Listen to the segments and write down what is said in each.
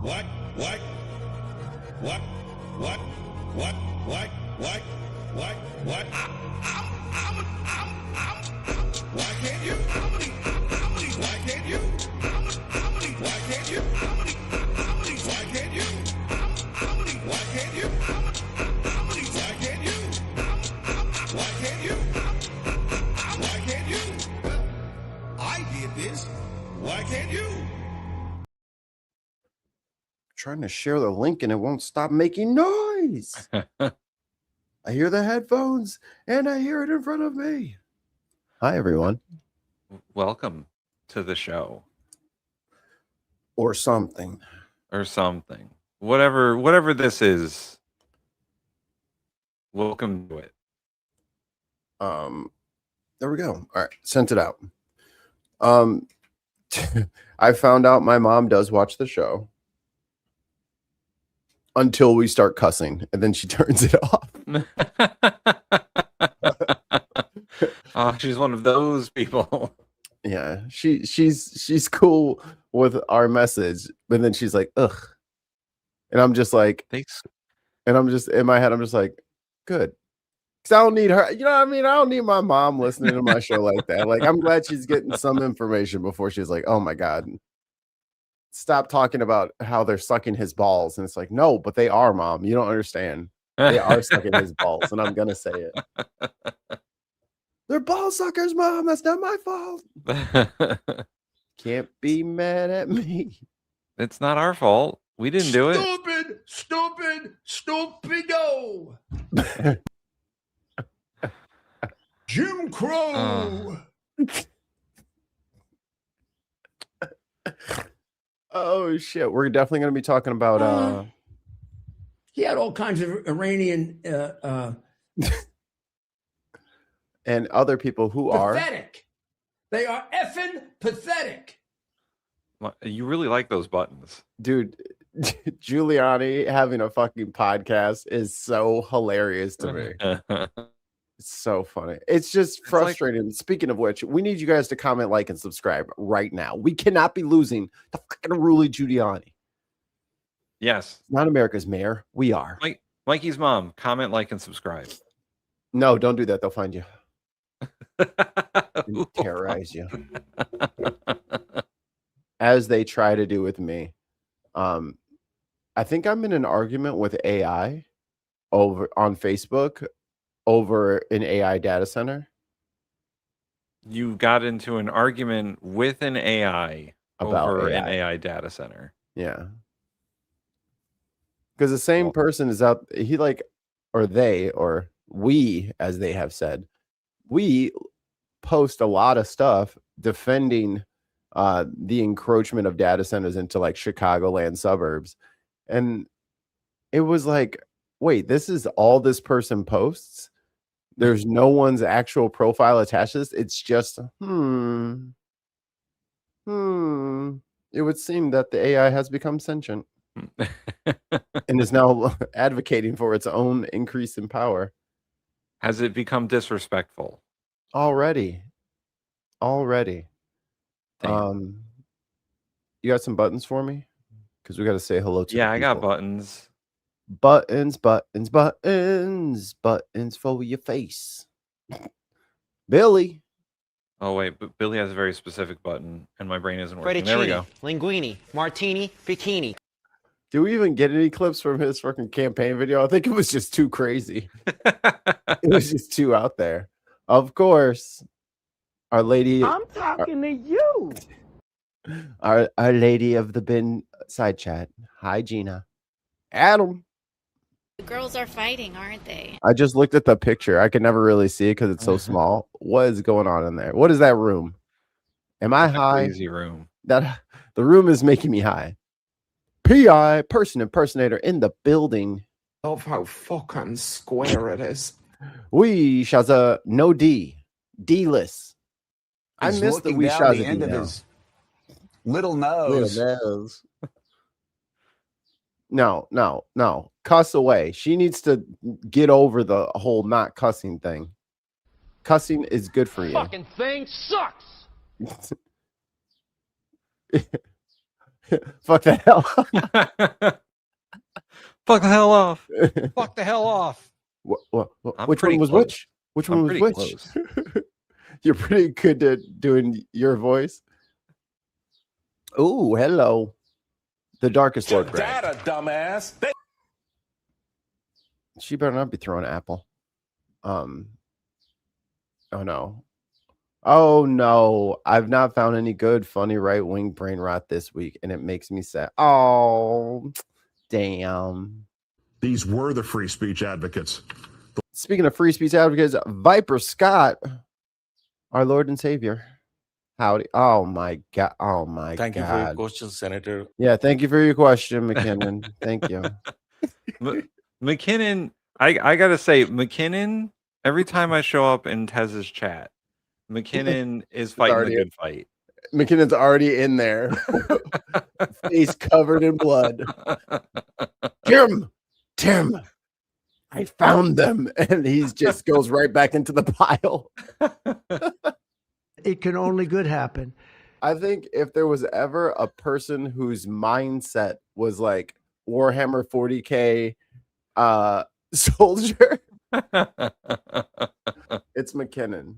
What? What? What? What? What? What? What? What? What? Why can't you? Why can't you? Why can't you? Why can't you? Why can't you? Why can't you? Why can't you? Why can't you? I did this. Why can't you? Trying to share the link and it won't stop making noise. I hear the headphones and I hear it in front of me. Hi, everyone. Welcome to the show. Or something. Or something. Whatever this is. Welcome to it. There we go. All right, sent it out. I found out my mom does watch the show until we start cussing, and then she turns it off. Oh, she's one of those people. Yeah, she's cool with our message, but then she's like, ugh. And I'm just like, Thanks. And I'm just in my head, I'm just like, good. Because I don't need her. You know what I mean? I don't need my mom listening to my show like that. Like, I'm glad she's getting some information before she's like, oh my God. Stop talking about how they're sucking his balls. And it's like, no, but they are, Mom. You don't understand. They are sucking his balls. And I'm going to say it. They're ball suckers, Mom. That's not my fault. Can't be mad at me. It's not our fault. We didn't do it. Stupido. Jim Crow. Oh, shit. We're definitely going to be talking about... He had all kinds of Iranian... and other people who pathetic. They are effing pathetic. You really like those buttons. Dude, Giuliani having a fucking podcast is so hilarious to me. It's so funny. It's just frustrating. Like, speaking of which, we need you guys to comment, like, and subscribe right now. We cannot be losing the fucking Rudy Giuliani. Yes. Not America's mayor. We are. Mikey's mom, comment, like, and subscribe. No, don't do that. They'll find you. Terrorize you. As they try to do with me. I think I'm in an argument with AI over on Facebook over an AI data center. You got into an argument with an AI about over AI. An AI data center. Yeah. Because the same person is out, or we, as they have said, we post a lot of stuff defending the encroachment of data centers into like Chicagoland suburbs. And it was like, wait, this is all this person posts? There's no one's actual profile attached to this. It's just, It would seem that the AI has become sentient and is now advocating for its own increase in power. Has it become disrespectful? Already. Damn. You got some buttons for me? Because we got to say hello to I got buttons. Buttons for your face. Billy. Oh, wait, but Billy has a very specific button, and my brain isn't working. There we go. Linguini, martini, bikini. Do we even get any clips from his fucking campaign video? I think it was just too crazy. It was just too out there. Of course, Our Lady... I'm talking to you. Our Lady of the Bin side chat. Hi, Gina. Adam. The girls are fighting, aren't they? I just looked at the picture. I could never really see it because it's so small. What is going on in there? What is that room? Am I high? Crazy room. The room is making me high. PI, person impersonator in the building. Of how fucking square it is. We Shaza no D. D-less. I missed the We Shaza the end D of now. his little nose. No. Cuss away. She needs to get over the whole not cussing thing. Cussing is good for you. Fucking thing sucks. Fuck the hell. Fuck the hell off. Fuck the hell off. I'm Which pretty one was close. which? Which I'm one was pretty which? close. You're pretty good at doing your voice. Oh, hello. The darkest Lord Grant. Data, dumbass. She better not be throwing apple. Oh no. Oh no. I've not found any good, funny right-wing brain rot this week, and it makes me sad. Oh, damn. These were the free speech advocates. Speaking of free speech advocates, Viper Scott, our Lord and Savior. Howdy. Oh my God. Oh my God. Thank you for your question, Senator. Yeah, thank you for your question, McKinnon. Thank you. McKinnon, I gotta say, McKinnon, every time I show up in Tez's chat, McKinnon is fighting the good fight. McKinnon's already in there. Face covered in blood. Tim, I found them. And he just goes right back into the pile. It can only good happen. I think if there was ever a person whose mindset was like Warhammer 40K soldier, it's McKinnon.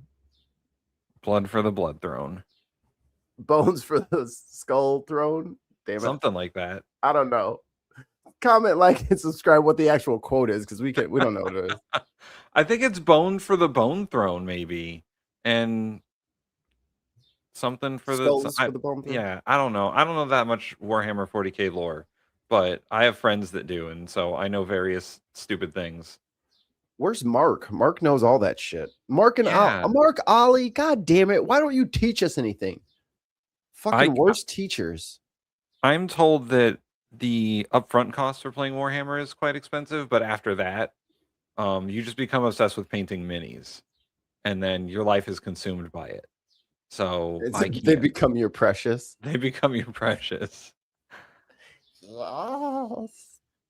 Blood for the blood throne. Bones for the skull throne. Damn it. Something like that. I don't know. Comment, like, and subscribe what the actual quote is, because we don't know what it is. I think it's bone for the bone throne, maybe. And something for Skulls the for the bone throne? Yeah, I don't know. I don't know that much Warhammer 40K lore, but I have friends that do, and so I know various stupid things. Where's Mark? Mark knows all that shit. Mark Ollie, god damn it. Why don't you teach us anything? Fucking worst teachers. I'm told that the upfront cost for playing Warhammer is quite expensive, but after that, you just become obsessed with painting minis, and then your life is consumed by it. So they become your precious. They become your precious. Oh.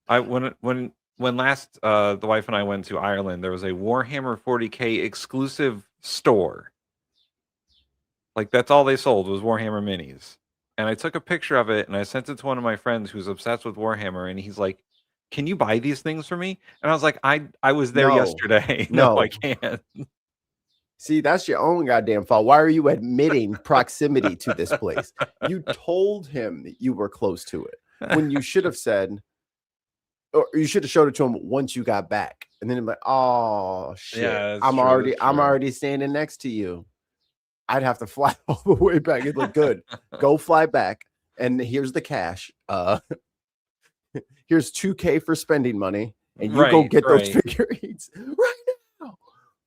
When last the wife and I went to Ireland, there was a Warhammer 40K exclusive store. Like, that's all they sold was Warhammer minis. And I took a picture of it and I sent it to one of my friends who's obsessed with Warhammer, and he's like, "Can you buy these things for me?" And I was like, I was there yesterday. No, I can't. See, that's your own goddamn fault. Why are you admitting proximity to this place? You told him that you were close to it when you should have said, or you should have showed it to him once you got back. And then I'm like, oh shit, Yeah, I'm already standing next to you. I'd have to fly all the way back. It looked good. Go fly back. And here's the cash. Here's $2,000 for spending money. And you go get those figurines right now.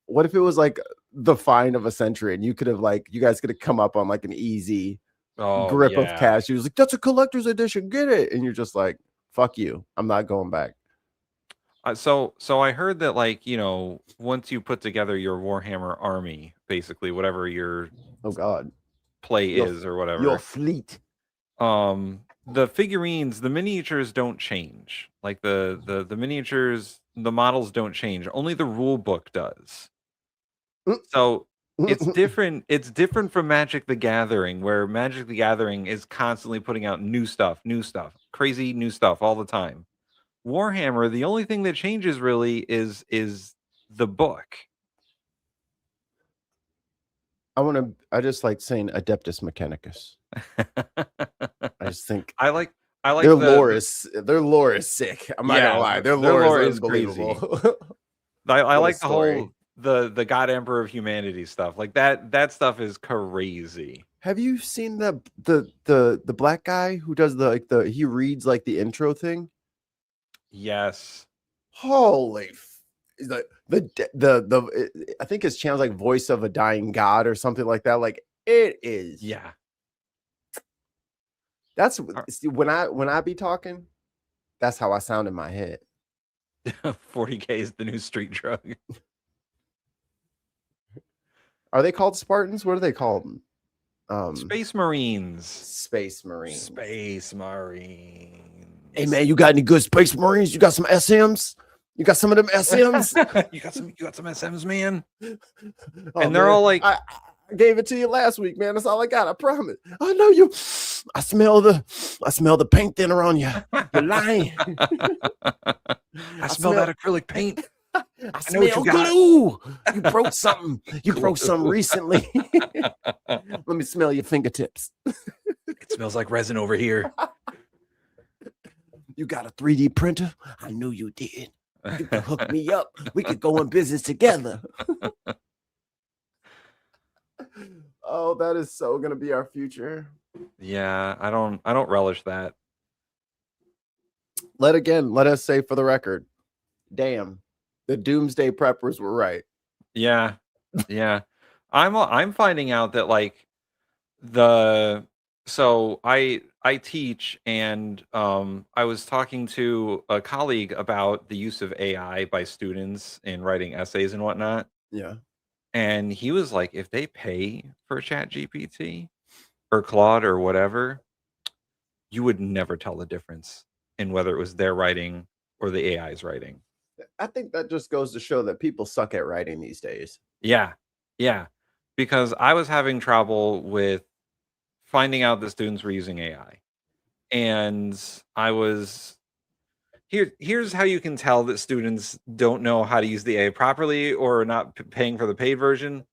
What if it was like the fine of a century and you could have, like, you guys could have come up on like an easy grip of cash. He was like, that's a collector's edition. Get it. And you're just like, fuck you. I'm not going back. So I heard that, like, you know, once you put together your Warhammer army, basically whatever your play is or whatever, your fleet, the figurines, the miniatures don't change. Like the miniatures, the models don't change. Only the rule book does. So it's different. It's different from Magic the Gathering, where Magic the Gathering is constantly putting out new stuff, crazy new stuff all the time. Warhammer, the only thing that changes really is the book. I just like saying Adeptus Mechanicus. I just think I like their lore is sick. I'm not gonna lie. Their lore is unbelievable. Crazy. I like the whole the God Emperor of Humanity stuff. Like that stuff is crazy. Have you seen the black guy who does he reads like the intro thing? Yes. Holy I think his channel's like Voice of a Dying God or something like that. Like, it is. Yeah. That's when I be talking, that's how I sound in my head. 40K is the new street drug. Are they called Spartans? What are they called? Space Marines. Space Marines. Space Marines. Hey man, you got any good Space Marines? You got some SMs? You got some of them SMs? you got some SMs, man. Oh, and they're all like, I gave it to you last week, man. That's all I got. I promise. I know you. I smell the paint thinner on you. You're lying. I smell that acrylic paint. I know what smell you got. glue. You broke something. You broke something recently. Let me smell your fingertips. It smells like resin over here. You got a 3D printer? I knew you did. You could hook me up. We could go in business together. Oh, that is so gonna be our future. Yeah, I don't relish that. Let us say for the record, damn, the doomsday preppers were right. Yeah. Yeah. I'm finding out that like so I teach, and I was talking to a colleague about the use of AI by students in writing essays and whatnot. Yeah. And he was like, if they pay for ChatGPT or Claude or whatever, you would never tell the difference in whether it was their writing or the AI's writing. I think that just goes to show that people suck at writing these days. Yeah. Yeah. Because I was having trouble with finding out that students were using AI. And I was here's how you can tell that students don't know how to use the AI properly or are not paying for the paid version.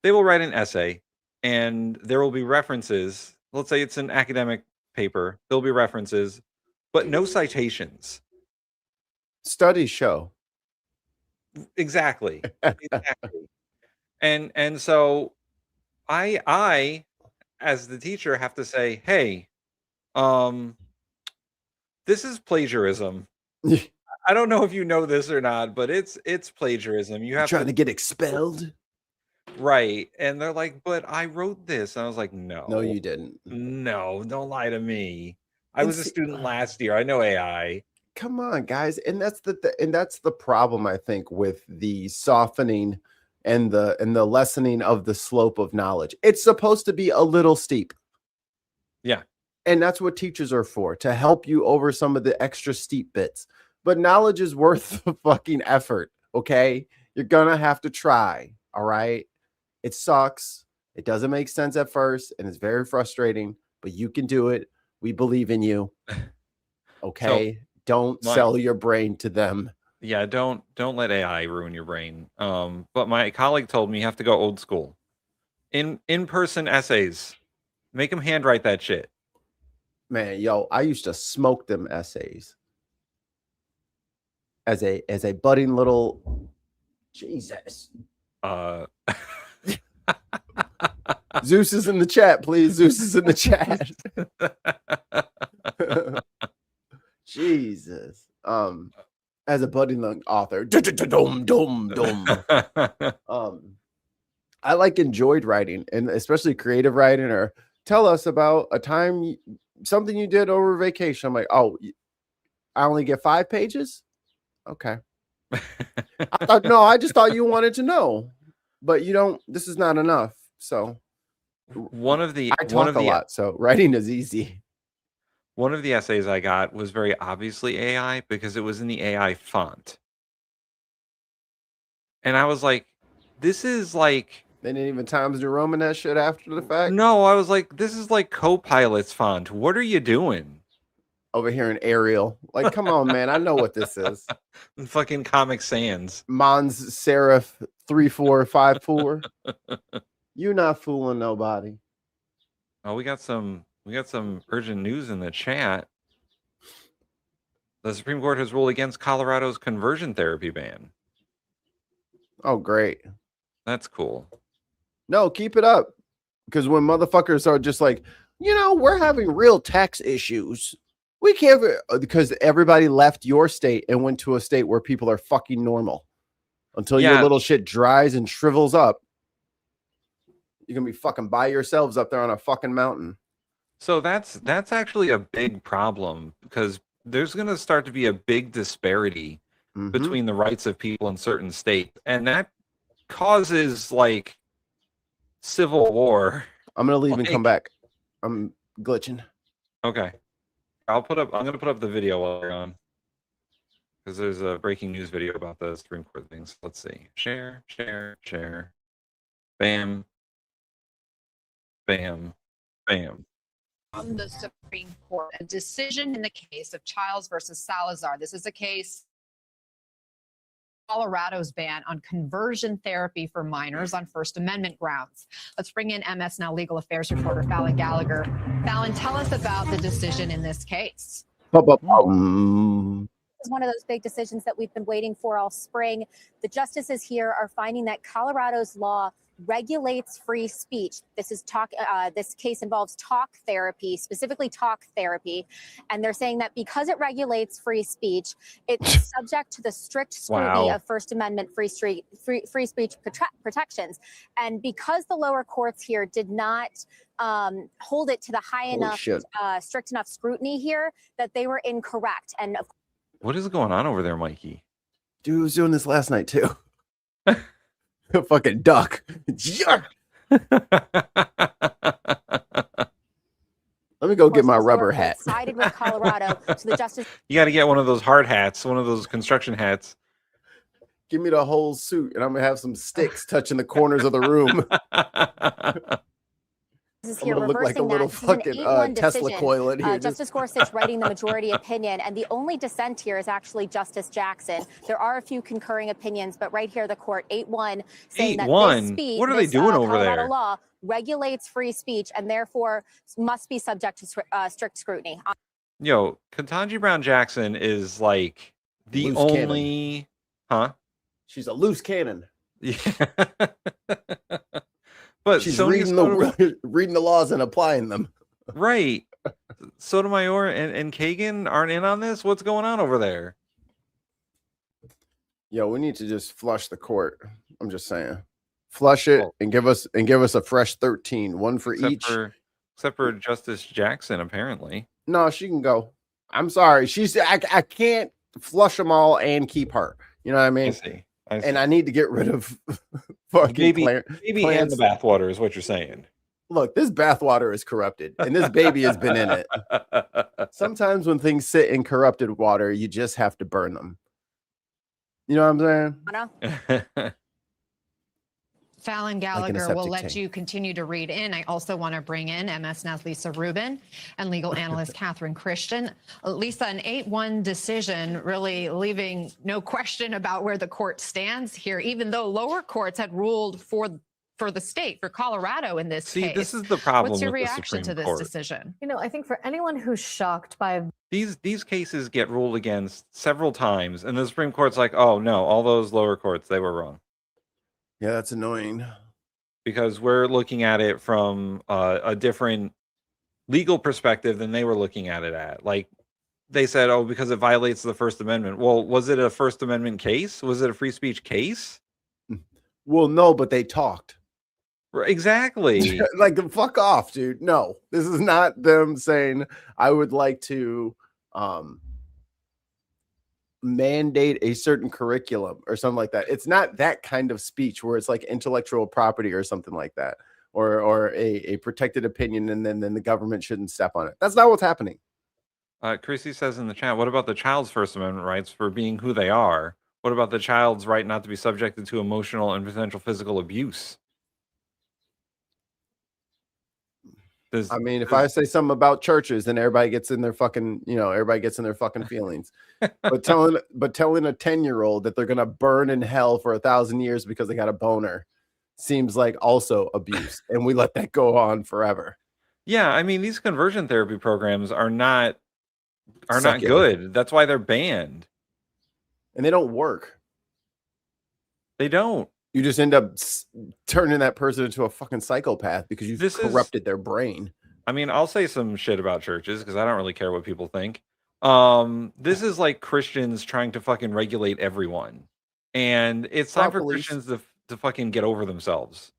They will write an essay and there will be references. Let's say it's an academic paper. There'll be references, but no citations. Studies show. Exactly. Exactly. And so I as the teacher have to say, hey, this is plagiarism. I don't know if you know this or not, but it's plagiarism. You have trying to get expelled. Right. And they're like, but I wrote this. And I was like, no, you didn't. No, don't lie to me. I was a student last year. I know AI. Come on, guys. And that's the problem, I think, with the softening and the lessening of the slope of knowledge. It's supposed to be a little steep. Yeah. And that's what teachers are for, to help you over some of the extra steep bits. But knowledge is worth the fucking effort, okay? You're gonna have to try, all right? It sucks. It doesn't make sense at first, and it's very frustrating, but you can do it. We believe in you. Okay? So, don't sell your brain to them. Yeah, don't let AI ruin your brain. But my colleague told me you have to go old school. In-person essays. Make them handwrite that shit. Man, yo, I used to smoke them essays. As a budding little Jesus. Zeus is in the chat, please. Zeus is in the chat. Jesus. As a budding author. I enjoyed writing, and especially creative writing, or tell us about a time, something you did over vacation. I'm like, oh, I only get 5 pages? Okay. I just thought you wanted to know, but you don't. This is not enough. So I talk a lot, so writing is easy. One of the essays I got was very obviously AI because it was in the AI font, and I was like, "This is like." They didn't even Times New Roman that shit after the fact. No, I was like, "This is like Copilot's font. What are you doing?" Over here in Arial. Like, come on, man. I know what this is. Fucking Comic Sans. Mons Serif 3454. You not fooling nobody. Oh, we got some urgent news in the chat. The Supreme Court has ruled against Colorado's conversion therapy ban. Oh, great. That's cool. No, keep it up. Because when motherfuckers are just like, we're having real tax issues. We can't, because everybody left your state and went to a state where people are fucking normal. Until your little shit dries and shrivels up, you're gonna be fucking by yourselves up there on a fucking mountain. So that's actually a big problem, because there's gonna start to be a big disparity between the rights of people in certain states, and that causes civil war. I'm gonna leave and come back. I'm glitching. Okay. I'm gonna put up the video while you're on, because there's a breaking news video about the Supreme Court things. Let's see. Share. Bam. Bam. Bam. From the Supreme Court, a decision in the case of Childs versus Salazar. This is a case Colorado's ban on conversion therapy for minors on First Amendment grounds. Let's bring in MS Now legal affairs reporter Fallon Gallagher. Fallon, tell us about the decision in this case. This is one of those big decisions that we've been waiting for all spring. The justices here are finding that Colorado's law regulates free speech. This case involves talk therapy, specifically talk therapy. And they're saying that because it regulates free speech, it's subject to the strict scrutiny of First Amendment free speech protections. And because the lower courts here did not hold it to the high enough, strict enough scrutiny here, that they were incorrect. And what is going on over there, Mikey? Dude was doing this last night too. A fucking duck. Let me go get my rubber hat. Sided with Colorado, so the justice. You got to get one of those hard hats, one of those construction hats. Give me the whole suit, and I'm gonna have some sticks touching the corners of the room. This is here I'm gonna look like a little fucking Tesla coil in here. Justice Gorsuch writing the majority opinion, and the only dissent here is actually Justice Jackson. There are a few concurring opinions, but right here the court 8-1 saying that this speech, what are they doing over Colorado there? law regulates free speech and therefore must be subject to strict scrutiny. Yo, Ketanji Brown Jackson is like the Loose only, cannon. She's a loose cannon. Yeah. But she's reading the laws and applying them. Right. Sotomayor and Kagan aren't in on this. What's going on over there? Yo, we need to just flush the court. I'm just saying, flush it and give us a fresh 13, one for each. Except for Justice Jackson, apparently. No, she can go. I'm sorry. I can't flush them all and keep her. You know what I mean? I see. And I need to get rid of fucking baby and the bathwater is what you're saying. Look, this bathwater is corrupted, and this baby has been in it. Sometimes when things sit in corrupted water, you just have to burn them. You know what I'm saying? Fallon Gallagher will let you continue to read in. I also want to bring in MS Now's Lisa Rubin and legal analyst Catherine Christian. Lisa, an 8-1 decision really leaving no question about where the court stands here, even though lower courts had ruled for the state, for Colorado in this case. This is the problem. What's your with reaction to this decision? You know, I think for anyone who's shocked by these cases get ruled against several times, and the Supreme Court's like, oh no, all those lower courts, they were wrong. Yeah, that's annoying. Because we're looking at it from a different legal perspective than they were looking at it at. Like they said, oh, because it violates the First Amendment. Well, was it a First Amendment case? Was it a free speech case? Well, no, but they talked. Exactly. Like, fuck off, dude. No, this is not them saying I would like to mandate a certain curriculum or something like that. It's not that kind of speech where it's like intellectual property or something like that, or a protected opinion, and then the government shouldn't step on it. That's not what's happening. Chrissy says in the chat, what about the child's First Amendment rights for being who they are? What about the child's right not to be subjected to emotional and potential physical abuse? If I say something about churches, then everybody gets in their fucking, everybody gets in their fucking feelings. but telling a 10-year-old that they're gonna burn in hell for 1,000 years because they got a boner seems like also abuse, and we let that go on forever. Yeah, I mean, these conversion therapy programs are not good. That's why they're banned, and they don't work. They don't. You just end up turning that person into a fucking psychopath because you've corrupted their brain. I mean, I'll say some shit about churches because I don't really care what people think. This is like Christians trying to fucking regulate everyone. And it's time for Christians to fucking get over themselves.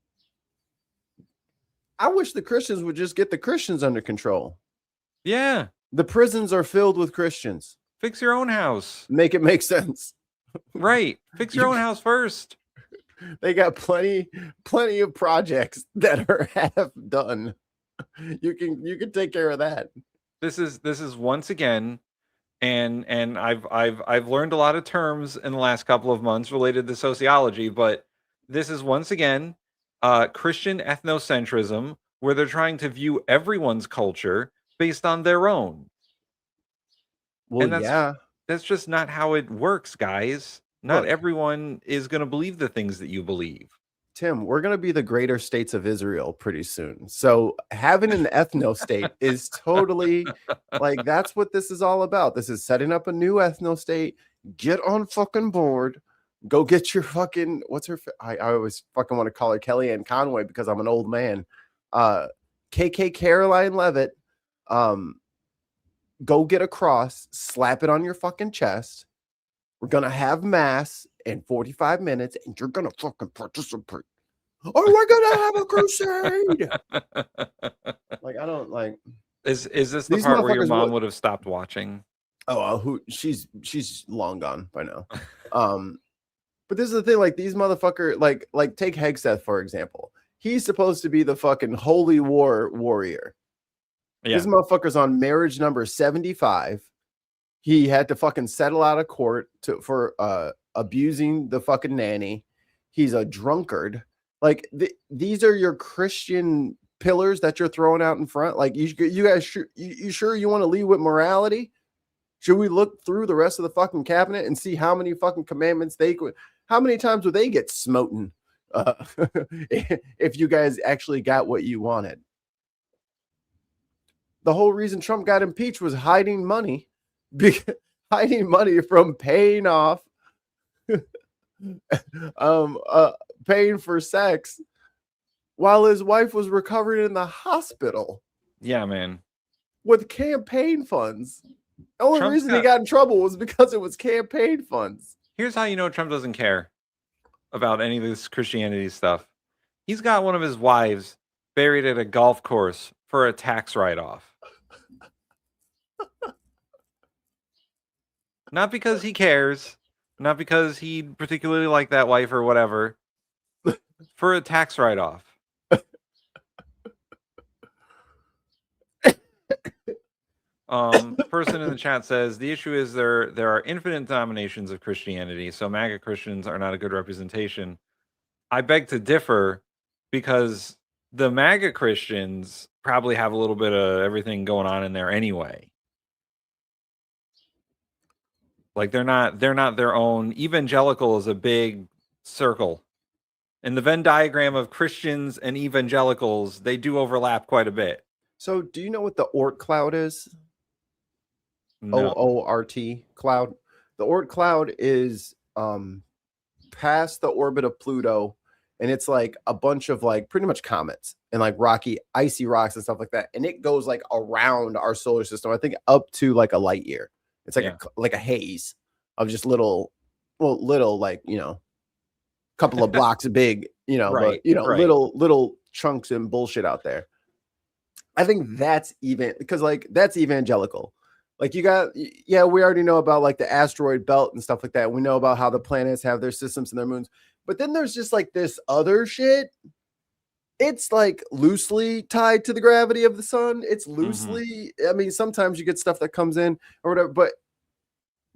I wish the Christians would just get the Christians under control. Yeah. The prisons are filled with Christians. Fix your own house. Make it make sense. Right. Fix your own house first. They got plenty of projects that are half done. You can take care of that. This is once again, and I've learned a lot of terms in the last couple of months related to sociology, but this is once again Christian ethnocentrism, where they're trying to view everyone's culture based on their own. Well, And yeah. that's just not how it works, guys. Not Look. everyone is going to believe the things that you believe. Tim, we're going to be the greater states of Israel pretty soon. So having an ethno state is totally like, that's what this is all about. This is setting up a new ethno state. Get on fucking board. Go get your fucking, what's her? I always fucking want to call her Kellyanne Conway because I'm an old man. KK Caroline Levitt. Go get a cross, slap it on your fucking chest. We're going to have mass in 45 minutes and you're going to fucking participate. Oh, we're going to have a crusade. Like, I don't like. Is this the part where your mom would have stopped watching? Oh, she's long gone by now. But this is the thing, like these motherfucker, like take Hegseth, for example. He's supposed to be the fucking holy war warrior. Yeah. This motherfucker's on marriage number 75. He had to fucking settle out of court for abusing the fucking nanny. He's a drunkard. Like these are your Christian pillars that you're throwing out in front. Like you guys, you sure you want to lead with morality? Should we look through the rest of the fucking cabinet and see how many fucking commandments how many times would they get smoten if you guys actually got what you wanted? The whole reason Trump got impeached was hiding money from paying off, paying for sex while his wife was recovering in the hospital. Yeah, man. With campaign funds. The only reason he got in trouble was because it was campaign funds. Here's how you know Trump doesn't care about any of this Christianity stuff. He's got one of his wives buried at a golf course for a tax write-off. Not because he cares, not because he particularly liked that wife or whatever, for a tax write-off. The person in the chat says the issue is there are infinite denominations of Christianity, so MAGA Christians are not a good representation. I beg to differ because the MAGA Christians probably have a little bit of everything going on in there anyway. Like they're not their own. Evangelical is a big circle. In the Venn diagram of Christians and evangelicals, they do overlap quite a bit. So do you know what the Oort cloud is? No. OORT cloud. The Oort cloud is past the orbit of Pluto, and it's like a bunch of like pretty much comets and like rocky, icy rocks and stuff like that. And it goes like around our solar system, I think up to like a light year. It's like a haze of just little like, you know, couple of blocks big, you know, right, but you know, right. little chunks and bullshit out there. I think that's because like that's evangelical. Like you got, yeah, we already know about like the asteroid belt and stuff like that. We know about how the planets have their systems and their moons, but then there's just like this other shit. It's like loosely tied to the gravity of the sun. It's loosely, I mean, sometimes you get stuff that comes in or whatever, but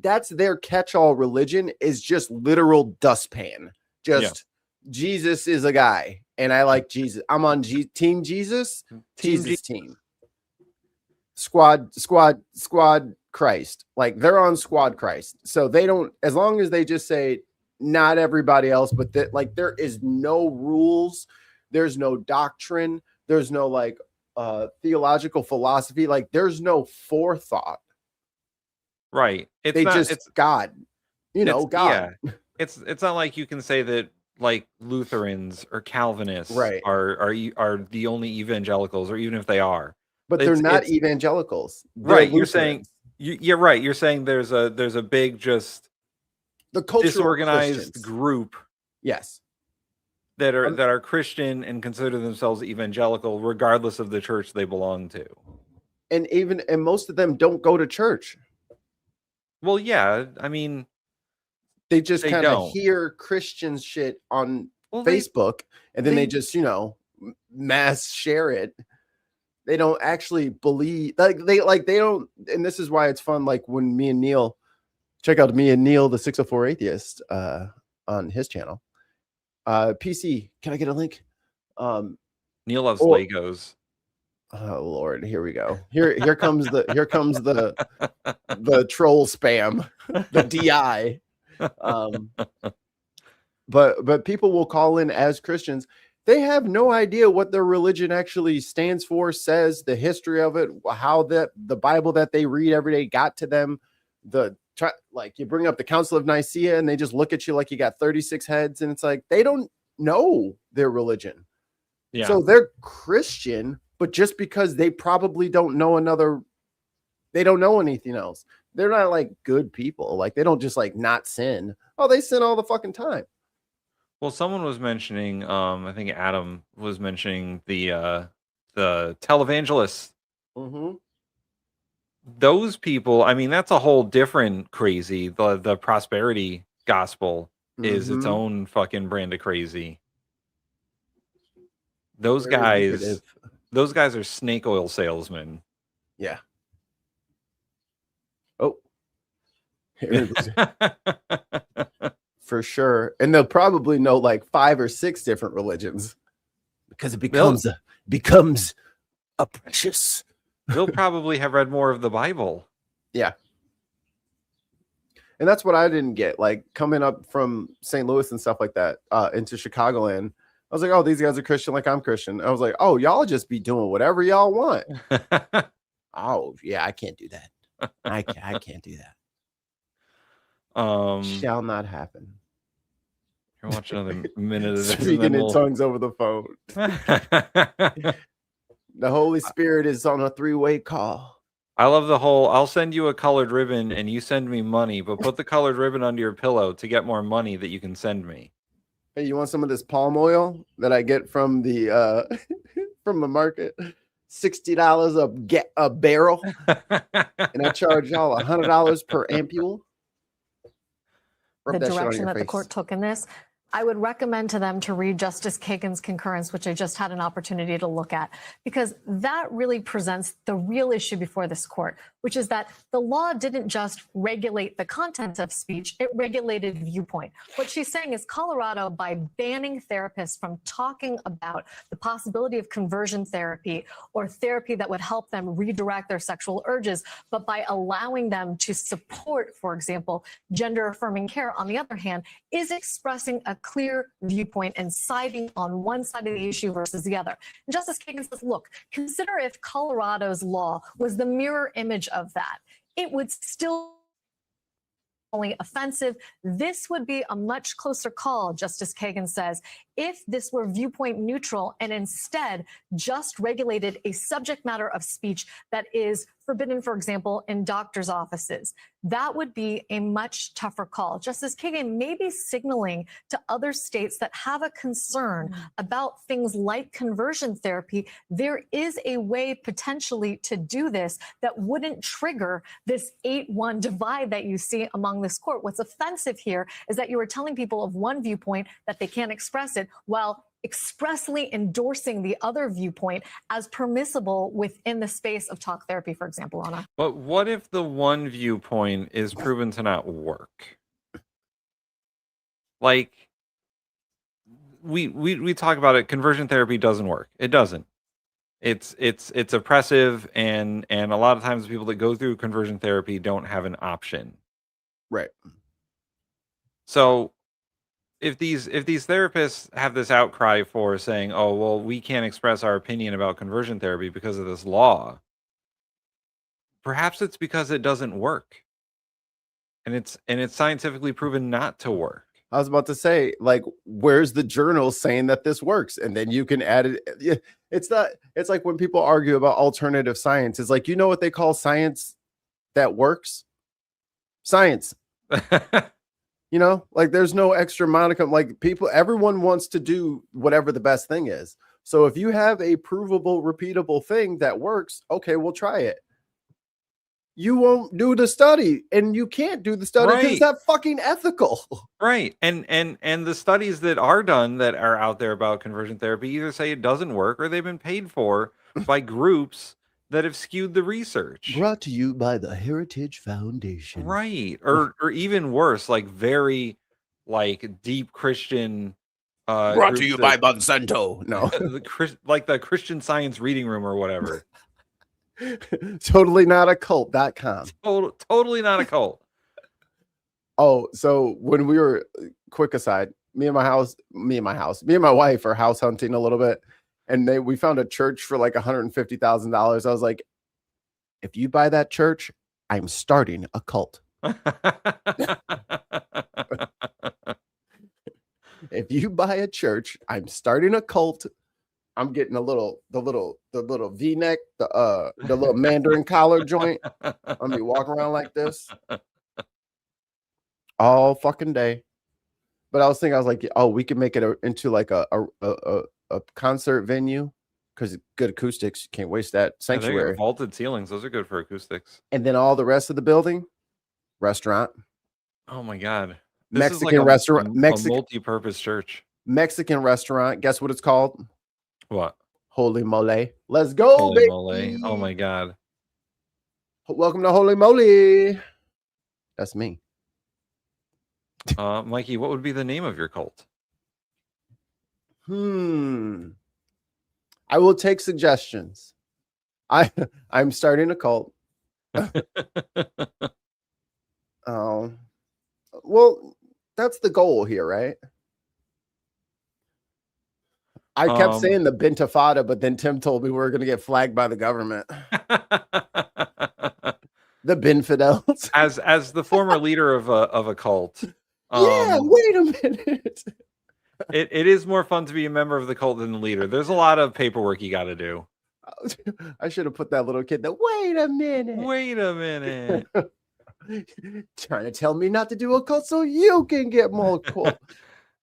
that's their catch-all religion is just literal dustpan. Just Jesus is a guy and I like Jesus. I'm on team Jesus, team. Squad Christ. Like they're on squad Christ. So they don't, as long as they just say not everybody else, but that like there is no rules, there's no doctrine, there's no like theological philosophy, like there's no forethought. Right. It's God. You know, God. Yeah. It's not like you can say that like Lutherans or Calvinists are the only evangelicals, or even if they are. But they're not evangelicals. They're right. Lutherans. You're right. You're saying there's a big just the cultural disorganized Christians. Group. Yes. That are Christian and consider themselves evangelical, regardless of the church they belong to. And most of them don't go to church. Well, yeah. I mean, they just kind of hear Christian shit on Facebook, and then they just, you know, mass share it. They don't actually believe they don't, and this is why it's fun. Like when me and Neil, check out me and Neil, the 604 atheist, on his channel. PC, can I get a link? Neil loves Legos. Oh Lord, here we go. Here comes the troll spam, the DI. But people will call in as Christians. They have no idea what their religion actually stands for, says, the history of it, how the Bible that they read every day got to them. Like you bring up the Council of Nicaea and they just look at you like you got 36 heads, and it's like they don't know their religion. Yeah. So they're Christian, but just because they probably don't know they don't know anything else. They're not like good people. Like they don't just like not sin. Oh, they sin all the fucking time. Well, someone was mentioning, I think Adam was mentioning the televangelists. Mm-hmm. Those people, I mean, that's a whole different crazy. The prosperity gospel is its own fucking brand of crazy. Those guys are snake oil salesmen. Yeah. Oh. For sure. And they'll probably know like 5 or 6 different religions because it becomes a precious. They'll probably have read more of the Bible. Yeah. And that's what I didn't get. Like coming up from St. Louis and stuff like that into Chicagoland, I was like, oh, these guys are Christian like I'm Christian. I was like, oh, y'all just be doing whatever y'all want. Oh, yeah, I can't do that. I can't do that. Shall not happen. You're watching another minute of this. Speaking in tongues over the phone. The Holy Spirit is on a 3-way call. I love the whole, I'll send you a colored ribbon and you send me money, but put the colored ribbon under your pillow to get more money that you can send me. Hey, you want some of this palm oil that I get from the from the market? $60 a barrel. And I charge y'all $100 per ampule. The direction that the court took in this, I would recommend to them to read Justice Kagan's concurrence, which I just had an opportunity to look at, because that really presents the real issue before this court, which is that the law didn't just regulate the content of speech, it regulated viewpoint. What she's saying is Colorado, by banning therapists from talking about the possibility of conversion therapy or therapy that would help them redirect their sexual urges, but by allowing them to support, for example, gender-affirming care, on the other hand, is expressing a clear viewpoint and siding on one side of the issue versus the other. And Justice Kagan says, look, consider if Colorado's law was the mirror image of that. It would still only offensive. This would be a much closer call, Justice Kagan says, if this were viewpoint neutral and instead just regulated a subject matter of speech that is forbidden, for example, in doctors' offices. That would be a much tougher call. Justice Kagan may be signaling to other states that have a concern about things like conversion therapy. There is a way potentially to do this that wouldn't trigger this 8-1 divide that you see among this court. What's offensive here is that you are telling people of one viewpoint that they can't express it while expressly endorsing the other viewpoint as permissible within the space of talk therapy, for example, Anna. But what if the one viewpoint is proven to not work? Like, we talk about it, conversion therapy doesn't work. It doesn't. It's oppressive, and a lot of times people that go through conversion therapy don't have an option. Right. So if these therapists have this outcry for saying, oh, well, we can't express our opinion about conversion therapy because of this law, perhaps it's because it doesn't work. And it's scientifically proven not to work. I was about to say, like, where's the journal saying that this works? And then you can add it. It's like when people argue about alternative science. It's like, you know what they call science that works? Science. You know, like there's no extra monicum. Like everyone wants to do whatever the best thing is. So if you have a provable, repeatable thing that works, okay, we'll try it. You won't do the study, and you can't do the study because it's not fucking ethical. Right. And the studies that are done that are out there about conversion therapy either say it doesn't work or they've been paid for by groups that have skewed the research. Brought to you by the Heritage Foundation. Right. Or even worse, like very like deep Christian Brought to you by Monsanto. No. Like the Christian Science Reading Room or whatever. Totally not a cult.com. Totally not a cult. Oh, so when we were, quick aside, me and my wife are house hunting a little bit, and we found a church for like $150,000. I was like, if you buy that church, I'm starting a cult. If you buy a church, I'm starting a cult. I'm getting the little V-neck, the little Mandarin collar joint. I'm gonna be walking around like this all fucking day. But I was like, oh, we can make it into like a concert venue because good acoustics. You can't waste that sanctuary. Vaulted ceilings, those are good for acoustics. And then all the rest of the building, restaurant. Oh my god, Mexican restaurant, a multi-purpose church. Mexican restaurant. Guess what it's called? What? Holy Mole. Let's go, Holy baby. Mole. Oh my god. Welcome to Holy Moly. That's me. Mikey, what would be the name of your cult? I will take suggestions. I'm starting a cult. Oh, well, that's the goal here, right? I kept saying the Bintifada, but then Tim told me we were going to get flagged by the government. The Binfidels. As the former leader of a cult. Yeah, wait a minute. It is more fun to be a member of the cult than the leader. There's a lot of paperwork you got to do. I should have put that little kid there. Wait a minute. Wait a minute. Trying to tell me not to do a cult so you can get more cult.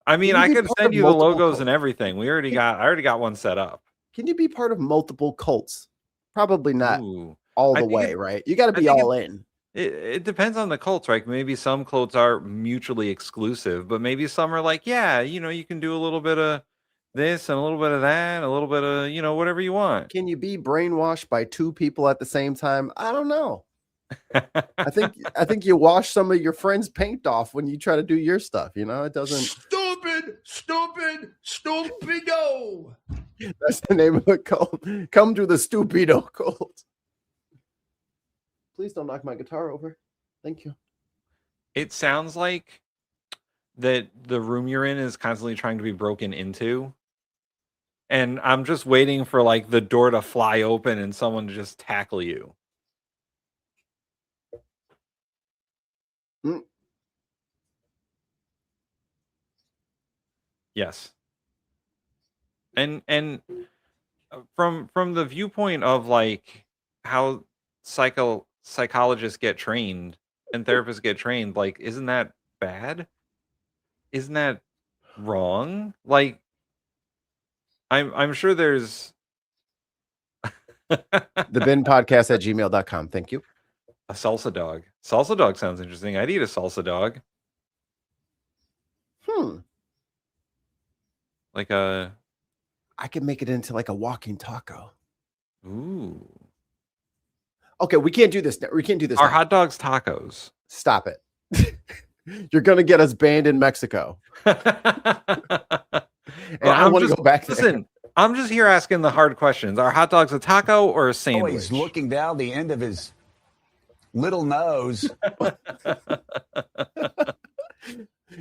I mean, I could send you the logos and everything. I already got one set up. Can you be part of multiple cults? Probably not all the way, right? You got to be all in. It depends on the cults, right? Maybe some cults are mutually exclusive, but maybe some are like, yeah, you can do a little bit of this and a little bit of that, and a little bit of, whatever you want. Can you be brainwashed by two people at the same time? I don't know. I think you wash some of your friends' paint off when you try to do your stuff. It doesn't. Stupido. That's the name of the cult. Come to the Stupido cult. Please don't knock my guitar over. Thank you. It sounds like that the room you're in is constantly trying to be broken into. And I'm just waiting for like the door to fly open and someone to just tackle you. Yes. And from the viewpoint of like how psychologists get trained and therapists get trained, like, isn't that bad? Isn't that wrong? Like, I'm sure there's TheBinPodcast at gmail.com. Thank you. A salsa dog. Salsa dog sounds interesting. I'd eat a salsa dog. Like I could make it into like a walking taco. Ooh. Okay, we can't do this. We can't do this. Are hot dogs tacos? Stop it. You're gonna get us banned in Mexico. And I want to go back there. Listen, I'm just here asking the hard questions. Are hot dogs a taco or a sandwich? Oh, he's looking down the end of his little nose.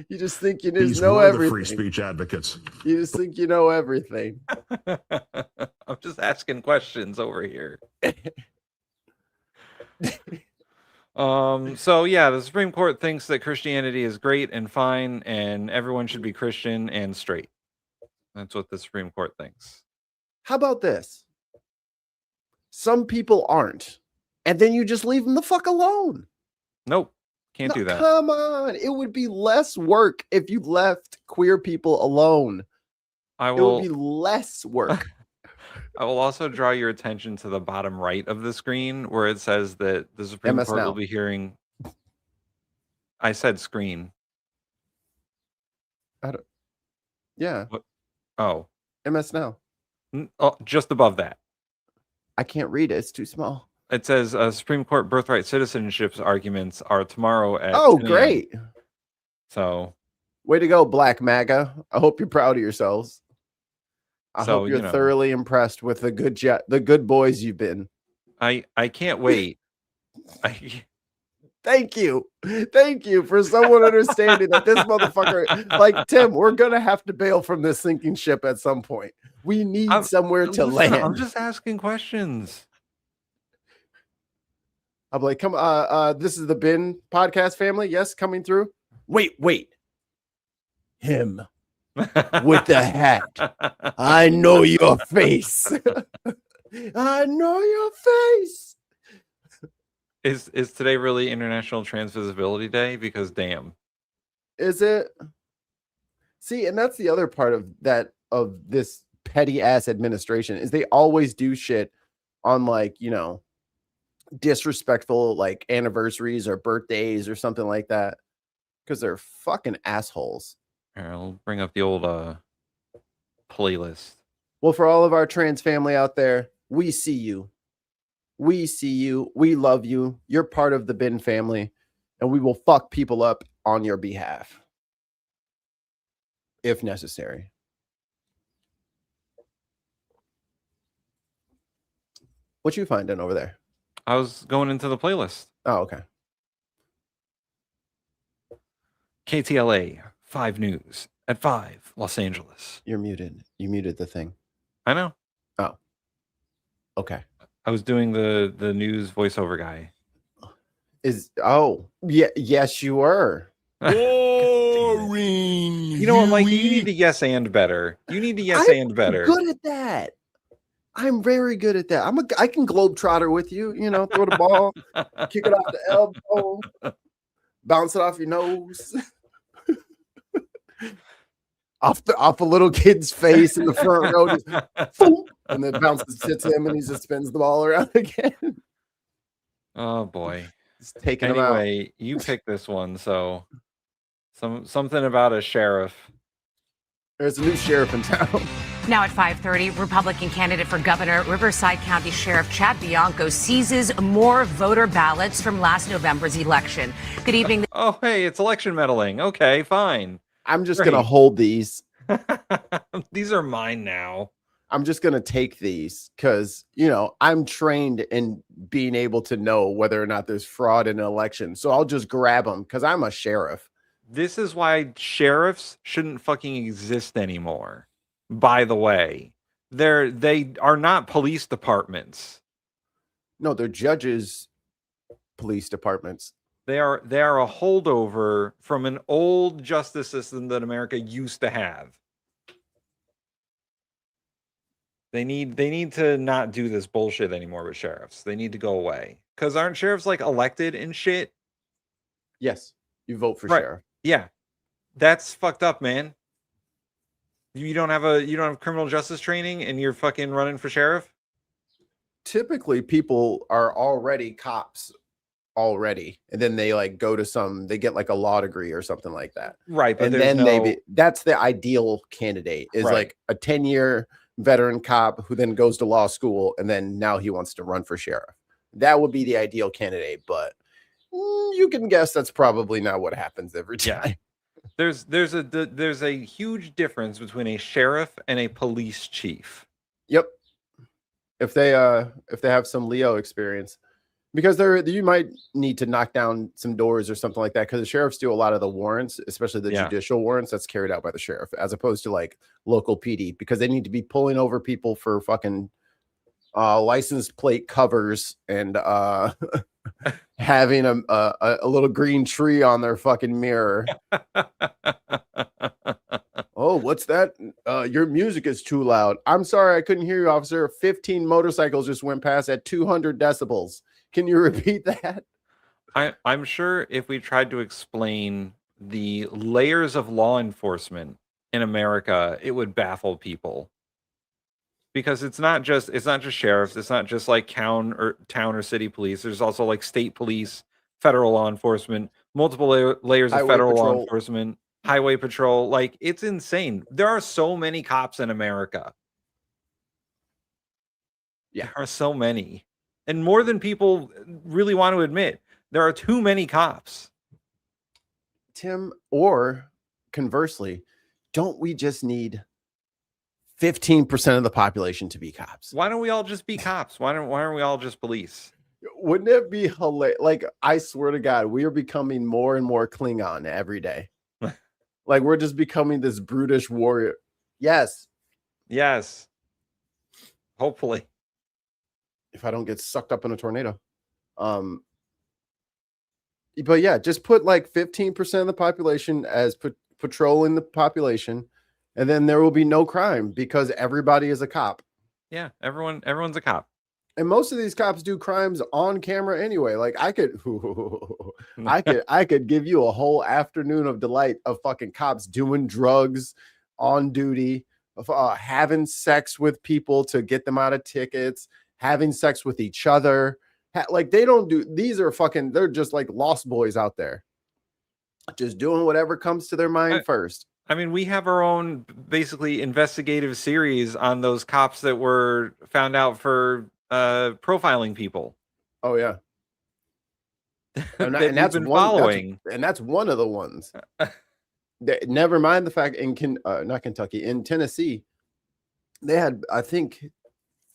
You just think you just know everything. The free speech advocates. You just think you know everything. I'm just asking questions over here. So yeah, the Supreme Court thinks that Christianity is great and fine, and everyone should be Christian and straight. That's what the Supreme Court thinks. How about this? Some people aren't, and then you just leave them the fuck alone. Nope. Can't do that. Come on. It would be less work if you left queer people alone. It would be less work. I will also draw your attention to the bottom right of the screen where it says that the Supreme Court will be hearing. I said screen. Yeah. What? Oh. MS Now. Oh, just above that. I can't read it. It's too small. It says Supreme Court birthright citizenships arguments are tomorrow at 10 a.m. great. So Way to go, Black MAGA. I hope you're proud of yourselves. I So, hope you're you know. thoroughly impressed with the good boys you've been. I can't wait. Thank you for someone understanding that this motherfucker, like Tim, we're gonna have to bail from this sinking ship at some point. We need somewhere to land. I'm just asking questions. I'm like, come this is the Bin podcast family. Yes, coming through. Wait. Him with the hat. I know your face. I know your face. Is today really International Transvisibility Day? Because damn. Is it? See, and that's the other part of this petty ass administration is they always do shit on like, you know, disrespectful like anniversaries or birthdays or something like that because they're fucking assholes. Here, I'll bring up the old playlist. Well, for all of our trans family out there, we see you. We see you. We love you. You're part of the Bin family, and we will fuck people up on your behalf if necessary. What you finding over there? I was going into the playlist. Oh, okay. KTLA 5 News at 5 Los Angeles. You're muted. You muted the thing. I know. Oh. Okay. I was doing the news voiceover guy. Yes, you were. Boring. You know what, Mike? You need to yes and better. You need to yes and better. Good at that. I'm very good at that. I can globetrotter with you. You know, throw the ball, kick it off the elbow, bounce it off your nose, off a little kid's face in the front row, just boom, and then bounces hits him, and he just spins the ball around again. Oh boy, just taking him out. Anyway, you picked this one, so something about a sheriff. There's a new sheriff in town. Now at 5:30, Republican candidate for governor, Riverside County Sheriff Chad Bianco seizes more voter ballots from last November's election. Good evening. Oh, hey, it's election meddling. Okay, fine. I'm just going to hold these. These are mine now. I'm just going to take these because, you know, I'm trained in being able to know whether or not there's fraud in an election. So I'll just grab them because I'm a sheriff. This is why sheriffs shouldn't fucking exist anymore. By the way, they are not police departments. No, they're judges' police departments. They are a holdover from an old justice system that America used to have. They need to not do this bullshit anymore with sheriffs. They need to go away. Because aren't sheriffs like elected and shit? Yes, you vote for sheriff. Yeah, that's fucked up, man. You don't have criminal justice training and you're fucking running for sheriff? Typically people are already cops already, and then they like they get like a law degree or something like that. Right, but and then that's the ideal candidate is like a 10-year veteran cop who then goes to law school and then now he wants to run for sheriff. That would be the ideal candidate, but you can guess that's probably not what happens every time. Yeah. There's a huge difference between a sheriff and a police chief. Yep. If they have some Leo experience, because you might need to knock down some doors or something like that, because the sheriffs do a lot of the warrants, especially the judicial warrants that's carried out by the sheriff, as opposed to like local PD, because they need to be pulling over people for fucking license plate covers and having a little green tree on their fucking mirror. Oh, what's that? Your music is too loud. I'm sorry, I couldn't hear you, officer. 15 motorcycles just went past at 200 decibels. Can you repeat that? I'm sure if we tried to explain the layers of law enforcement in America, it would baffle people. Because it's not just sheriffs, it's not just like town or city police. There's also like state police, federal law enforcement, multiple layers of federal law enforcement, highway patrol. Like, it's insane. There are so many cops in America. Yeah, there are so many. And more than people really want to admit. There are too many cops. Tim, or conversely, don't we just need 15% of the population to be cops? Why don't we all just be cops? Why aren't we all just police? Wouldn't it be hilarious? Like, I swear to God, we are becoming more and more Klingon every day. Like, we're just becoming this brutish warrior. Yes. Yes. Hopefully. If I don't get sucked up in a tornado. But yeah, just put like 15% of the population as patrolling the population, and then there will be no crime because everybody is a cop. Yeah, everyone's a cop. And most of these cops do crimes on camera anyway. Like, I could give you a whole afternoon of delight of fucking cops doing drugs on duty, of having sex with people to get them out of tickets, having sex with each other. Like, they don't do, these are fucking, they're just like lost boys out there, just doing whatever comes to their mind first. I mean, we have our own basically investigative series on those cops that were found out for profiling people. Oh yeah. And that's one of the ones. Never mind the fact not Kentucky, in Tennessee, they had, I think,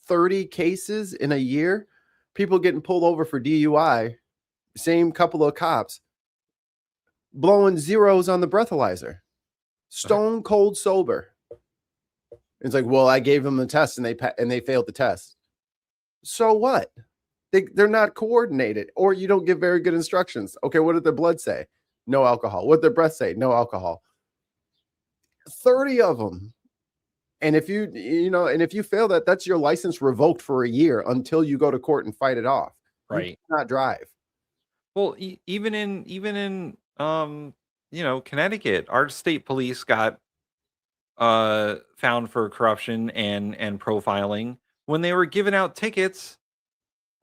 30 cases in a year. People getting pulled over for DUI, same couple of cops blowing zeros on the breathalyzer, stone cold sober. It's like, well, I gave them the test and they failed the test. So what? They're not coordinated, or you don't give very good instructions. Okay, what did their blood say? No alcohol. What did their breath say? No alcohol. 30 of them. And if you fail that, that's your license revoked for a year until you go to court and fight it off. Right. You cannot drive. Well, even in Connecticut, our state police got found for corruption and profiling when they were giving out tickets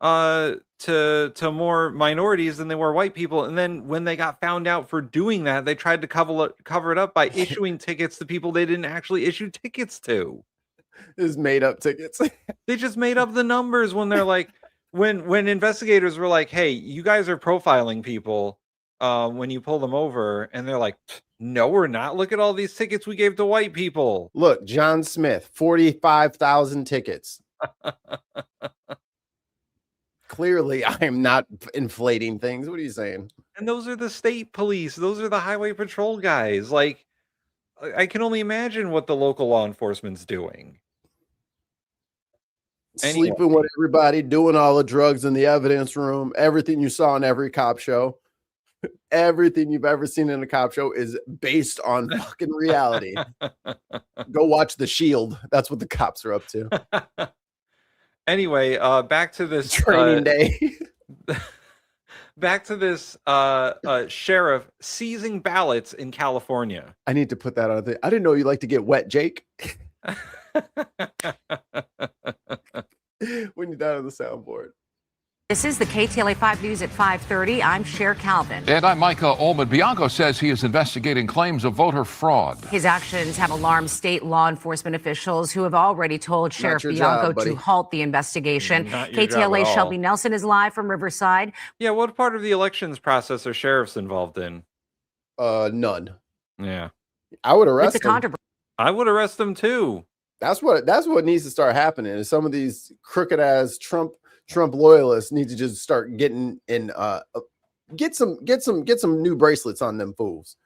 to more minorities than they were white people. And then when they got found out for doing that, they tried to cover it up by issuing tickets to people they didn't actually issue tickets to. Is made up tickets. They just made up the numbers when they're like, when investigators were like, hey, you guys are profiling people when you pull them over, and they're like, no, we're not. Look at all these tickets we gave to white people. Look, John Smith, 45,000 tickets. Clearly, I am not inflating things. What are you saying? And those are the state police. Those are the highway patrol guys. Like, I can only imagine what the local law enforcement's doing. Sleeping with everybody, doing all the drugs in the evidence room, everything you saw in every cop show. Everything you've ever seen in a cop show is based on fucking reality. Go watch The Shield. That's what the cops are up to. Anyway, back to this training day. Back to this sheriff seizing ballots in California. I need to put that on. I didn't know you like to get wet, Jake. We need that on the soundboard. This is the KTLA 5 News at 5:30. I'm Cher Calvin. And I'm Micah Ullman. Bianco says he is investigating claims of voter fraud. His actions have alarmed state law enforcement officials who have already told Sheriff Bianco to halt the investigation. KTLA Shelby Nelson is live from Riverside. Yeah, what part of the elections process are sheriffs involved in? None. Yeah. I would arrest them. I would arrest them too. That's what needs to start happening. Is some of these crooked ass Trump loyalists need to just start getting in get some new bracelets on them fools.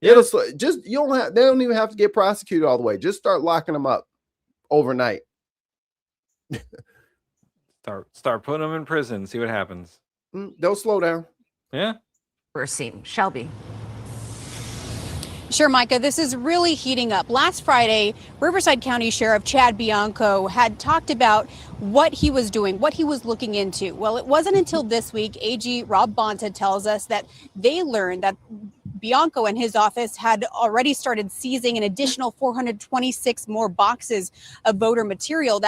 Yeah. They don't even have to get prosecuted all the way. Just start locking them up overnight. Start putting them in prison, see what happens. They'll slow down. Yeah. First scene, Shelby. Sure, Micah, this is really heating up. Last Friday, Riverside County Sheriff Chad Bianco had talked about what he was doing, what he was looking into. Well, it wasn't until this week, AG Rob Bonta tells us that they learned that Bianco and his office had already started seizing an additional 426 more boxes of voter material.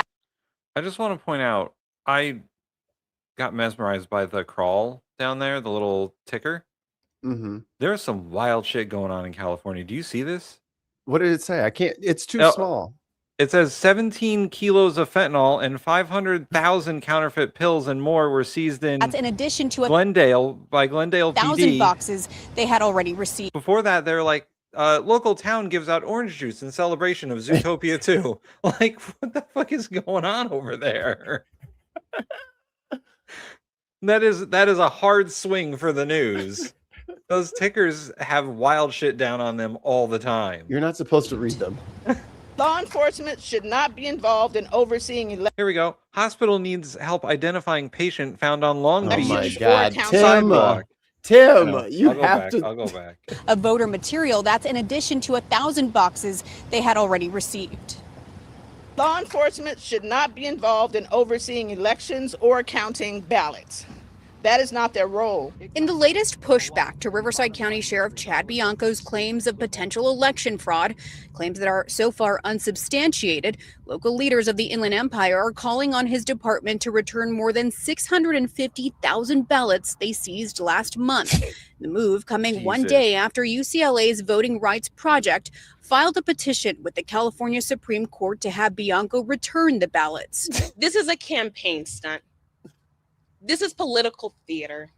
I just want to point out, I got mesmerized by the crawl down there, the little ticker. Mm-hmm. There's some wild shit going on in California. Do you see this? What did it say? I can't. It's too small. It says 17 kilos of fentanyl and 500,000 counterfeit pills and more were seized in. That's in addition to Glendale PD. 1,000 boxes they had already received. Before that, they're like local town gives out orange juice in celebration of Zootopia 2. Like, what the fuck is going on over there? That is a hard swing for the news. Those tickers have wild shit down on them all the time. You're not supposed to read them. Law enforcement should not be involved in overseeing elections. Here we go. Hospital needs help identifying patient found on Long Beach. Oh my God, sidewalk. Tim, you have to. I'll go back. Of voter material. That's in addition to 1,000 boxes they had already received. Law enforcement should not be involved in overseeing elections or counting ballots. That is not their role. In the latest pushback to Riverside County Sheriff Chad Bianco's claims of potential election fraud, claims that are so far unsubstantiated, local leaders of the Inland Empire are calling on his department to return more than 650,000 ballots they seized last month. The move coming one day after UCLA's Voting Rights Project filed a petition with the California Supreme Court to have Bianco return the ballots. This is a campaign stunt. This is political theater.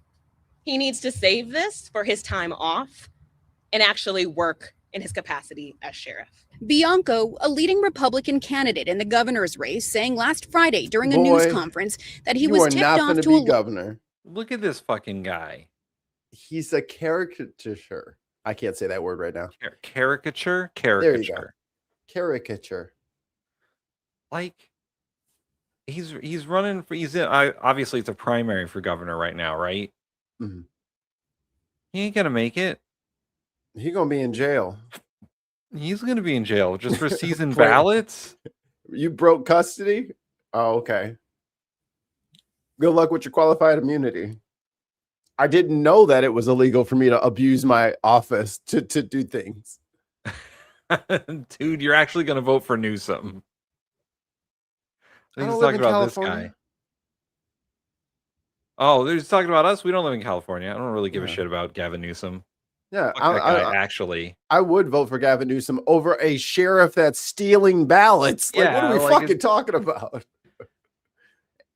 He needs to save this for his time off and actually work in his capacity as sheriff. Bianco, a leading Republican candidate in the governor's race, saying last Friday during a news conference that he was tipped off to be governor. Look at this fucking guy. He's a caricature. I can't say that word right now. Caricature? There you go. Caricature. Like, he's running for, obviously it's a primary for governor right now, right? Mm-hmm. He ain't gonna make it. He's gonna be in jail. He's gonna be in jail just for seasoned ballots. You broke custody? Oh, okay. Good luck with your qualified immunity. I didn't know that it was illegal for me to abuse my office to do things. Dude, you're actually gonna vote for Newsom. I He's don't live talking in about this California. guy. Oh, they're just talking about us. We don't live in California. I don't really give a shit about Gavin Newsom. Yeah, Fuck that guy, actually. I would vote for Gavin Newsom over a sheriff that's stealing ballots. Like, what are we fucking talking about?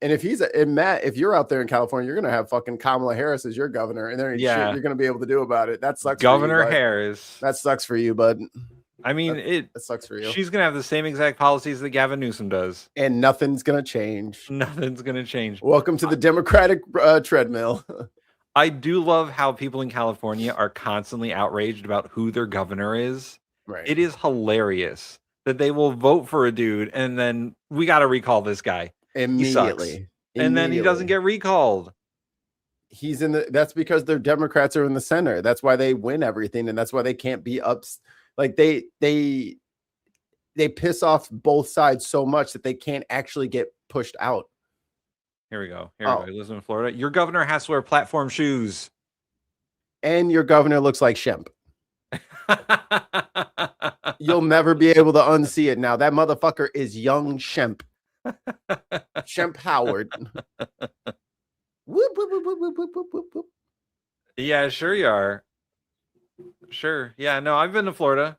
And if Matt, if you're out there in California, you're gonna have fucking Kamala Harris as your governor, and there ain't shit you're gonna be able to do about it. That sucks. Governor for you, Harris. That sucks for you, bud. I mean, that sucks for you. She's gonna have the same exact policies that Gavin Newsom does, and nothing's gonna change. Nothing's gonna change. Welcome to the Democratic treadmill. I do love how people in California are constantly outraged about who their governor is. Right. It is hilarious that they will vote for a dude and then we got to recall this guy immediately. And then he doesn't get recalled. He's in the. That's because their Democrats are in the center. That's why they win everything, and that's why they can't be up. Like they piss off both sides so much that they can't actually get pushed out. Here we go. Here we go. He lives in Florida. Your governor has to wear platform shoes. And your governor looks like Shemp. You'll never be able to unsee it now. That motherfucker is young Shemp. Shemp Howard. Whoop, whoop, whoop, whoop, whoop, whoop, whoop, whoop. Yeah, sure you are. Sure. Yeah, no, I've been to Florida.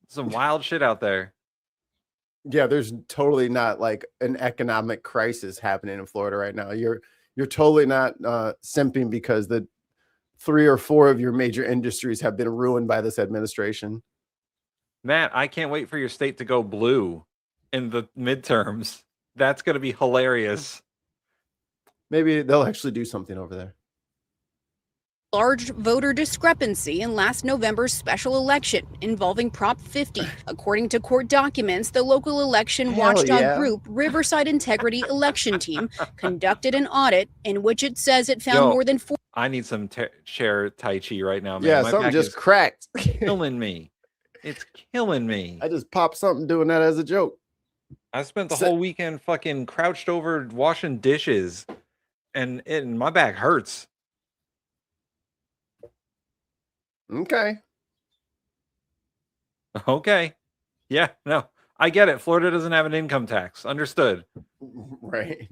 Some wild shit out there. Yeah, there's totally not like an economic crisis happening in Florida right now. You're totally not simping because the 3 or 4 of your major industries have been ruined by this administration. Matt, I can't wait for your state to go blue in the midterms. That's going to be hilarious. Maybe they'll actually do something over there. Large voter discrepancy in last November's special election involving Prop 50. According to court documents, the local election watchdog group Riverside Integrity Election Team conducted an audit in which it says it found more than 4. I need some chair Tai Chi right now, man. Yeah, My something back just is cracked. killing me. It's killing me. I just popped something doing that as a joke. I spent the whole weekend fucking crouched over washing dishes, and my back hurts. Okay. Yeah, no, I get it. Florida doesn't have an income tax. Understood. Right.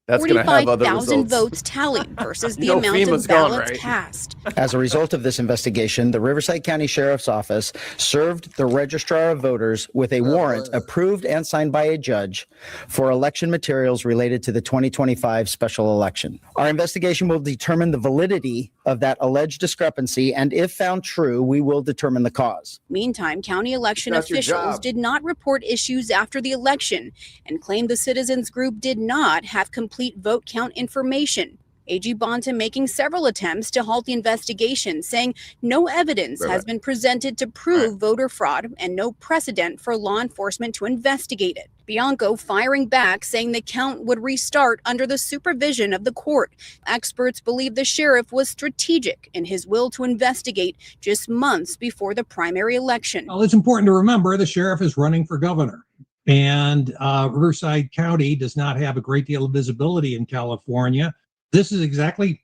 That's going to have other 45,000 results. votes tallied versus the No, amount FEMA's of gone, ballots right? cast. As a result of this investigation, the Riverside County Sheriff's Office served the Registrar of Voters with a warrant approved and signed by a judge for election materials related to the 2025 special election. Our investigation will determine the validity of that alleged discrepancy, and if found true, we will determine the cause. Meantime, county election That's your officials job. did not report issues after the election and claimed the citizens group did not have complete vote count information. AG Bonta making several attempts to halt the investigation, saying no evidence has been presented to prove voter fraud and no precedent for law enforcement to investigate it. Bianco firing back, saying the count would restart under the supervision of the court. Experts believe the sheriff was strategic in his will to investigate just months before the primary election. Well, it's important to remember the sheriff is running for governor. And Riverside County does not have a great deal of visibility in California. This is exactly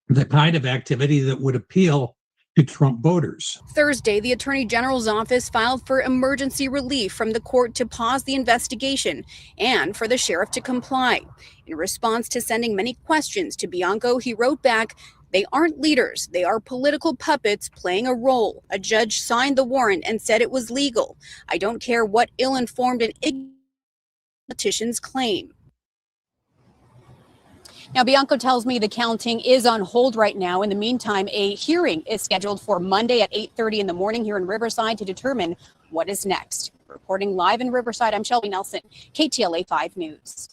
the kind of activity that would appeal to Trump voters. Thursday, the Attorney General's office filed for emergency relief from the court to pause the investigation and for the sheriff to comply. In response to sending many questions to Bianco, he wrote back, "They aren't leaders. They are political puppets playing a role. A judge signed the warrant and said it was legal. I don't care what ill-informed and ignorant politicians claim." Now, Bianco tells me the counting is on hold right now. In the meantime, a hearing is scheduled for Monday at 8:30 in the morning here in Riverside to determine what is next. Reporting live in Riverside, I'm Shelby Nelson, KTLA 5 News.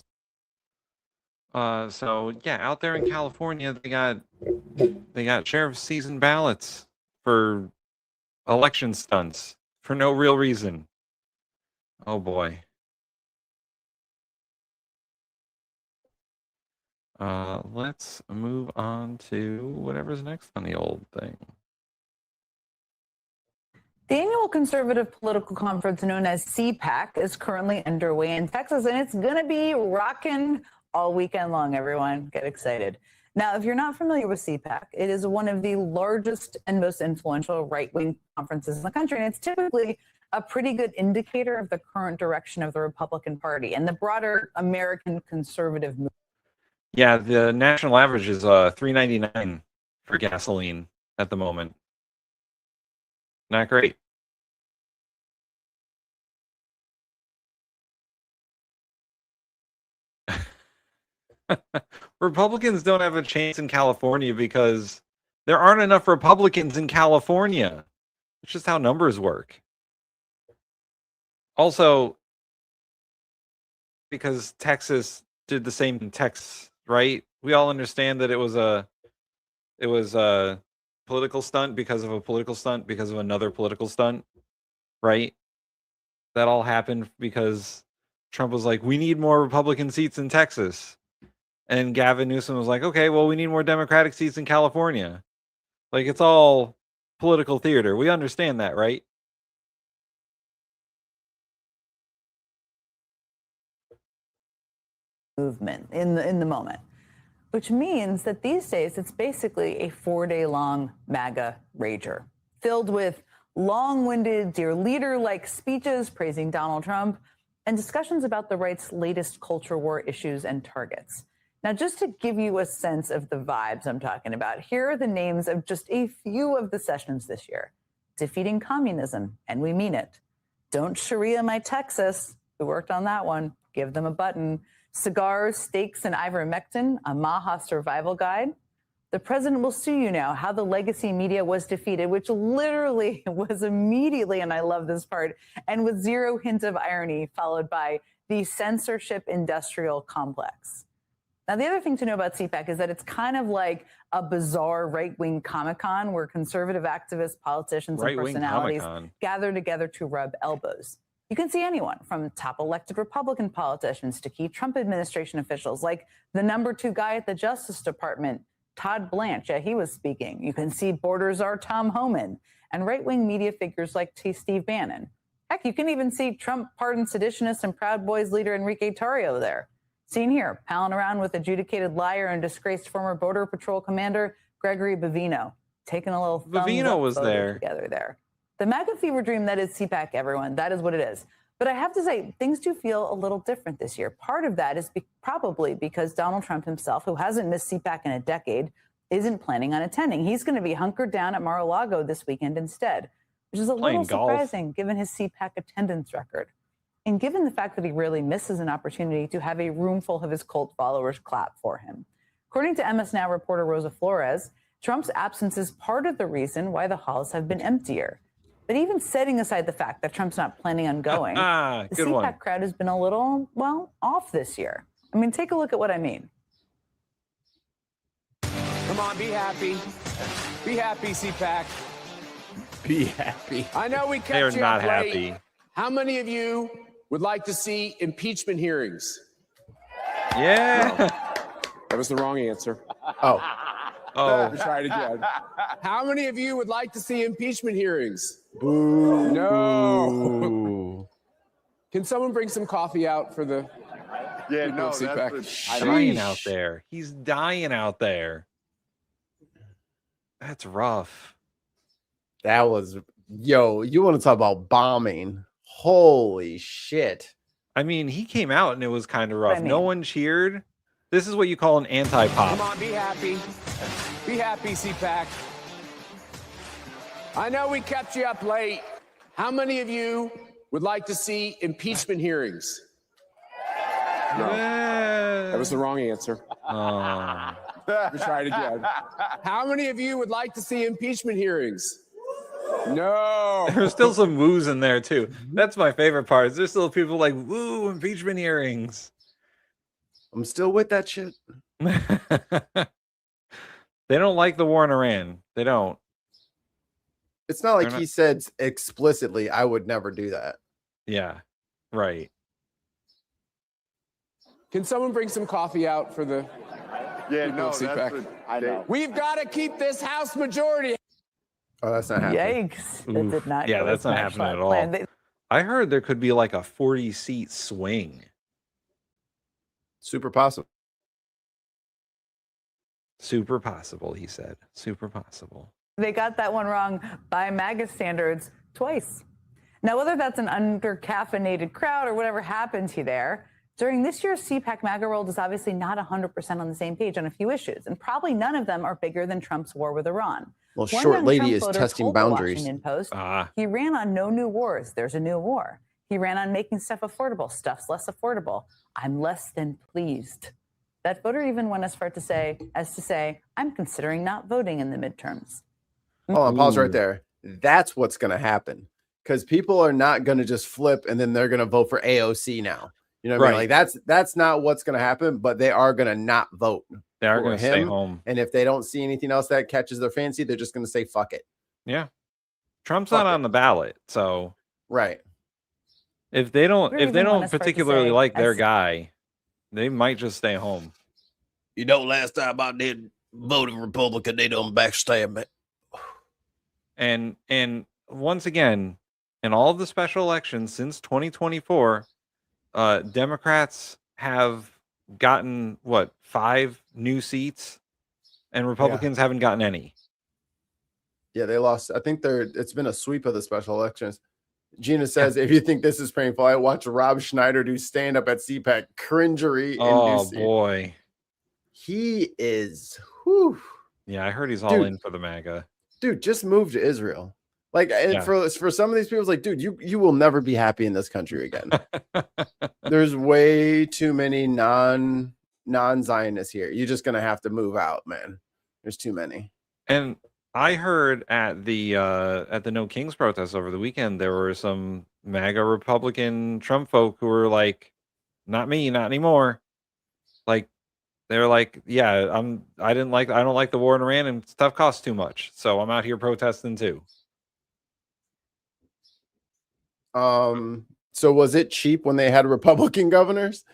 So yeah, out there in California, they got sheriff's season ballots for election stunts for no real reason. Oh boy. Let's move on to whatever's next on the old thing. The annual conservative political conference known as CPAC is currently underway in Texas, and it's going to be rocking all weekend long, everyone. Get excited. Now, if you're not familiar with CPAC, it is one of the largest and most influential right-wing conferences in the country, and it's typically a pretty good indicator of the current direction of the Republican Party and the broader American conservative movement. Yeah, the national average is $3.99 for gasoline at the moment. Not great. Republicans don't have a chance in California because there aren't enough Republicans in California. It's just how numbers work. Also, because Texas did the same in Texas, right? We all understand that it was a political stunt because of a political stunt because of another political stunt, right? That all happened because Trump was like, we need more Republican seats in Texas. And Gavin Newsom was like, okay, well, we need more Democratic seats in California. Like, it's all political theater. We understand that, right? Movement in the moment, which means that these days it's basically a 4-day-long MAGA rager filled with long-winded dear leader-like speeches praising Donald Trump and discussions about the right's latest culture war issues and targets. Now, just to give you a sense of the vibes I'm talking about, here are the names of just a few of the sessions this year. Defeating communism, and we mean it. Don't Sharia my Texas. We worked on that one. Give them a button. Cigars, Steaks, and Ivermectin, a Maha survival guide. The president will sue you now, how the legacy media was defeated, which literally was immediately, and I love this part, and with zero hint of irony, followed by the censorship industrial complex. Now, the other thing to know about CPAC is that it's kind of like a bizarre right-wing Comic-Con where conservative activists, politicians, and personalities gather together to rub elbows. You can see anyone from top elected Republican politicians to key Trump administration officials, like the #2 guy at the Justice Department, Todd Blanche. Yeah, he was speaking. You can see border czar Tom Homan and right-wing media figures like Steve Bannon. Heck, you can even see Trump pardoned seditionist and Proud Boys leader Enrique Tarrio there. Seen here, palling around with adjudicated liar and disgraced former Border Patrol commander Gregory Bavino, taking a little thumbs up Bavino was photo there together there. The MAGA fever dream that is CPAC, everyone. That is what it is. But I have to say, things do feel a little different this year. Part of that is probably because Donald Trump himself, who hasn't missed CPAC in a decade, isn't planning on attending. He's going to be hunkered down at Mar-a-Lago this weekend instead, which is a little surprising given his CPAC attendance record. And given the fact that he really misses an opportunity to have a room full of his cult followers clap for him. According to MS Now reporter Rosa Flores, Trump's absence is part of the reason why the halls have been emptier. But even setting aside the fact that Trump's not planning on going, the CPAC crowd has been a little, well, off this year. I mean, take a look at what I mean. Come on, be happy. Be happy, CPAC. Be happy. I know we kept They're you not up late. happy. How many of you would like to see impeachment hearings? Yeah. No, that was the wrong answer. Oh. Let's try it again. How many of you would like to see impeachment hearings? Boo. No. Can someone bring some coffee out for the people of CPAC? He's dying out there. He's dying out there. That's rough. That was, yo, you want to talk about bombing? Holy shit. I mean, he came out and it was kind of rough. No one cheered. This is what you call an anti-pop. Come on, be happy. Be happy, CPAC. I know we kept you up late. How many of you would like to see impeachment hearings? No. That was the wrong answer. Let's try it again. How many of you would like to see impeachment hearings? No. There's still some woos in there too. That's my favorite part. There's still people like, woo, impeachment hearings. I'm still with that shit. They don't like the war in Iran. They don't. It's not like he said explicitly, I would never do that. Yeah, right. Can someone bring some coffee out for the people of CPAC? I know. We've got to keep this House majority. Oh, that's not happening. Yikes. That did not Yeah, go that's as not much happening as at all. planned. I heard there could be like a 40-seat swing. Super possible. Super possible, he said. Super possible. They got that one wrong by MAGA standards twice. Now, whether that's an under-caffeinated crowd or whatever happened to there, during this year's CPAC, MAGA world is obviously not 100% on the same page on a few issues, and probably none of them are bigger than Trump's war with Iran. Well, One short young lady Trump is voter testing told the boundaries. Washington Post, he ran on no new wars. There's a new war. He ran on making stuff affordable. Stuff's less affordable. I'm less than pleased. That voter even went as far to say, I'm considering not voting in the midterms. Hold on, pause right there. That's what's going to happen because people are not going to just flip and then they're going to vote for AOC now. You know what I mean? Like that's not what's going to happen, but they are going to not vote. They are going to stay home. And if they don't see anything else that catches their fancy, they're just going to say, fuck it. Yeah. Trump's not on the ballot. So, right. If they don't particularly like their guy, they might just stay home. You know, last time I did vote Republican, they don't backstab me. And once again, in all of the special elections since 2024, Democrats have gotten 5 new seats, and Republicans haven't gotten any. Yeah, they lost. I think it's been a sweep of the special elections. Gina says, if you think this is painful, I watched Rob Schneider do stand up at CPAC. Cringery. Oh boy, he is. Whew. Yeah, I heard he's all in for the MAGA. Dude, just move to Israel. Like, for some of these people, it's like, dude, you will never be happy in this country again. There's way too many non-Zionists here. You're just gonna have to move out, man. There's too many. And I heard at the No Kings protest over the weekend, there were some MAGA Republican Trump folk who were like, "Not me, not anymore." Like, they're like, "Yeah, I don't like the war in Iran, and stuff costs too much, so I'm out here protesting too." So was it cheap when they had Republican governors?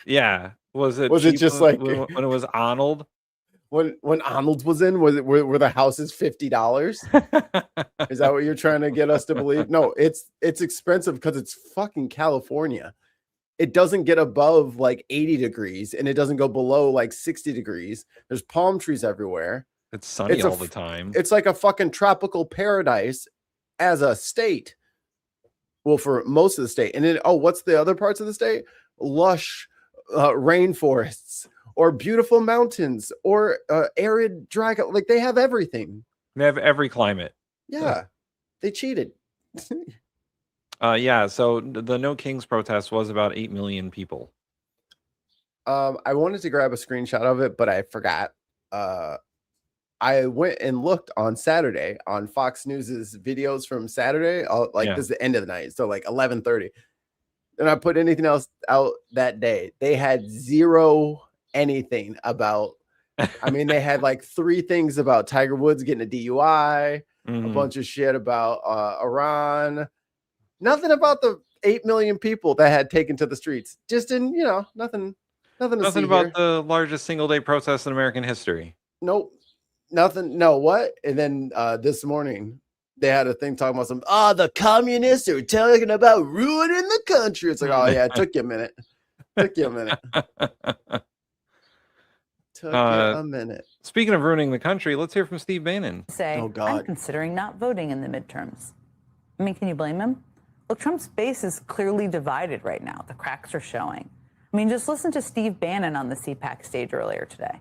Yeah. Was it just when, like when it was Arnold? When Arnold was in, were the houses $50? Is that what you're trying to get us to believe? No, it's expensive because it's fucking California. It doesn't get above like 80 degrees and it doesn't go below like 60 degrees. There's palm trees everywhere. It's sunny all the time. It's like a fucking tropical paradise as a state. Well, for most of the state. And then, what's the other parts of the state? Lush rainforests or beautiful mountains or arid dry. Like they have everything. They have every climate. Yeah. They cheated. Yeah. So the No Kings protest was about 8 million people. I wanted to grab a screenshot of it, but I forgot. I went and looked on Saturday on Fox News's videos from Saturday. This is the end of the night, so like 11:30. And I put anything else out that day. They had zero anything about. I mean, they had like 3 things about Tiger Woods getting a DUI, a bunch of shit about Iran. Nothing about the 8 million people that had taken to the streets. Just in, nothing. Nothing about the largest single-day protest in American history. Nope. Nothing. No, what? And then this morning, they had a thing talking about the communists are talking about ruining the country. It's like, oh, yeah, it took you a minute. Took you a minute. Speaking of ruining the country, let's hear from Steve Bannon. I'm considering not voting in the midterms. I mean, can you blame him? Look, Trump's base is clearly divided right now. The cracks are showing. I mean, just listen to Steve Bannon on the CPAC stage earlier today.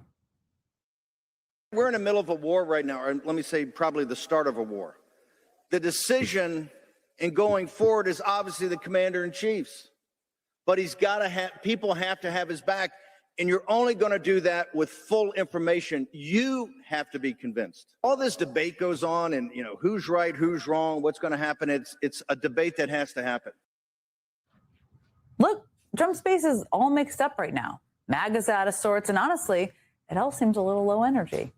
We're in the middle of a war right now, or let me say probably the start of a war. The decision in going forward is obviously the commander-in-chief's, but he's got to have, people have to have his back, and you're only going to do that with full information. You have to be convinced. All this debate goes on, and who's right, who's wrong, what's going to happen. It's a debate that has to happen. Look, Trump's base is all mixed up right now. MAGA's out of sorts, and honestly, it all seems a little low energy.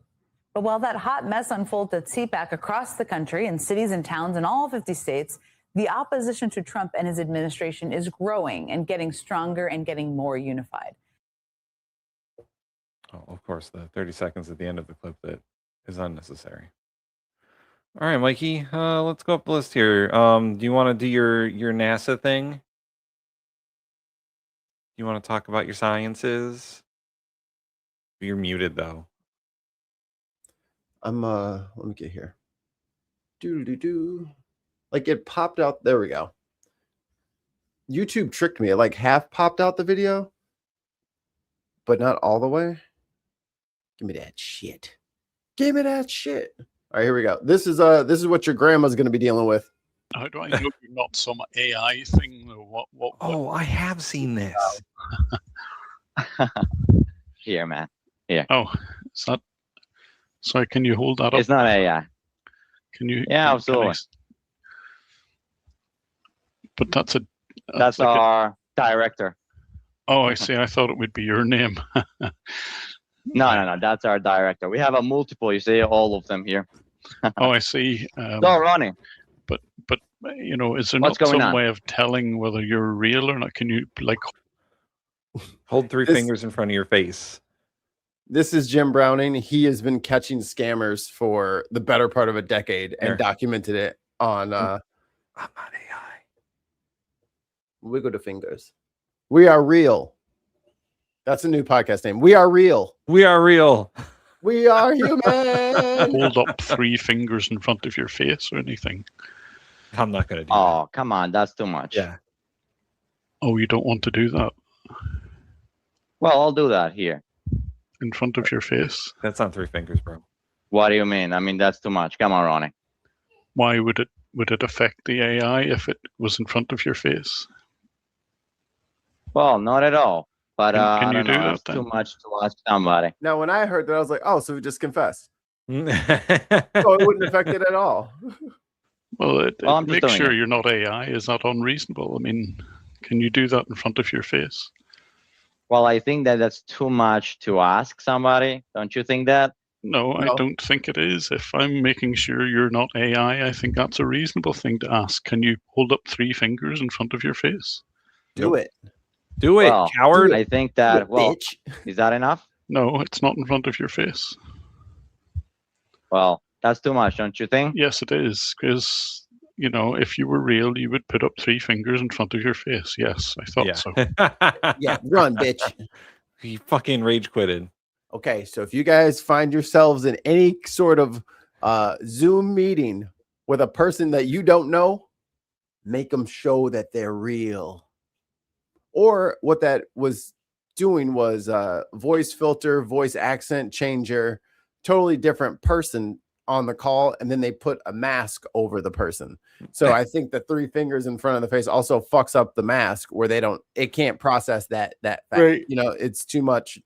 But while that hot mess unfolds at CPAC across the country in cities and towns in all 50 states, the opposition to Trump and his administration is growing and getting stronger and getting more unified. Oh, of course, the 30 seconds at the end of the clip that is unnecessary. All right, Mikey, let's go up the list here. Do you want to do your NASA thing? You want to talk about your sciences? You're muted though. Let me get here. Like it popped out. There we go. YouTube tricked me. It like half popped out the video, but not all the way. Give me that shit. Give me that shit. All right, here we go. This is what your grandma's going to be dealing with. How do I know you're not some AI thing or what? Oh, I have seen this. Here, man. Here. Oh, is that? Sorry, can you hold that up? It's not AI. Can you? Yeah, absolutely. But that's like our director. Oh, I see. I thought it would be your name. No. That's our director. We have a multiple. You see all of them here. Oh, I see. So, Ronnie. But is there not some way of telling whether you're real or not? Can you hold 3 fingers in front of your face? This is Jim Browning. He has been catching scammers for the better part of a decade and documented it on I'm not AI. Wiggle the fingers. We are real. That's a new podcast name. We are real. We are real. We are human. Hold up 3 fingers in front of your face or anything. I'm not going to do that. Oh, come on. That's too much. Yeah. Oh, you don't want to do that? Well, I'll do that here. In front of your face? That's not 3 fingers, bro. What do you mean? I mean, that's too much. Come on, Ronnie. Why would it affect the AI if it was in front of your face? Well, not at all. But can you do that? It's too much to ask somebody. Now, when I heard that, I was like, oh, so we just confessed. So it wouldn't affect it at all. Well, make sure you're not AI. Is that unreasonable? I mean, can you do that in front of your face? Well, I think that's too much to ask somebody. Don't you think that? No, I don't think it is. If I'm making sure you're not AI, I think that's a reasonable thing to ask. Can you hold up 3 fingers in front of your face? Do it. Do it, coward. I think that, bitch. Is that enough? No, it's not in front of your face. Well, that's too much, don't you think? Yes, it is. Because, if you were real, you would put up 3 fingers in front of your face. Yes, I thought so. Yeah, run, bitch. He fucking rage quitted. Okay, so if you guys find yourselves in any sort of Zoom meeting with a person that you don't know, make them show that they're real. Or what that was doing was voice filter, voice accent changer, totally different person on the call, and then they put a mask over the person. So I think the 3 fingers in front of the face also fucks up the mask where it can't process that fact. Right. You know, it's too much.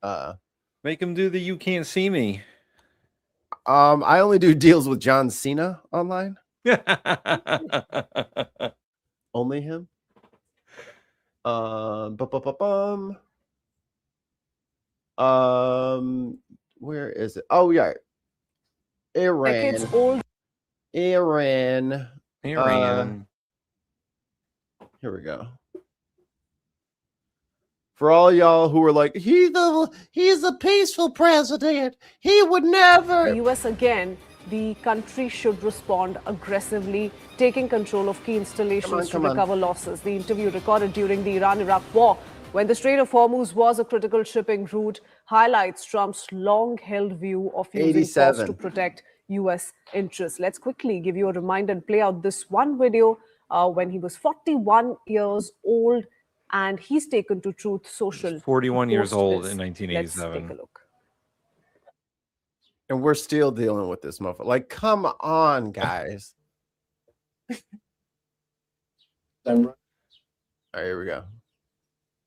Make them do the "you can't see me." I only do deals with John Cena online. Only him. Where is it? Oh yeah, Iran. Decades old. Iran. Iran. Here we go. For all y'all who are like, he's a peaceful president. He would never. The US again, the country should respond aggressively, taking control of key installations to recover losses. The interview recorded during the Iran-Iraq war, when the Strait of Hormuz was a critical shipping route, highlights Trump's long-held view of using force to protect US interests. Let's quickly give you a reminder and play out this one video when he was 41 years old, and he's taken to Truth Social. 41 years old in Let's 1987. take a look. And we're still dealing with this motherfucker. Like, come on, guys. All right, here we go.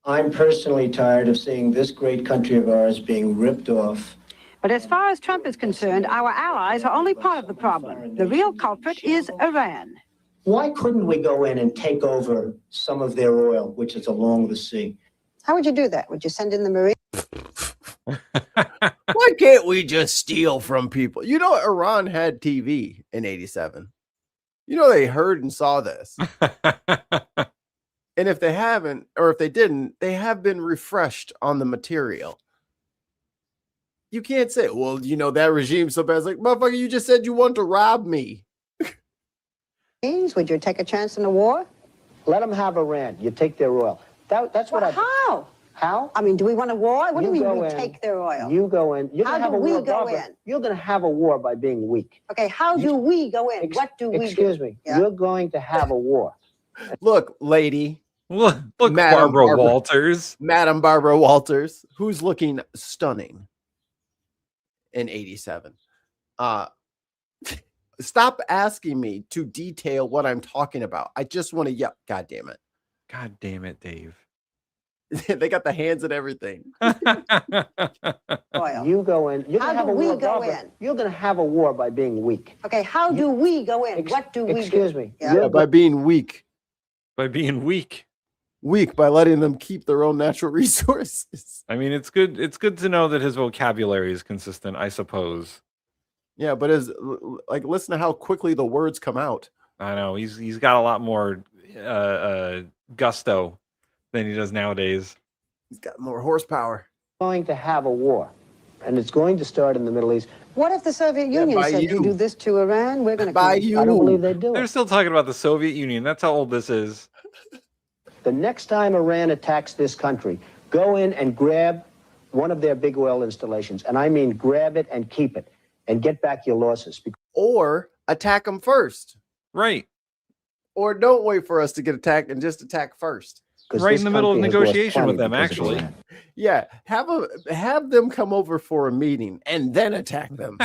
I'm personally tired of seeing this great country of ours being ripped off. But as far as Trump is concerned, our allies are only part of the problem. The real culprit is Iran. Why couldn't we go in and take over some of their oil, which is along the sea? How would you do that? Would you send in the Marines? Why can't we just steal from people? You know, Iran had TV in 87. You know, they heard and saw this. And if they haven't, or if they didn't, they have been refreshed on the material. You can't say, well, you know, that regime's so bad. It's like, motherfucker, you just said you want to rob me. Would you take a chance in a war? Let them have Iran. You take their oil. That's what How? How? I mean, do we want a war? What do you mean we in, take their oil? You go in. You're How gonna have do a we war, go Barbara. in? You're going to have a war by being weak. Okay, how do we go in? What do we do? Excuse me. Yeah. You're going to have a war. Look, lady. Look, Madam Barbara Walters. Madam Barbara Walters, who's looking stunning in 87. Stop asking me to detail what I'm talking about. I just want to yell. God damn it. God damn it, Dave. They got the hands and everything. You go in. You're How gonna have do a we war, go Barbara. in? You're going to have a war by being weak. Okay, how do we go in? What do we do? Excuse me. Yeah, by being weak. By being weak. Weak by letting them keep their own natural resources. I mean, it's good to know that his vocabulary is consistent, I suppose. Yeah, but like, listen to how quickly the words come out. I know he's got a lot more gusto than he does nowadays. He's got more horsepower. Going to have a war, and it's going to start in the Middle East. What if the Soviet Union said you do this to Iran? We're going to by you. I don't believe they do They're it. still talking about the Soviet Union. That's how old this is. The next time Iran attacks this country, go in and grab one of their big oil installations, and I mean grab it and keep it, and get back your losses. Or attack them first. Right. Or don't wait for us to get attacked and just attack first. Right in the middle of negotiation with them, actually. Yeah, have them come over for a meeting and then attack them.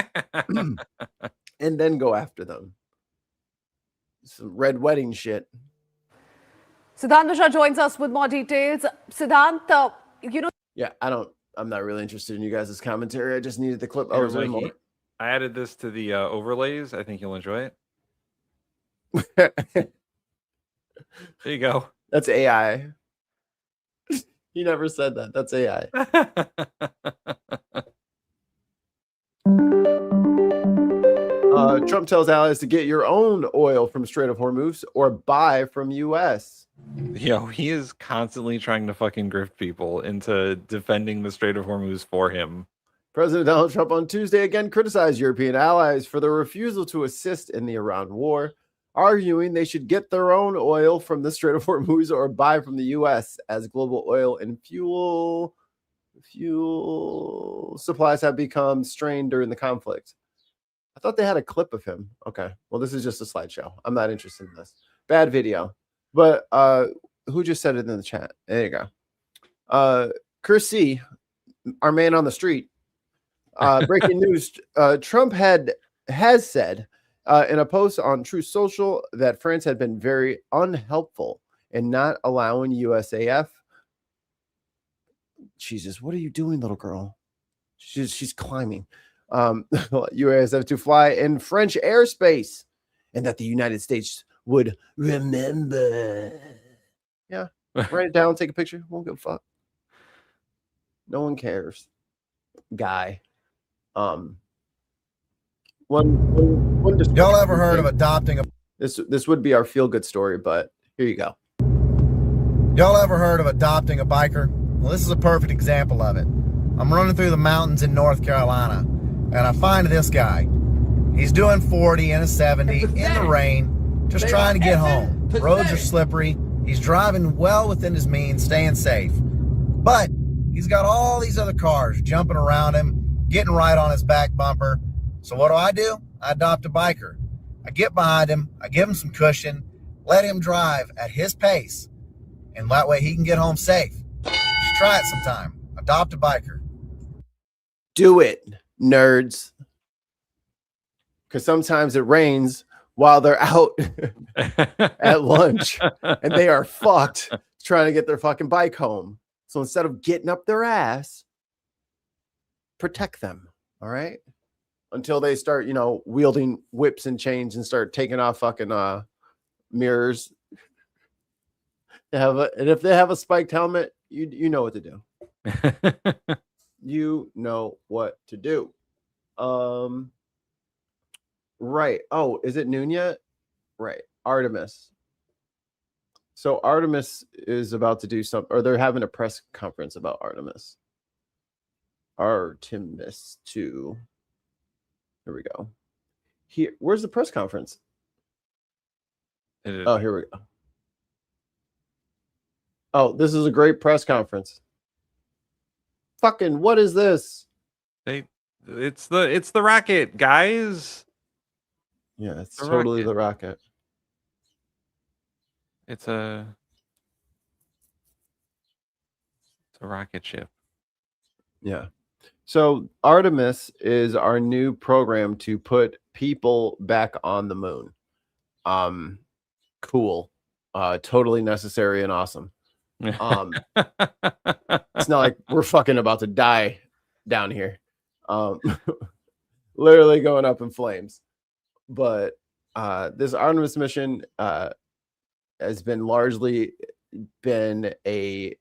And then go after them. Some red wedding shit. Siddhant Mishra joins us with more details. Siddhant, Yeah, I'm not really interested in you guys' commentary. I just needed the clip. Oh, is there more? I added this to the overlays. I think you'll enjoy it. There you go. That's AI. He never said that. That's AI. Trump tells allies to get your own oil from Strait of Hormuz or buy from U.S. Yo, he is constantly trying to fucking grift people into defending the Strait of Hormuz for him. President Donald Trump on Tuesday again criticized European allies for their refusal to assist in the Iran war, arguing they should get their own oil from the Strait of Hormuz or buy from the U.S. as global oil and fuel supplies have become strained during the conflict. I thought they had a clip of him. Okay, well, this is just a slideshow. I'm not interested in this. Bad video. But who just said it in the chat? There you go. Chris C, our man on the street. Breaking news: Trump has said in a post on Truth Social that France had been very unhelpful in not allowing USAF. Jesus, what are you doing, little girl? She's climbing. USAF to fly in French airspace, and that the United States would remember. Yeah, write it down, take a picture. Won't give a fuck. No one cares, guy. One Y'all ever heard of adopting a? This would be our feel good story, but here you go. Y'all ever heard of adopting a biker? Well, this is a perfect example of it. I'm running through the mountains in North Carolina, and I find this guy. He's doing 40 in a 70 in the rain, just trying to get home. Roads are slippery. He's driving well within his means, staying safe. But he's got all these other cars jumping around him, getting right on his back bumper. So what do? I adopt a biker. I get behind him, I give him some cushion, let him drive at his pace, and that way he can get home safe. Just try it sometime. Adopt a biker. Do it, nerds. Because sometimes it rains while they're out at lunch and they are fucked trying to get their fucking bike home. So instead of getting up their ass, protect them. All right. Until they start, wielding whips and chains and start taking off fucking mirrors. And if they have a spiked helmet, you know what to do. You know what to do. Right. Oh, is it noon yet? Right. Artemis. So Artemis is about to do something, or they're having a press conference about Artemis. Artemis 2. Here we go. Here, where's the press conference? Oh, here we go. Oh, this is a great press conference. Fucking, what is this? It's the rocket, guys. Yeah, it's totally the rocket. It's a rocket ship. Yeah. So Artemis is our new program to put people back on the moon. Cool. Totally necessary and awesome. It's not like we're fucking about to die down here. Literally going up in flames. But this Artemis mission has been largely been a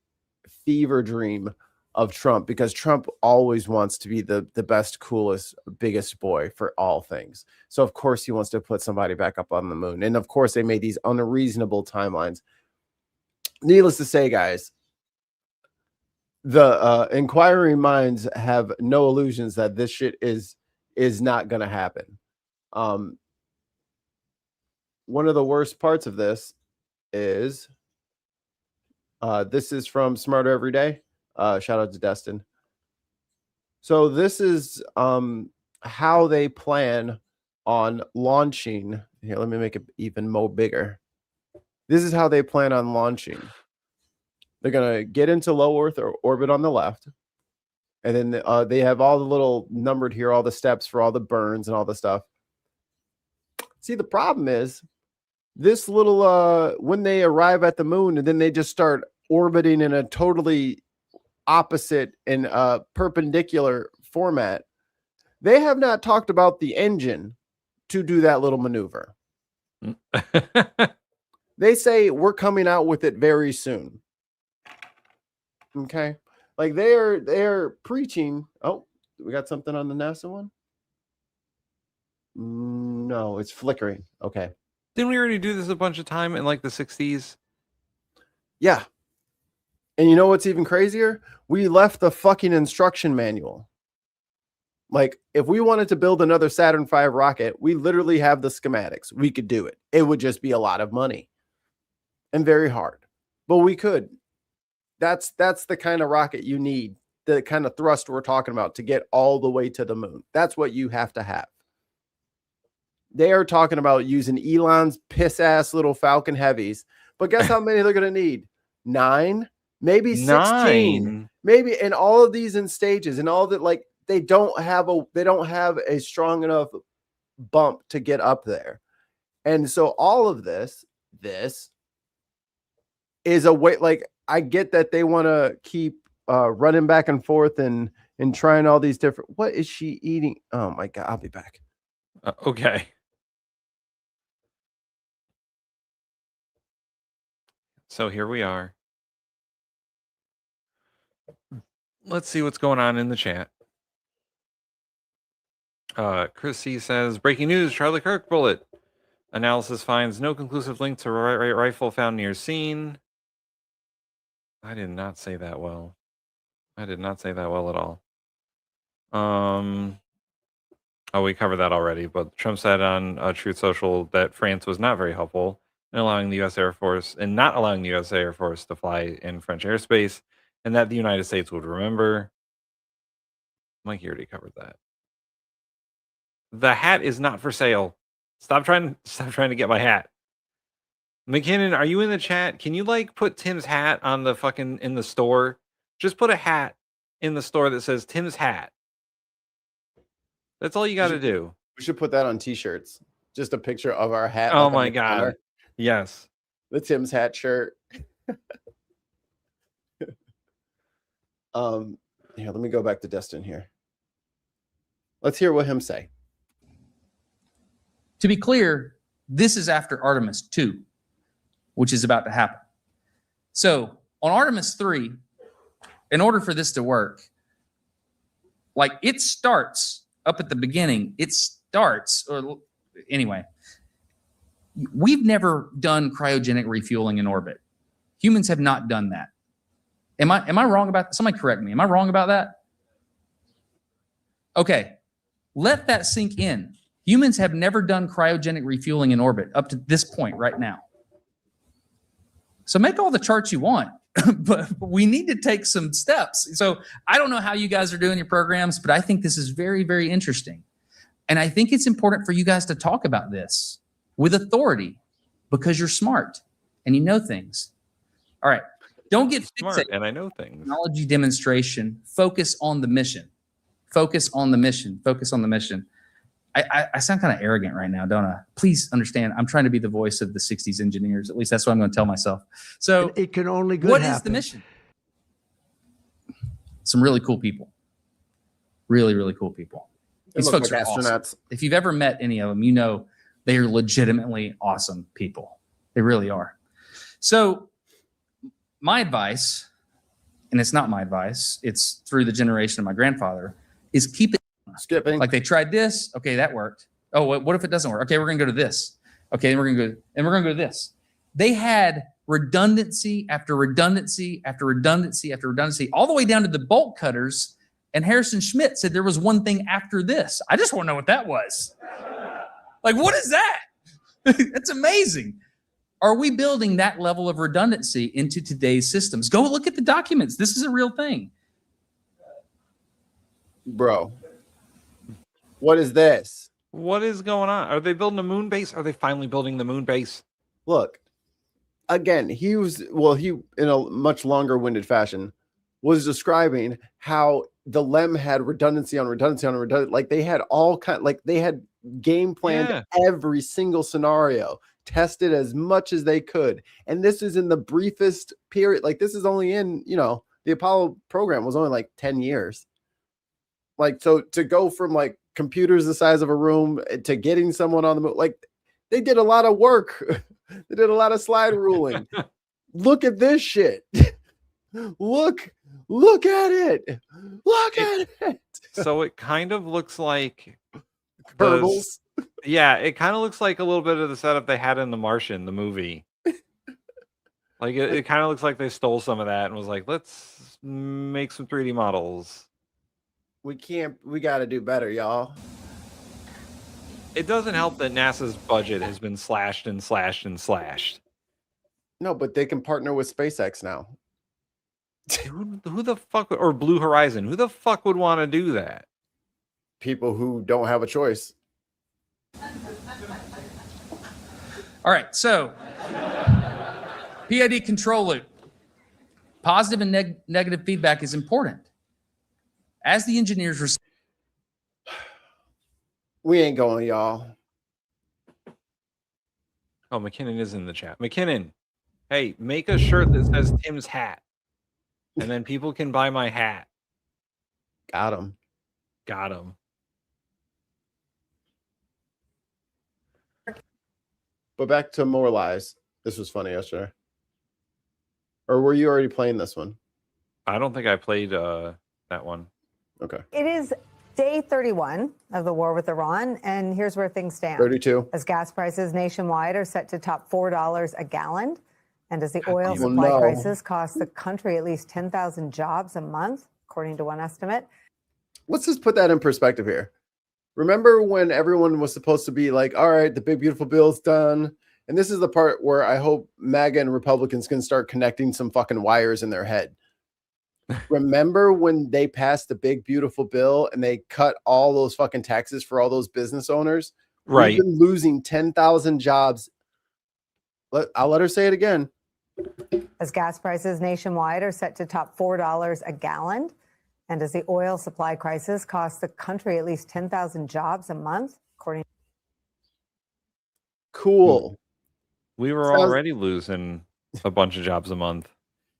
fever dream of Trump, because Trump always wants to be the best, coolest, biggest boy for all things. So of course he wants to put somebody back up on the moon. And of course they made these unreasonable timelines. Needless to say, guys, the inquiring minds have no illusions that this shit is not going to happen. One of the worst parts of this is this is from Smarter Every Day. Shout out to Destin. So this is how they plan on launching. Here, let me make it even more bigger. This is how they plan on launching. They're going to get into low Earth orbit on the left. And then they have all the little numbered here, all the steps for all the burns and all the stuff. See, the problem is this little, when they arrive at the moon and then they just start orbiting in a totally opposite and perpendicular format, they have not talked about the engine to do that little maneuver. They say we're coming out with it very soon. Okay, like they're preaching. Oh, we got something on the NASA one. No, it's flickering. Okay, didn't we already do this a bunch of time in like the 60s? Yeah. And you know what's even crazier? We left the fucking instruction manual. Like, if we wanted to build another Saturn V rocket, we literally have the schematics. We could do it. It would just be a lot of money and very hard, but we could. That's the kind of rocket you need, the kind of thrust we're talking about to get all the way to the moon. That's what you have to have. They are talking about using Elon's piss-ass little Falcon Heavies But guess how many they're going to need? 9, maybe 16, 9. maybe, and all of these in stages, and all that. Like they don't have a strong enough bump to get up there, and so all of this is a way. Like I get that they want to keep running back and forth and trying all these different. What is she eating? Oh my God! I'll be back. Okay. So here we are. Let's see what's going on in the chat. Chris C says, breaking news, Charlie Kirk bullet. Analysis finds no conclusive link to rifle found near scene. I did not say that well. I did not say that well at all. Oh, we covered that already, but Trump said on Truth Social that France was not very helpful in allowing the U.S. Air Force and not allowing the U.S. Air Force to fly in French airspace, and that the United States would remember. Mike already covered that. The hat is not for sale. Stop trying to get my hat. McKinnon, are you in the chat? Can you like put Tim's hat on the fucking in the store? Just put a hat in the store that says Tim's hat. That's all you got to do. We should put that on t-shirts. Just a picture of our hat. Oh my God. Counter. Yes. The Tim's hat shirt. Yeah, let me go back to Destin here. Let's hear what him say. To be clear, this is after Artemis 2, which is about to happen. So on Artemis 3, in order for this to work, like it starts up at the beginning, anyway, we've never done cryogenic refueling in orbit. Humans have not done that. Am I wrong about that? Somebody correct me. Am I wrong about that? Okay, let that sink in. Humans have never done cryogenic refueling in orbit up to this point right now. So make all the charts you want, but we need to take some steps. So I don't know how you guys are doing your programs, but I think this is very, very interesting. And I think it's important for you guys to talk about this with authority because you're smart and you know things. All right. Don't get smart and I know things. Technology demonstration. Focus on the mission. Focus on the mission. Focus on the mission. I sound kind of arrogant right now, don't I? Please understand, I'm trying to be the voice of the 60s engineers. At least that's what I'm going to tell myself. So it can only good what happen. Is the mission? Some really cool people. Really, really cool people. These folks are awesome. If you've ever met any of them, you know they are legitimately awesome people. They really are. So my advice, and it's not my advice, it's through the generation of my grandfather, is keep it skipping. Like they tried this. Okay, that worked. Oh, what if it doesn't work? Okay, we're going to go to this. Okay, and we're going to go to this. They had redundancy after redundancy after redundancy after redundancy, all the way down to the bolt cutters. And Harrison Schmidt said there was one thing after this. I just want to know what that was. Like, what is that? That's amazing. Are we building that level of redundancy into today's systems? Go look at the documents. This is a real thing. Bro. What is this? What is going on? Are they building a moon base? Are they finally building the moon base? Look, again, he in a much longer winded fashion was describing how the LEM had redundancy on redundancy on redundancy. Like they had they had game planned every single scenario, tested as much as they could. And this is in the briefest period. Like this is only in, the Apollo program was only like 10 years. Like, so to go from like computers the size of a room to getting someone on the moon, like they did a lot of work. They did a lot of slide ruling. Look at this shit. Look at it. Look at it. So it kind of looks like Kerbals. Yeah, it kind of looks like a little bit of the setup they had in The Martian, the movie. Like it kind of looks like they stole some of that and was like, let's make some 3D models. We got to do better, y'all. It doesn't help that NASA's budget has been slashed and slashed and slashed. No, but they can partner with SpaceX now. Who the fuck, or Blue Horizon, who the fuck would want to do that? People who don't have a choice. All right, so PID control loop. Positive and negative feedback is important. As the engineers we ain't going, y'all. Oh, McKinnon is in the chat. McKinnon, hey, make a shirt that says Tim's hat, and then people can buy my hat. Got him. Got him. But back to more lies. This was funny yesterday. Or were you already playing this one? I don't think I played that one. Okay. It is day 31 of the war with Iran, and here's where things stand. 32. As gas prices nationwide are set to top $4 a gallon, and as the oil supply crisis costs the country at least 10,000 jobs a month, according to one estimate. Let's just put that in perspective here. Remember when everyone was supposed to be like, all right, the big, beautiful bill's done. And this is the part where I hope MAGA and Republicans can start connecting some fucking wires in their head. Remember when they passed the big, beautiful bill and they cut all those fucking taxes for all those business owners? Right. We've been losing 10,000 jobs. I'll let her say it again. As gas prices nationwide are set to top $4 a gallon, and as the oil supply crisis costs the country at least 10,000 jobs a month, according. Cool. We were already losing a bunch of jobs a month.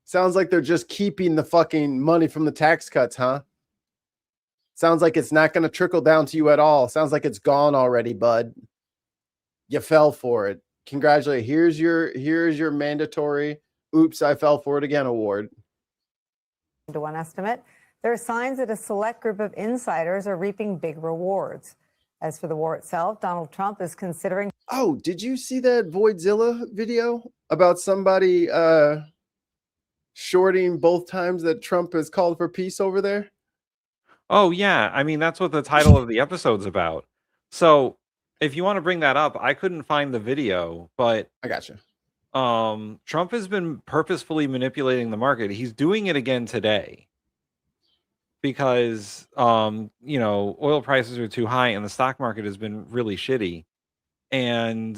Sounds like they're just keeping the fucking money from the tax cuts, huh? Sounds like it's not going to trickle down to you at all. Sounds like it's gone already, bud. You fell for it. Congratulations. Here's your mandatory "Oops, I fell for it again" award. To one estimate, there are signs that a select group of insiders are reaping big rewards. As for the war itself, Donald Trump is considering. Oh, did you see that Voidzilla video about somebody shorting both times that Trump has called for peace over there? Oh, yeah. I mean, that's what the title of the episode's about. So if you want to bring that up, I couldn't find the video, but I got you. Trump has been purposefully manipulating the market. He's doing it again today because, oil prices are too high and the stock market has been really shitty. And,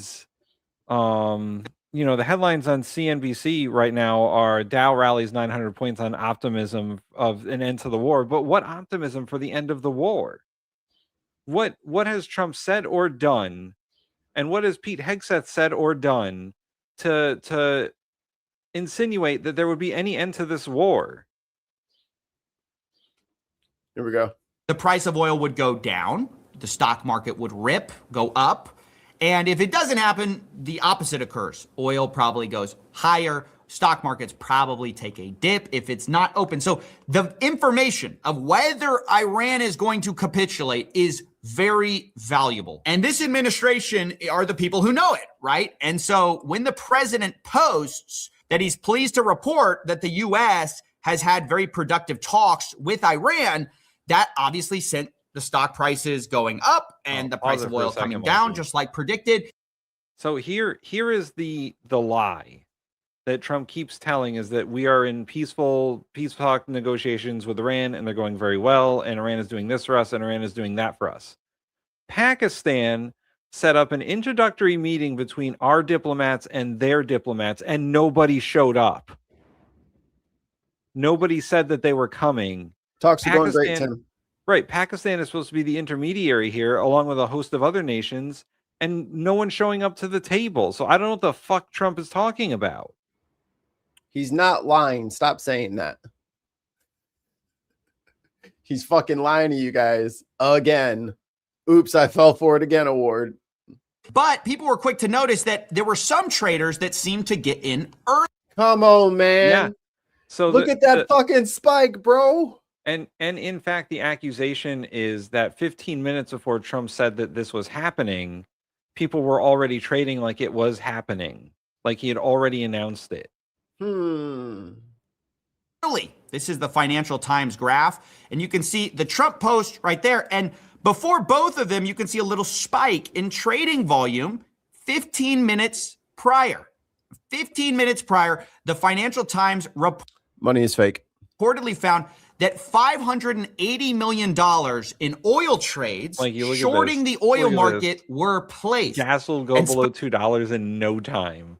the headlines on CNBC right now are Dow rallies 900 points on optimism of an end to the war. But what optimism for the end of the war? What has Trump said or done? And what has Pete Hegseth said or done to insinuate that there would be any end to this war? Here we go. The price of oil would go down. The stock market would go up. And if it doesn't happen, the opposite occurs. Oil probably goes higher. Stock markets probably take a dip if it's not open. So the information of whether Iran is going to capitulate is very valuable. And this administration are the people who know it, right? And so when the president posts that he's pleased to report that the U.S. has had very productive talks with Iran, that obviously sent the stock prices going up and the price of oil coming down, just like predicted. So here is the lie that Trump keeps telling, is that we are in peace talk negotiations with Iran and they're going very well, and Iran is doing this for us and Iran is doing that for us. Pakistan set up an introductory meeting between our diplomats and their diplomats, and nobody showed up. Nobody said that they were coming. Talks are going great, Tim. Right. Pakistan is supposed to be the intermediary here, along with a host of other nations, and no one's showing up to the table. So I don't know what the fuck Trump is talking about. He's not lying. Stop saying that. He's fucking lying to you guys again. Oops, I fell for it again award. But people were quick to notice that there were some traders that seemed to get in early. Come on, man. Yeah. So look at that fucking spike, bro. And in fact, the accusation is that 15 minutes before Trump said that this was happening, people were already trading like it was happening, like he had already announced it. Early. This is the Financial Times graph, and you can see the Trump post right there. And before both of them, you can see a little spike in trading volume 15 minutes prior. 15 minutes prior, the Financial Times money is fake. Reportedly found that $580 million in oil trades shorting the oil market were placed. Gas will go below $2 in no time.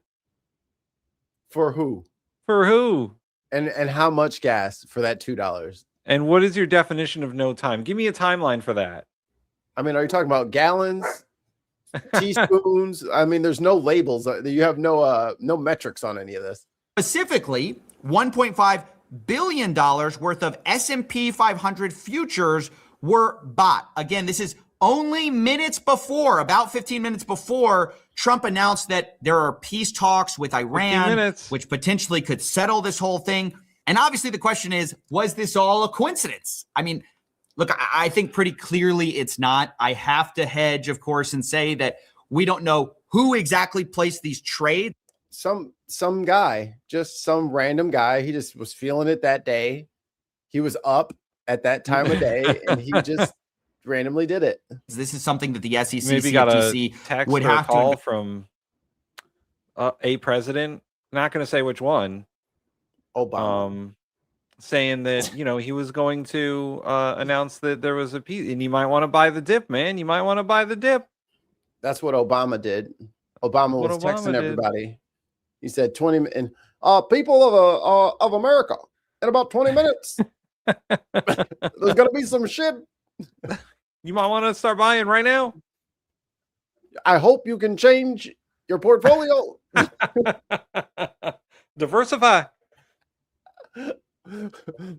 For who? For who? And how much gas for that $2? And what is your definition of no time? Give me a timeline for that. I mean, are you talking about gallons, teaspoons? I mean, there's no labels. You have no metrics on any of this. Specifically, $1.5 billion worth of S&P 500 futures were bought. Again, this is only minutes before, about 15 minutes before Trump announced that there are peace talks with Iran, which potentially could settle this whole thing. And obviously the question is, was this all a coincidence? I mean, look, I think pretty clearly it's not. I have to hedge, of course, and say that we don't know who exactly placed these trades. Some guy, just some random guy. He just was feeling it that day. He was up at that time of day, and he just randomly did it. This is something that the SEC, Maybe got CFTC a text would or a have call to from a president. Not going to say which one. Obama. Saying that he was going to announce that there was a peace, and you might want to buy the dip, man. You might want to buy the dip. That's what Obama did. Obama was texting everybody. He said 20 and people of America in about 20 minutes. There's gonna be some shit. You might want to start buying right now. I hope you can change your portfolio. Diversify.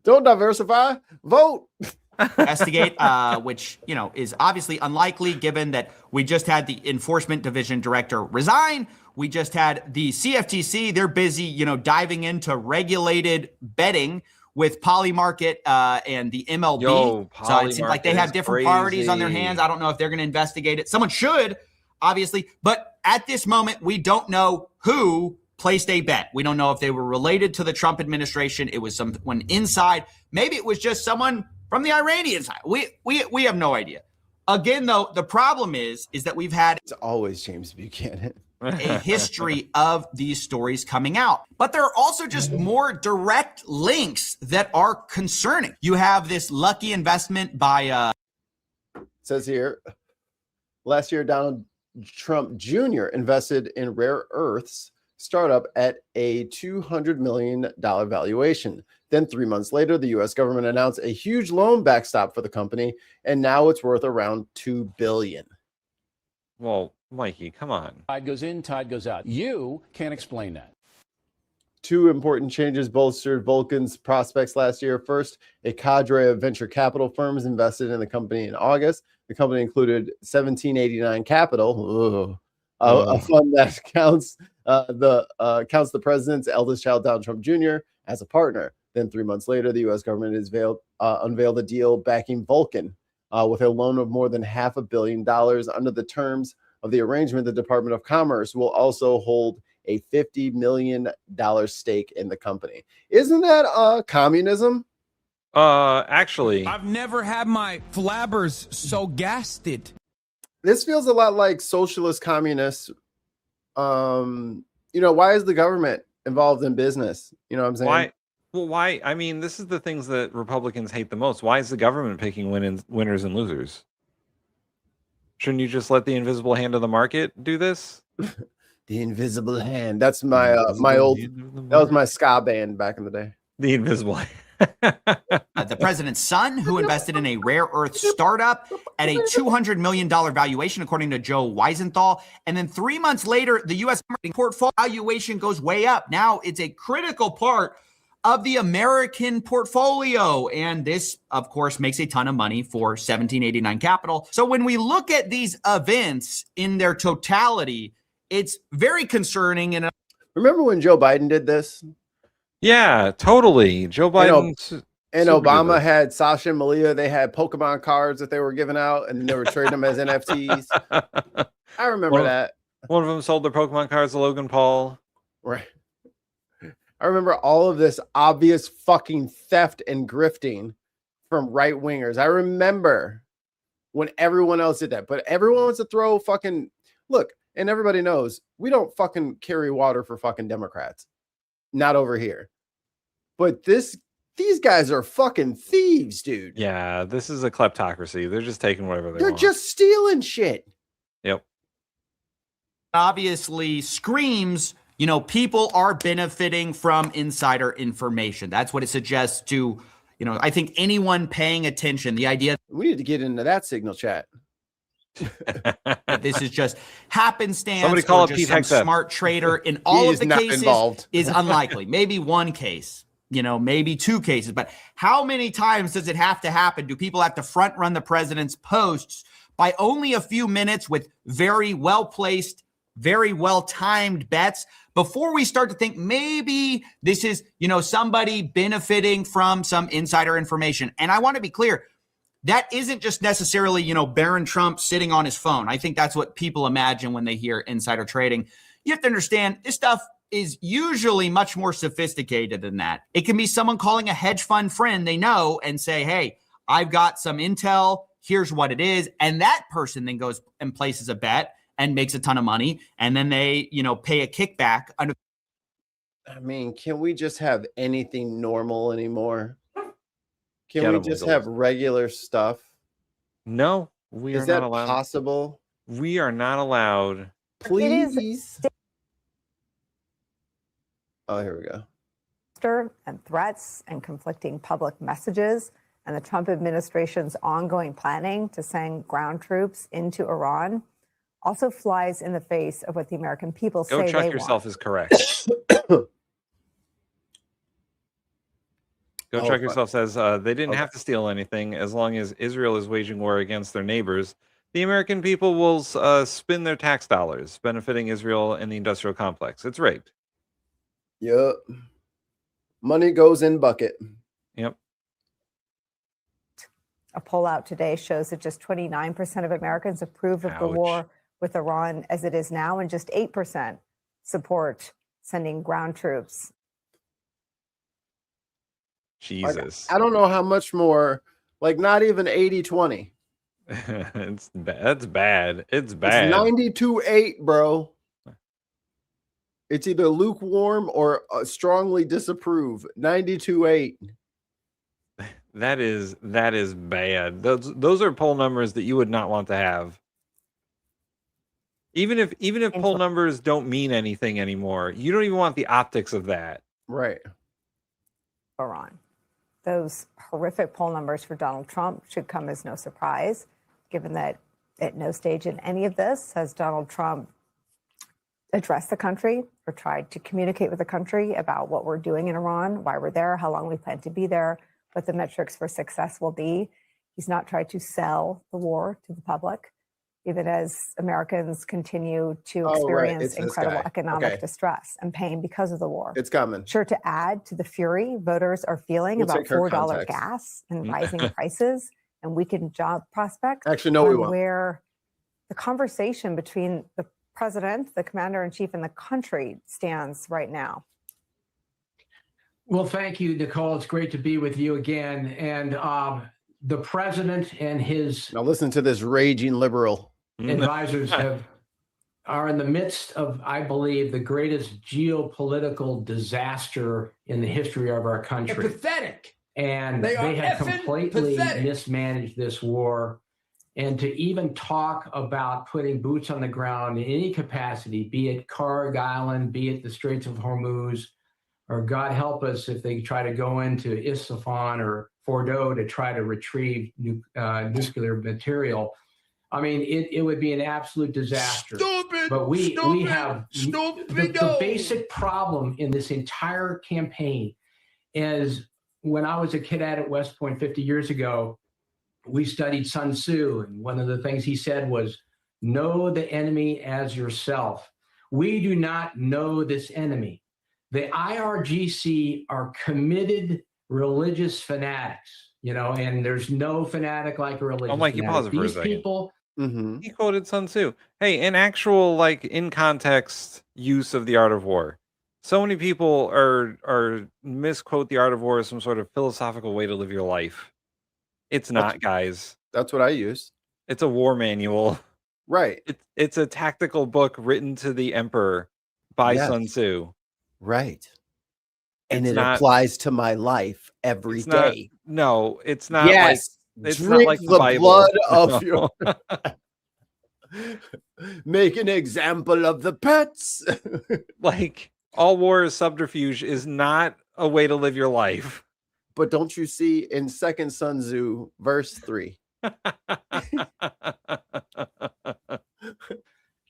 Don't diversify. Vote. Investigate, which is obviously unlikely given that we just had the enforcement division director resign. We just had the CFTC. They're busy, diving into regulated betting with Polymarket and the MLB. So it seems like they have different priorities on their hands. I don't know if they're going to investigate it. Someone should, obviously. But at this moment, we don't know who placed a bet. We don't know if they were related to the Trump administration. It was someone inside. Maybe it was just someone from the Iranian side. We have no idea. Again, though, the problem is that we've had it's always James Buchanan. A history of these stories coming out. But there are also just more direct links that are concerning. You have this lucky investment by it says here, last year Donald Trump Jr. invested in rare earths startup at a $200 million valuation. Then 3 months later, the U.S. government announced a huge loan backstop for the company, and now it's worth around $2 billion. Well, Mikey, come on. Tide goes in, tide goes out. You can't explain that. Two important changes bolstered Vulcan's prospects last year. First, a cadre of venture capital firms invested in the company in August. The company included 1789 Capital, a fund that counts the president's eldest child, Donald Trump Jr., as a partner. Then 3 months later, the U.S. government has unveiled a deal backing Vulcan with a loan of more than $500 million. Under the terms of the arrangement, the Department of Commerce will also hold a $50 million stake in the company. Isn't that communism? Actually, I've never had my flabbers so gasted. This feels a lot like socialist communists. Why is the government involved in business? You know what I'm saying? Why? Well, why? I mean, this is the things that Republicans hate the most. Why is the government picking winners and losers? Shouldn't you just let the invisible hand of the market do this? The invisible hand. That's my that was my ska band back in the day. The invisible hand. The president's son, who invested in a rare earth startup at a $200 million valuation, according to Joe Weisenthal. And then 3 months later, the U.S. portfolio valuation goes way up. Now it's a critical part of the American portfolio. And this, of course, makes a ton of money for 1789 Capital. So when we look at these events in their totality, it's very concerning. And remember when Joe Biden did this? Yeah, totally. Joe Biden and Obama had Sasha and Malia. They had Pokemon cards that they were giving out, and they were trading them as NFTs. I remember that. One of them sold their Pokemon cards to Logan Paul. Right. I remember all of this obvious fucking theft and grifting from right wingers. I remember when everyone else did that, but everyone wants to throw fucking look, and everybody knows we don't fucking carry water for fucking Democrats. Not over here. But these guys are fucking thieves, dude. Yeah, this is a kleptocracy. They're just taking whatever they want. They're just stealing shit. Yep. Obviously screams People are benefiting from insider information. That's what it suggests to, I think anyone paying attention, the idea we need to get into that signal chat. that this is just happenstance. Somebody call or up just Pete some Hegseth. smart trader in all of the not cases involved. is unlikely. Maybe one case, maybe two cases. But how many times does it have to happen? Do people have to front run the president's posts by only a few minutes with very well-placed, very well-timed bets before we start to think maybe this is, somebody benefiting from some insider information? And I want to be clear, that isn't just necessarily, Barron Trump sitting on his phone. I think that's what people imagine when they hear insider trading. You have to understand this stuff is usually much more sophisticated than that. It can be someone calling a hedge fund friend they know and say, hey, I've got some intel. Here's what it is. And that person then goes and places a bet and makes a ton of money. And then they, pay a kickback. I mean, can we just have anything normal anymore? Can we just have regular stuff? No, we are not allowed. Is that possible? We are not allowed. Please. Oh, here we go. And threats and conflicting public messages and the Trump administration's ongoing planning to send ground troops into Iran also flies in the face of what the American people say they want. Go check yourself is correct. Go check yourself says they didn't have to steal anything as long as Israel is waging war against their neighbors. The American people will spend their tax dollars benefiting Israel and the industrial complex. It's rigged. Yep. Money goes in bucket. Yep. A poll out today shows that just 29% of Americans approve of the war with Iran as it is now, and just 8% support sending ground troops. Jesus. I don't know how much more, not even 80-20. That's bad. It's bad. It's 92-8, bro. It's either lukewarm or strongly disapprove. 92-8. That is bad. Those are poll numbers that you would not want to have. Even if poll numbers don't mean anything anymore, you don't even want the optics of that. Right. Iran. Those horrific poll numbers for Donald Trump should come as no surprise, given that at no stage in any of this has Donald Trump addressed the country or tried to communicate with the country about what we're doing in Iran, why we're there, how long we plan to be there, what the metrics for success will be. He's not tried to sell the war to the public, even as Americans continue to experience incredible economic distress and pain because of the war. It's coming. Sure, to add to the fury voters are feeling about $4 gas and rising prices and weakened job prospects. Actually, no, we won't. Where the conversation between the president, the commander-in-chief, and the country stands right now. Well, thank you, Nicole. It's great to be with you again. And the president and his now listen to this raging liberal advisors are in the midst of, I believe, the greatest geopolitical disaster in the history of our country. They're pathetic. And they have completely mismanaged this war. And to even talk about putting boots on the ground in any capacity, be it Kharg Island, be it the Straits of Hormuz, or God help us if they try to go into Isfahan or Fordo to try to retrieve nuclear material. I mean, it would be an absolute disaster. But we have the basic problem in this entire campaign is when I was a kid at West Point 50 years ago, we studied Sun Tzu, and one of the things he said was, know the enemy as yourself. We do not know this enemy. The IRGC are committed religious fanatics, and there's no fanatic like a religious Oh, Mike, you pause it for a These second. people, He quoted Sun Tzu. Hey, in actual, in context use of the art of war, so many people are misquote the art of war as some sort of philosophical way to live your life. It's not, guys. That's what I use. It's a war manual. Right. It's a tactical book written to the emperor by Sun Tzu. Right. And It's it applies to my life every day. No, it's not. Yes. It's Drink not like the Bible. blood of your. Make an example of the pets. Like, all war is subterfuge is not a way to live your life. But don't you see in 2nd Sun Tzu, verse 3?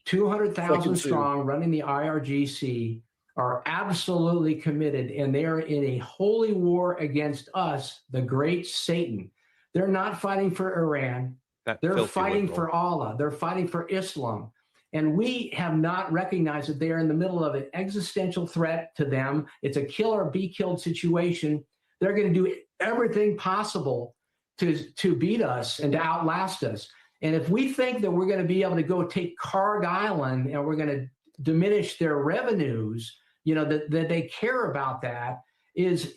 200,000 strong running the IRGC are absolutely committed, and they are in a holy war against us, the great Satan. They're not fighting for Iran. They're fighting for Allah. They're fighting for Islam. And we have not recognized that they are in the middle of an existential threat to them. It's a kill or be killed situation. They're going to do everything possible to beat us and to outlast us. And if we think that we're going to be able to go take Carg Island and we're going to diminish their revenues, that they care about that is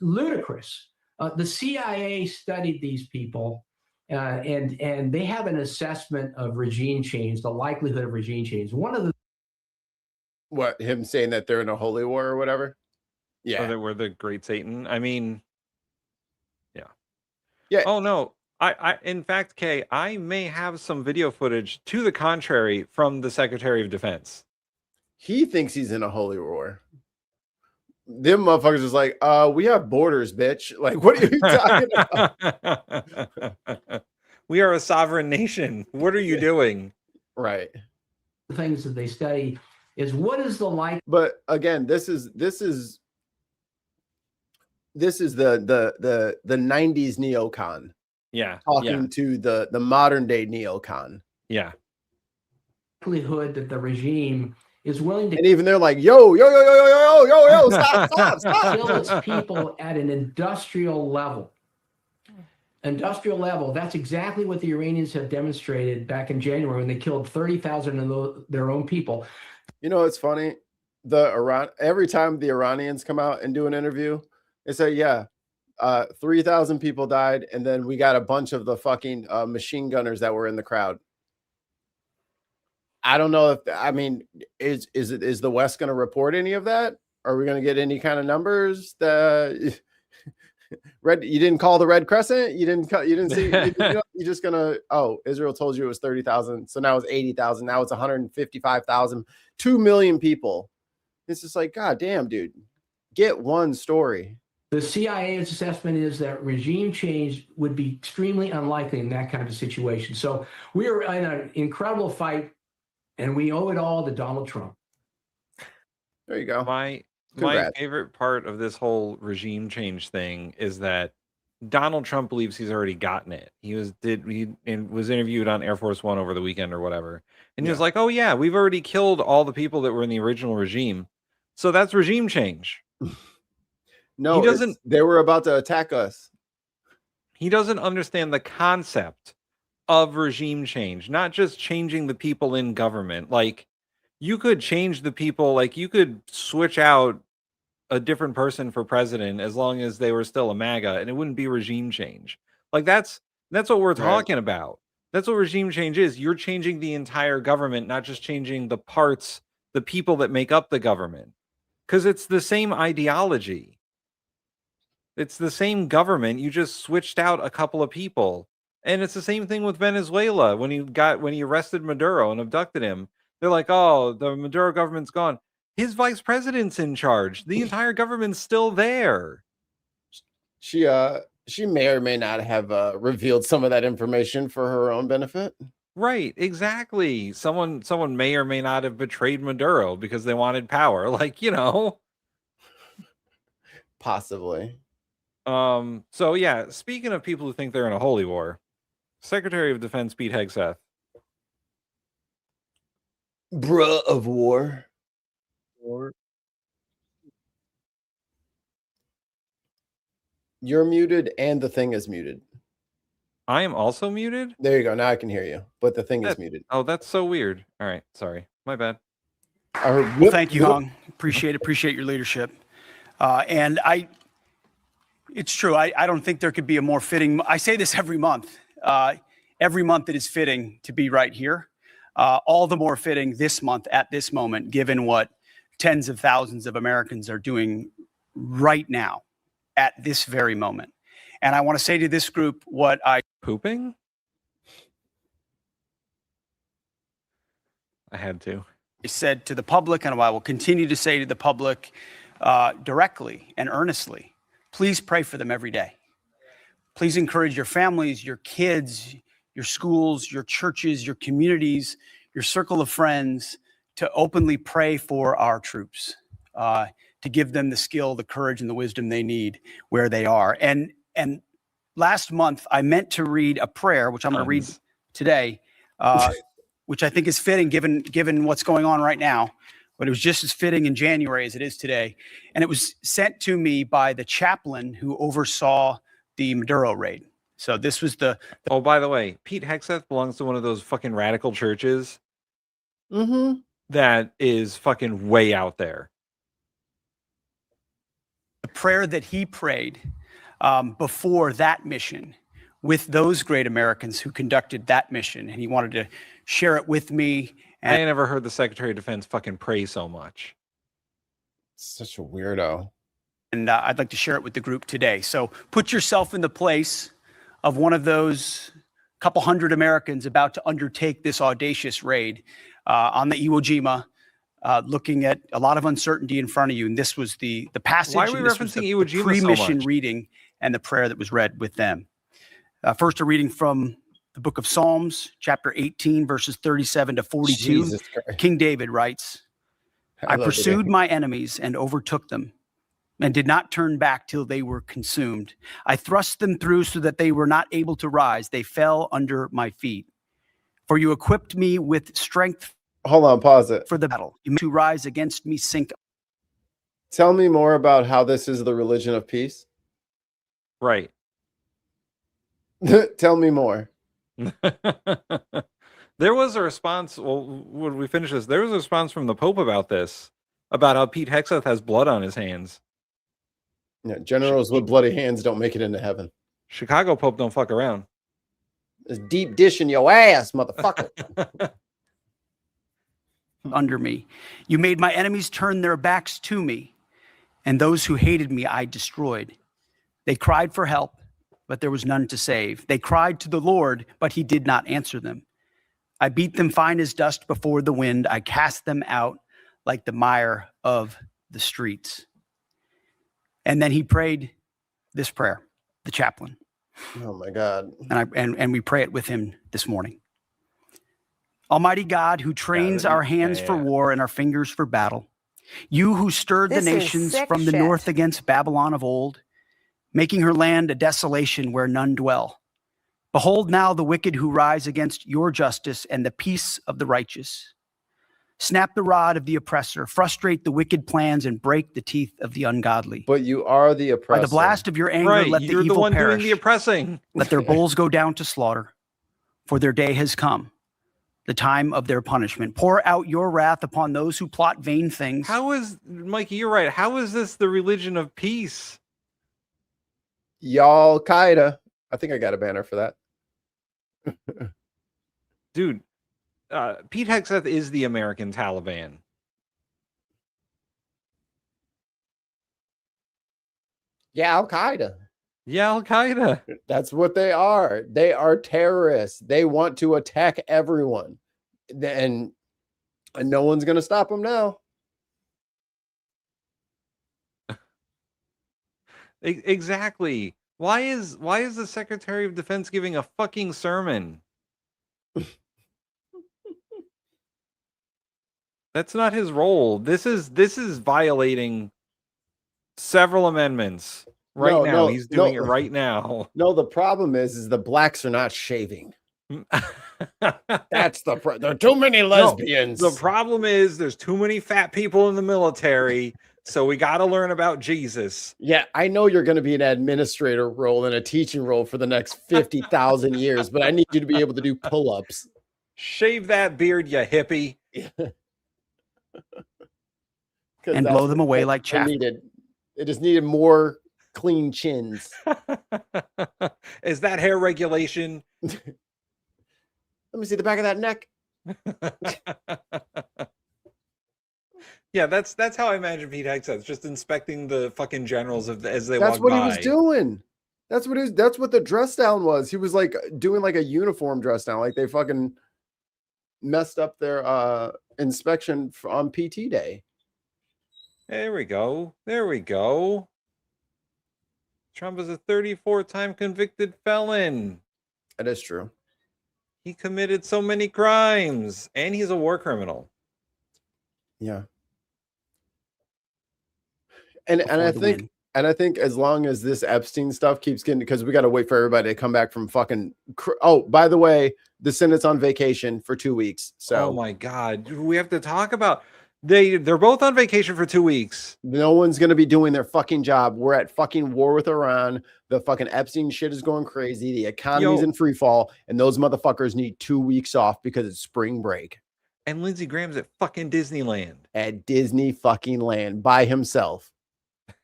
ludicrous. The CIA studied these people, and they have an assessment of regime change, the likelihood of regime change. One of the him saying that they're in a holy war or whatever? Yeah. Or that we're the great Satan. I mean, yeah. Yeah. Oh no. I in fact, Kay, I may have some video footage to the contrary from the Secretary of Defense. He thinks he's in a holy war. Them motherfuckers is like, we have borders, bitch. Like, what are you talking about? We are a sovereign nation. What are you doing? Right. The things that they study is what is the like. But again, this is the 90s neocon. Yeah. Talking to the modern day neocon. Yeah. Likelihood that the regime is willing to, and even they're like, yo, stop. Kill its people at an industrial level. That's exactly what the Iranians have demonstrated back in January when they killed 30,000 of their own people. It's funny. Every time the Iranians come out and do an interview, they say, 3,000 people died, and then we got a bunch of the fucking machine gunners that were in the crowd. I don't know is the West going to report any of that? Are we going to get any kind of numbers? You didn't call the Red Crescent. You didn't see. You're just gonna. Oh, Israel told you it was 30,000, so now it's 80,000. Now it's 155,000. 2 million people. It's just like, God damn, dude, get one story. The CIA's assessment is that regime change would be extremely unlikely in that kind of a situation. So we are in an incredible fight, and we owe it all to Donald Trump. There you go. My favorite part of this whole regime change thing is that Donald Trump believes he's already gotten it. He was interviewed on Air Force One over the weekend or whatever, and he was like, "Oh yeah, we've already killed all the people that were in the original regime, so that's regime change." No, he doesn't. They were about to attack us. He doesn't understand the concept of regime change, not just changing the people in government. Like, you could change the people, like you could switch out a different person for president as long as they were still a MAGA, and it wouldn't be regime change. Like that's what we're talking about. That's what regime change is. You're changing the entire government, not just changing the parts, the people that make up the government. Because it's the same ideology. It's the same government. You just switched out a couple of people. And it's the same thing with Venezuela. When he arrested Maduro and abducted him, they're like, oh, the Maduro government's gone. His vice president's in charge. The entire government's still there. She may or may not have revealed some of that information for her own benefit. Right, exactly. Someone may or may not have betrayed Maduro because they wanted power. Like, possibly. So yeah, speaking of people who think they're in a holy war, Secretary of Defense Pete Hegseth. Bruh of war. You're muted and the thing is muted. I am also muted? There you go. Now I can hear you, but the thing is muted. Oh, that's so weird. All right. Sorry. My bad. Well, thank you, Hong. Appreciate your leadership. And it's true. I don't think there could be a more fitting. I say this every month. Every month it is fitting to be right here. All the more fitting this month at this moment, given what tens of thousands of Americans are doing right now at this very moment. And I want to say to this group what I... Pooping? I had to. I said to the public, and I will continue to say to the public directly and earnestly, please pray for them every day. Please encourage your families, your kids, your schools, your churches, your communities, your circle of friends to openly pray for our troops, to give them the skill, the courage, and the wisdom they need where they are. And last month, I meant to read a prayer, which I'm going to read today, which I think is fitting given what's going on right now. But it was just as fitting in January as it is today. And it was sent to me by the chaplain who oversaw the Maduro raid. So this was the Oh, by the way, Pete Hegseth belongs to one of those fucking radical churches that is fucking way out there. The prayer that he prayed before that mission with those great Americans who conducted that mission. And he wanted to share it with me. I ain't never heard the Secretary of Defense fucking pray so much. Such a weirdo. And I'd like to share it with the group today. So put yourself in the place of one of those couple hundred Americans about to undertake this audacious raid on the Iwo Jima, looking at a lot of uncertainty in front of you. And this was the passage. Why are we and this was referencing the Iwo Jima so pre-mission much? reading and the prayer that was read with them. First, a reading from the book of Psalms, chapter 18, verses 37 to 42. Jesus Christ. King David writes, I love pursued it. my enemies and overtook them, and did not turn back till they were consumed. I thrust them through so that they were not able to rise. They fell under my feet. For you equipped me with strength. Hold on, pause it. For the battle. You made to rise against me sink. Tell me more about how this is the religion of peace. Right. Tell me more. There was a response. Well, when we finish this, there was a response from the Pope about this, about how Pete Hegseth has blood on his hands. Yeah, generals with bloody hands don't make it into heaven. Chicago Pope don't fuck around. It's deep dish in your ass, motherfucker. Under me. You made my enemies turn their backs to me, and those who hated me I destroyed. They cried for help, but there was none to save. They cried to the Lord, but he did not answer them. I beat them fine as dust before the wind. I cast them out like the mire of the streets. And then he prayed this prayer, the chaplain. Oh my God. And we pray it with him this morning. Almighty God, who trains our hands for war and our fingers for battle, you who stirred the This is nations sick from the shit. north against Babylon of old, making her land a desolation where none dwell. Behold now the wicked who rise against your justice and the peace of the righteous. Snap the rod of the oppressor, frustrate the wicked plans, and break the teeth of the ungodly. But you are the oppressor. By the blast of your anger, Right, let the you're evil the one perish. doing the oppressing. Let their bulls go down to slaughter, for their day has come, the time of their punishment. Pour out your wrath upon those who plot vain things. How is, Mikey, you're right. How is this the religion of peace? Y'all Qaeda. I think I got a banner for that. Dude, Pete Hegseth is the American Taliban. Yeah, Al Qaeda. Yeah, Al Qaeda. That's what they are. They are terrorists. They want to attack everyone, and no one's gonna stop them now. Exactly. Why is the Secretary of Defense giving a fucking sermon? That's not his role. This is violating several amendments right now. He's doing it right now. No, the problem is the blacks are not shaving. That's the there are too many lesbians. The problem is there's too many fat people in the military, so we got to learn about Jesus. Yeah, I know you're going to be an administrator role and a teaching role for the next 50,000 years, but I need you to be able to do pull-ups. Shave that beard, you hippie. And blow them away like chaff. It just needed more clean chins. Is that hair regulation? Let me see the back of that neck. Yeah, that's how I imagine Pete Hegseth, just inspecting the fucking generals as they That's walk what by. he was doing. That's what the dress down was. He was like doing like a uniform dress down, like they fucking messed up their inspection on PT day. There we go. There we go. Trump is a 34-time convicted felon. That is true. He committed so many crimes, and he's a war criminal. Yeah. And I think as long as this Epstein stuff keeps getting, because we got to wait for everybody to come back from fucking. Oh, by the way, the Senate's on vacation for 2 weeks. So, oh my God, we have to talk about. They're both on vacation for 2 weeks. No one's going to be doing their fucking job. We're at fucking war with Iran. The fucking Epstein shit is going crazy. The economy's in free fall, and those motherfuckers need 2 weeks off because it's spring break. And Lindsey Graham's at fucking Disneyland. At Disney fucking land by himself.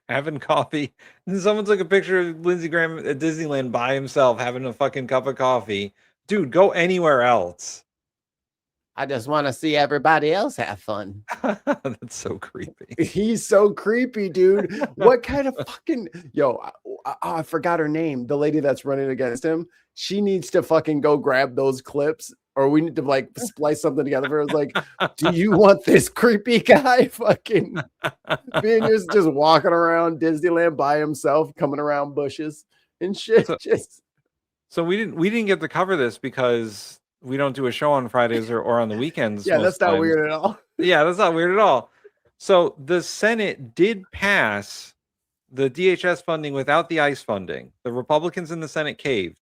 Having coffee. And someone took a picture of Lindsey Graham at Disneyland by himself having a fucking cup of coffee. Dude, go anywhere else. I just want to see everybody else have fun. That's so creepy. He's so creepy, dude. What kind of fucking... Yo, I forgot her name. The lady that's running against him. She needs to fucking go grab those clips, or we need to like splice something together for us. Like, do you want this creepy guy fucking being just walking around Disneyland by himself, coming around bushes and shit? So we didn't get to cover this because we don't do a show on Fridays or on the weekends. Yeah, that's not weird at all. Yeah, that's not weird at all. So the Senate did pass the DHS funding without the ICE funding. The Republicans in the Senate caved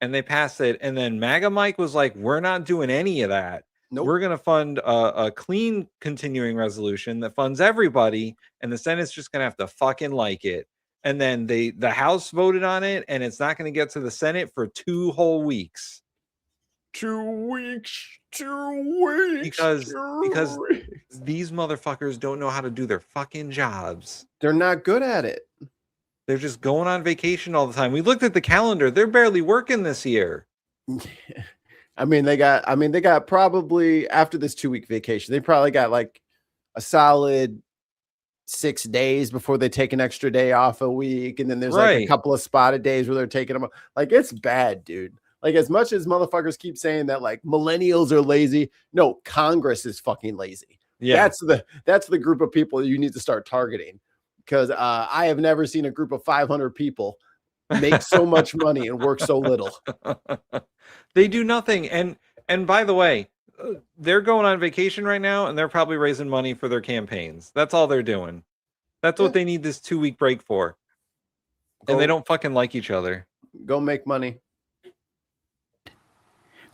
and they passed it. And then MAGA Mike was like, we're not doing any of that. Nope. We're going to fund a clean continuing resolution that funds everybody. And the Senate's just going to have to fucking like it. And then the House voted on it, and it's not going to get to the Senate for 2 whole weeks. 2 weeks. 2 weeks. Because these motherfuckers don't know how to do their fucking jobs. They're not good at it. They're just going on vacation all the time. We looked at the calendar. They're barely working this year. They got probably after this 2 week vacation, they probably got like a solid 6 days before they take an extra day off a week. And then there's like a couple of spotted days where they're taking them. Like, it's bad, dude. Like, as much as motherfuckers keep saying that like millennials are lazy, no, Congress is fucking lazy. Yeah, that's the group of people you need to start targeting, because I have never seen a group of 500 people make so much money and work so little. They do nothing. And by the way, they're going on vacation right now, and they're probably raising money for their campaigns. That's all they're doing. That's what they need this 2 week break for. And they don't fucking like each other. Go make money.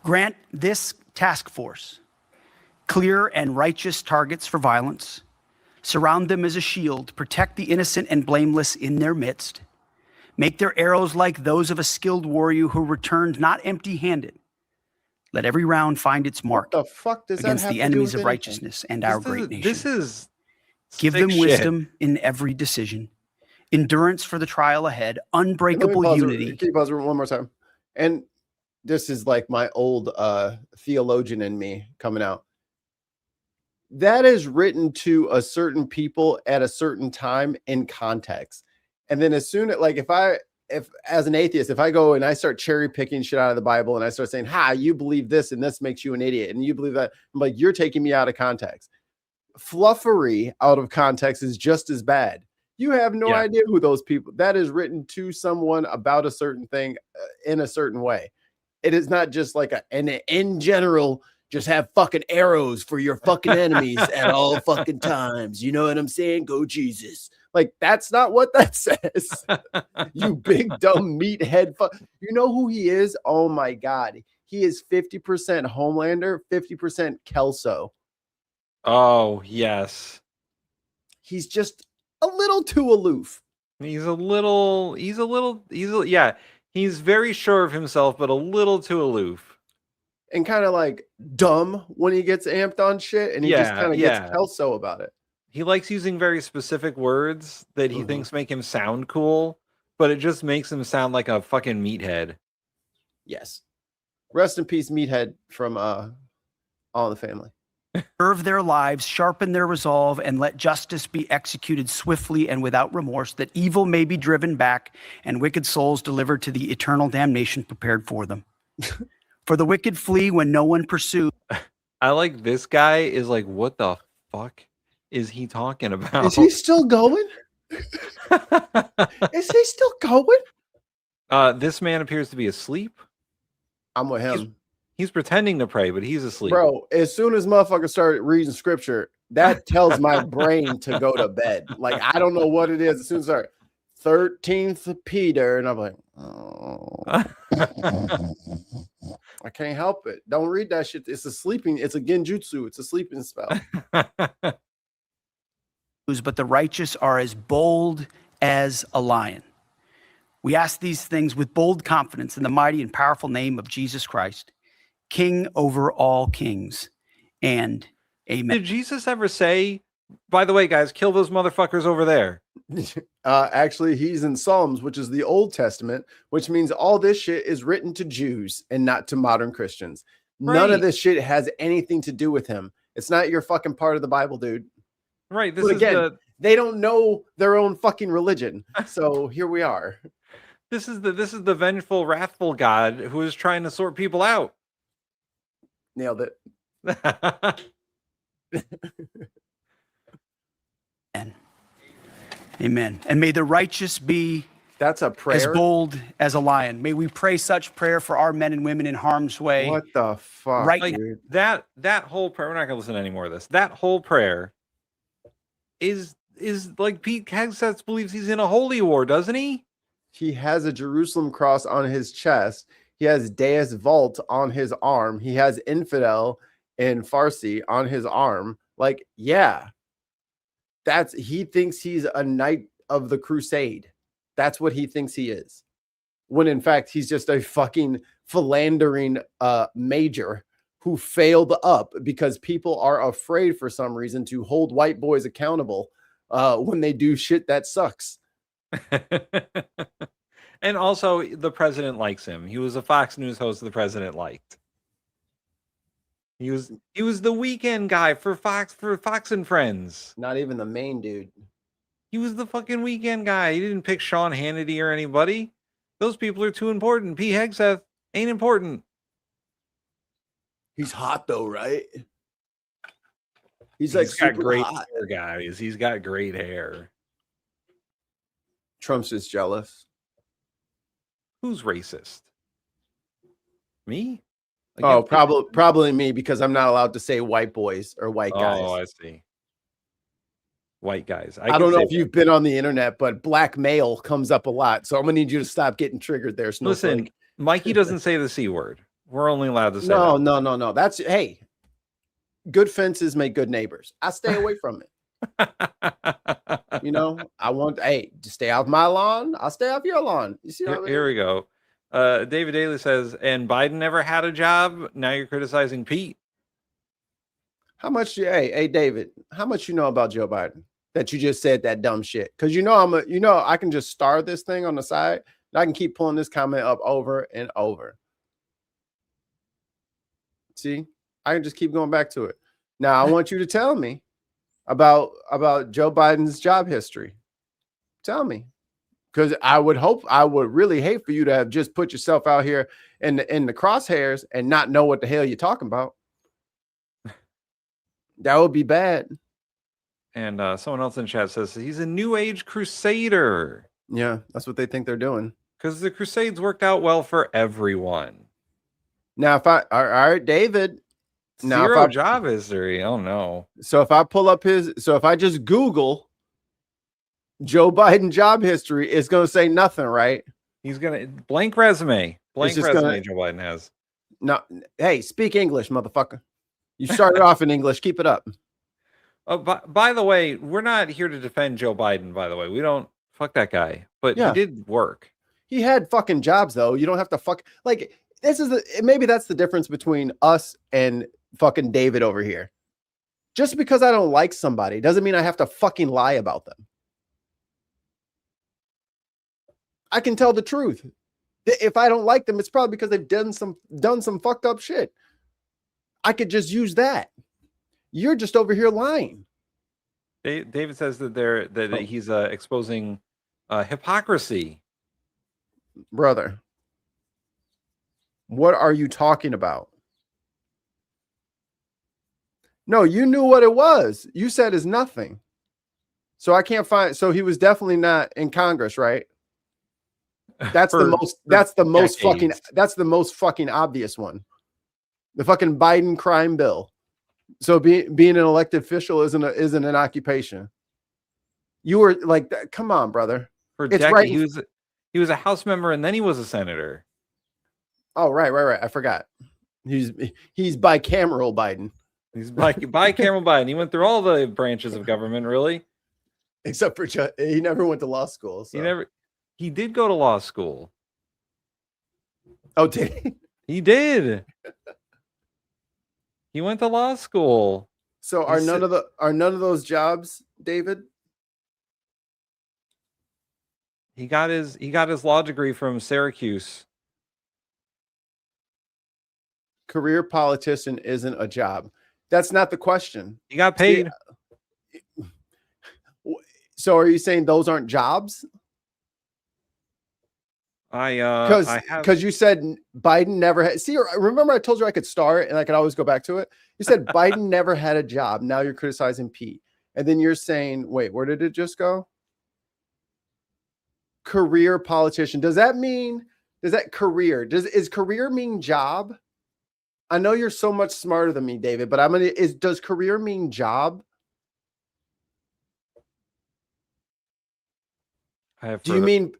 Grant this task force clear and righteous targets for violence, surround them as a shield, protect the innocent and blameless in their midst, make their arrows like those of a skilled warrior who returned not empty-handed. Let every round find its mark against the enemies of righteousness and our great nation. Give them wisdom in every decision, endurance for the trial ahead, unbreakable unity. Keep buzzing one more time. And this is like my old theologian in me coming out. That is written to a certain people at a certain time in context. And then as soon as, like, if as an atheist, if I go and I start cherry picking shit out of the Bible and I start saying, you believe this and this makes you an idiot and you believe that, I'm like, you're taking me out of context. Fluffery out of context is just as bad. You have no idea who those people, that is written to someone about a certain thing in a certain way. It is not just like in general, just have fucking arrows for your fucking enemies at all fucking times. You know what I'm saying? Go Jesus. Like, that's not what that says. You big dumb meathead. You know who he is? Oh my God. He is 50% Homelander, 50% Kelso. Oh, yes. He's just a little too aloof. He's very sure of himself, but a little too aloof. And kind of like dumb when he gets amped on shit, and he just kind of gets Kelso about it. He likes using very specific words that he thinks make him sound cool, but it just makes him sound like a fucking meathead. Yes. Rest in peace, meathead from All in the Family. Serve their lives, sharpen their resolve, and let justice be executed swiftly and without remorse, that evil may be driven back and wicked souls delivered to the eternal damnation prepared for them. For the wicked flee when no one pursues. I like this guy is like, what the fuck is he talking about? Is he still going? Is he still going? This man appears to be asleep. I'm with him. He's pretending to pray, but he's asleep. Bro, as soon as motherfuckers start reading scripture, that tells my brain to go to bed. Like, I don't know what it is. As soon as I start 13th Peter, and I'm like, oh. I can't help it. Don't read that shit. It's a genjutsu. It's a sleeping spell. But the righteous are as bold as a lion. We ask these things with bold confidence in the mighty and powerful name of Jesus Christ, King over all kings, and amen. Did Jesus ever say, by the way, guys, kill those motherfuckers over there? Actually, he's in Psalms, which is the Old Testament, which means all this shit is written to Jews and not to modern Christians. None of this shit has anything to do with him. It's not your fucking part of the Bible, dude. Right. But again, they don't know their own fucking religion. So here we are. This is the vengeful, wrathful God who is trying to sort people out. Nailed it. Amen. And may the righteous be that's a prayer as bold as a lion. May we pray such prayer for our men and women in harm's way. What the fuck? Right, like, that whole prayer. We're not gonna listen to any more of this. That whole prayer is like Pete Hegseth believes he's in a holy war, doesn't he? He has a Jerusalem cross on his chest. He has Deus Vult on his arm. He has infidel in Farsi on his arm. Like, yeah. He thinks he's a knight of the crusade. That's what he thinks he is. When in fact, he's just a fucking philandering major who failed up because people are afraid for some reason to hold white boys accountable when they do shit that sucks. And also, the president likes him. He was a Fox News host the president liked. He was the weekend guy for Fox and Friends. Not even the main dude. He was the fucking weekend guy. He didn't pick Sean Hannity or anybody. Those people are too important. Pete Hegseth ain't important. He's hot though, right? He's got great hair, guys. He's got great hair. Trump's just jealous. Who's racist? Me? Oh, probably me, because I'm not allowed to say white boys or white guys. Oh, I see. White guys. I don't know if you've been on the internet, but black male comes up a lot. So I'm gonna need you to stop getting triggered there. Listen, Mikey doesn't say the C word. We're only allowed to say no. That's hey. Good fences make good neighbors. I stay away from it. You know, just stay off my lawn. I'll stay off your lawn. You see what I mean? Here we go. David Daly says, and Biden never had a job. Now you're criticizing Pete. How much hey David, how much you know about Joe Biden that you just said that dumb shit? Because I can just star this thing on the side and I can keep pulling this comment up over and over. See, I can just keep going back to it. Now I want you to tell me about Joe Biden's job history. Tell me. Because I would really hate for you to have just put yourself out here in the crosshairs and not know what the hell you're talking about. That would be bad. And someone else in chat says he's a new age crusader. Yeah, that's what they think they're doing. Because the Crusades worked out well for everyone. Now, all right, David. Now, Zero job history. Oh no. So if I just Google Joe Biden job history, it's going to say nothing, right? He's going to blank resume. Joe Biden has. No, hey, speak English, motherfucker. You started off in English. Keep it up. Oh, by the way, we're not here to defend Joe Biden, by the way. We don't fuck that guy. But he did work. He had fucking jobs, though. You don't have to maybe that's the difference between us and fucking David over here. Just because I don't like somebody doesn't mean I have to fucking lie about them. I can tell the truth. If I don't like them, it's probably because they've done some fucked up shit. I could just use that. You're just over here lying. David says that he's exposing hypocrisy. Brother, what are you talking about? No, you knew what it was. You said is nothing. So I can't find. So he was definitely not in Congress, right? That's the most. That's the most fucking. That's the most fucking obvious one. The fucking Biden crime bill. So being an elected official isn't an occupation. You were like, come on, brother. For it's decades, right. He was a House member and then he was a senator. Oh, right. I forgot. He's bicameral Biden. He's bicameral Biden. He went through all the branches of government, really. Except for he never went to law school. So. He did go to law school. Oh, did he? He did. He went to law school. So are none of those jobs, David? He got his law degree from Syracuse. Career politician isn't a job. That's not the question. He got paid. So are you saying those aren't jobs? Because you said Biden never had. See, remember I told you I could start and I could always go back to it. You said Biden never had a job. Now you're criticizing Pete, and then you're saying, wait, where did it just go? Career politician. Does that career? Is career mean job? I know you're so much smarter than me, David, but does career mean job? Do you mean?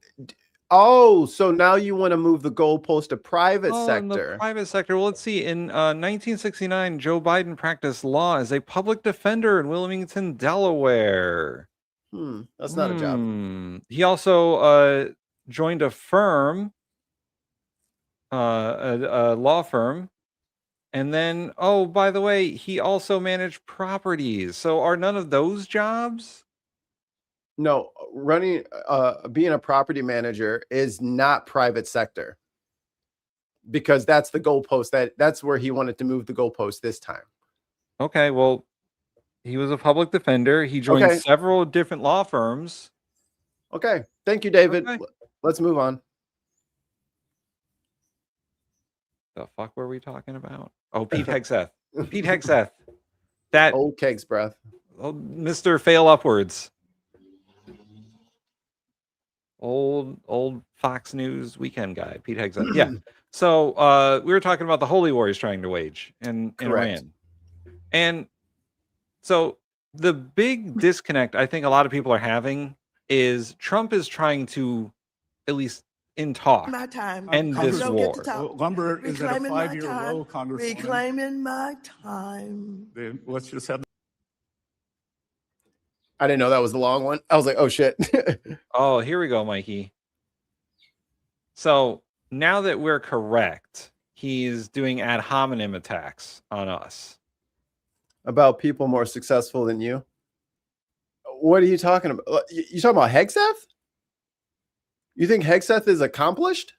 Oh, so now you want to move the goalpost to private sector? In the private sector. Well, let's see. In 1969, Joe Biden practiced law as a public defender in Wilmington, Delaware. That's not a job. He also joined a firm, a law firm. And then, oh, by the way, he also managed properties. So are none of those jobs? No, being a property manager is not private sector, because that's the goalpost. That's where he wanted to move the goalpost this time. Okay, well, he was a public defender. He joined several different law firms. Okay, thank you, David. Okay. Let's move on. The fuck were we talking about? Oh, Pete Hegseth. Pete Hegseth. That old keg's breath. Oh, Mr. Fail Upwards. Old Fox News weekend guy, Pete Hegseth. Yeah. So we were talking about the holy war he's trying to wage in Iran. And so the big disconnect I think a lot of people are having is Trump is trying to, at least in talk, end this war. Lumber is at a 5-year low, Congresswoman. Reclaiming my time. Then let's just have. I didn't know that was the long one. I was like, oh shit. Oh, here we go, Mikey. So now that we're correct, he's doing ad hominem attacks on us. About people more successful than you? What are you talking about? You talking about Hegseth? You think Hegseth is accomplished?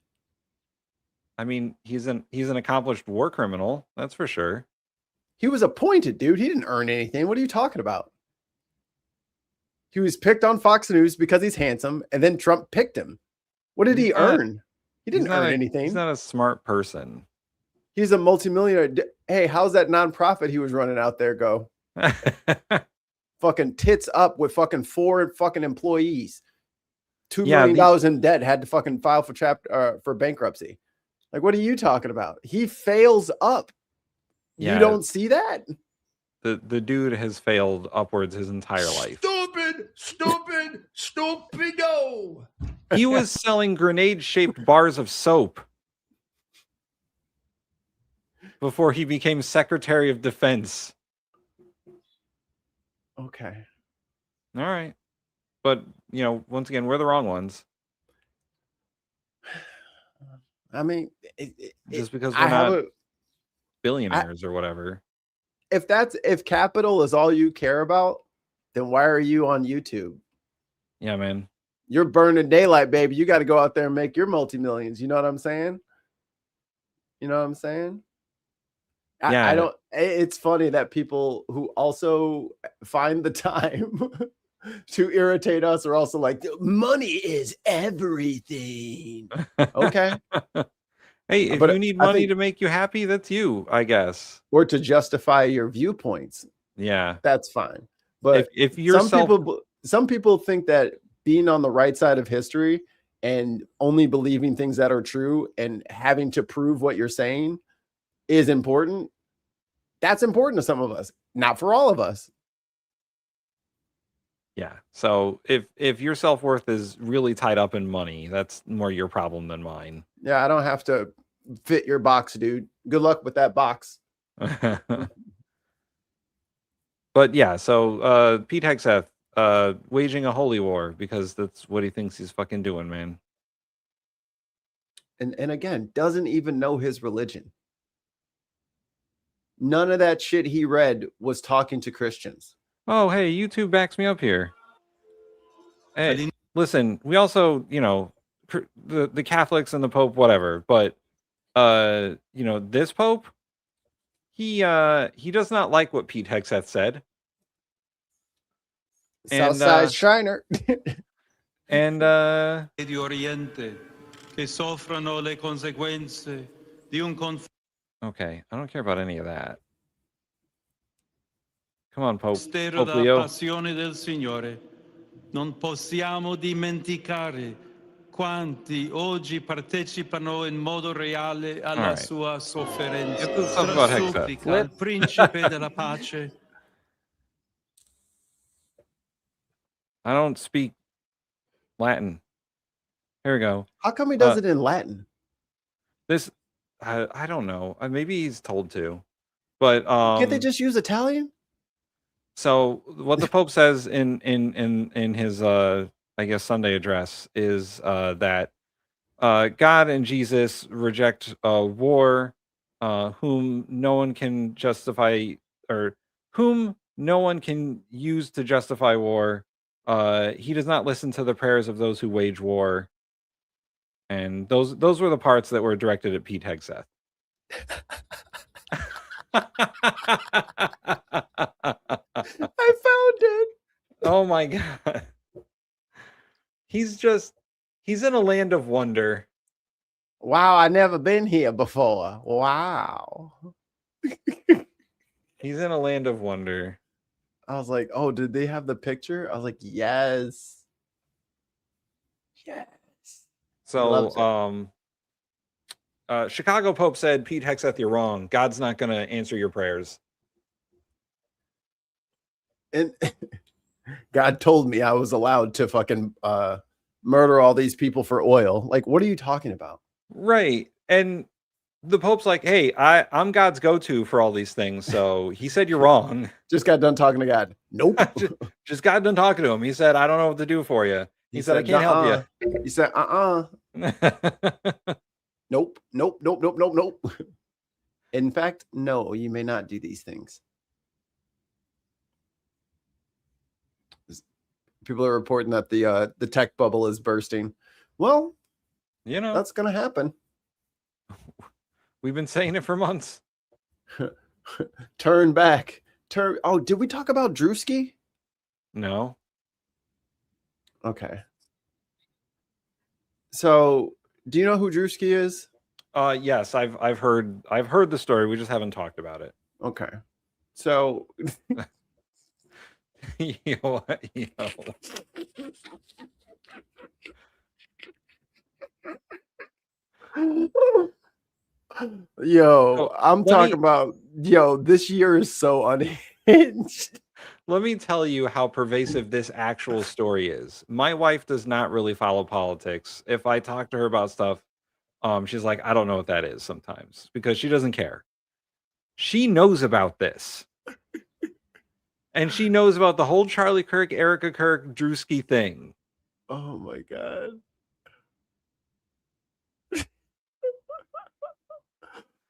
I mean, he's an accomplished war criminal, that's for sure. He was appointed, dude. He didn't earn anything. What are you talking about? He was picked on Fox News because he's handsome, and then Trump picked him. What did he earn? He didn't earn anything. He's not a smart person. He's a multimillionaire. Hey, how's that nonprofit he was running out there go? Fucking tits up with fucking 4 fucking employees. $2 million in debt, had to fucking file for bankruptcy. Like, what are you talking about? He fails up. Yeah, you don't see that? The dude has failed upwards his entire life. Stupido. He was selling grenade-shaped bars of soap before he became Secretary of Defense. Okay. All right. But, you know, once again, we're the wrong ones. I mean, just because we're not billionaires or whatever. If capital is all you care about, then why are you on YouTube? Yeah, man. You're burning daylight, baby. You got to go out there and make your multi-millions. You know what I'm saying? Yeah. I don't. It's funny that people who also find the time to irritate us are also like, money is everything. Okay. Hey, if you need money to make you happy, that's you, I guess. Or to justify your viewpoints. Yeah, that's fine. But if you're some people think that being on the right side of history and only believing things that are true and having to prove what you're saying is important. That's important to some of us, not for all of us. Yeah. So if your self-worth is really tied up in money, that's more your problem than mine. Yeah, I don't have to fit your box, dude. Good luck with that box. But yeah, so Pete Hegseth waging a holy war because that's what he thinks he's fucking doing, man. And again, doesn't even know his religion. None of that shit he read was talking to Christians. Oh, hey, YouTube backs me up here. Hey, listen, we also, you know, the Catholics and the Pope, whatever, but you know, this Pope, he does not like what Pete Hegseth said. Southside Shiner. And di Oriente che soffrono le conseguenze di un okay, I don't care about any of that. Come on, Pope. mistero Pope della Leo. passione del Signore. Non possiamo dimenticare quanti oggi partecipano in modo reale alla right. sua sofferenza. Let's talk about Hegseth. Supplica al principe della pace. I don't speak Latin. Here we go. How come he does it in Latin? This, I don't know. Maybe he's told to, but Can't they just use Italian? So what the Pope says in his I guess Sunday address is that God and Jesus reject war, whom no one can justify, or whom no one can use to justify war. He does not listen to the prayers of those who wage war. And those were the parts that were directed at Pete Hegseth. I found it. Oh my God. He's in a land of wonder. Wow, I never been here before. Wow. He's in a land of wonder. I was like, oh, did they have the picture? I was like, yes. Yes. So Chicago Pope said, Pete Hegseth, you're wrong. God's not going to answer your prayers. And God told me I was allowed to fucking murder all these people for oil. Like, what are you talking about? Right. And the Pope's like, hey, I'm God's go-to for all these things. So he said you're wrong. Just got done talking to God. Nope. just got done talking to him. He said, I don't know what to do for you. He said, I can't help you. He said, Nope. In fact, no, you may not do these things. People are reporting that the tech bubble is bursting. Well, you know, that's going to happen. We've been saying it for months. Turn back. Oh, did we talk about Drewski? No. Okay. So, do you know who Drewski is? Yes, I've heard the story. We just haven't talked about it. Okay. So yo. Yo, I'm talking about, this year is so unhinged. Let me tell you how pervasive this actual story is. My wife does not really follow politics. If I talk to her about stuff, she's like, I don't know what that is sometimes, because she doesn't care. She knows about this. And she knows about the whole Charlie Kirk, Erica Kirk, Drewski thing. Oh my God.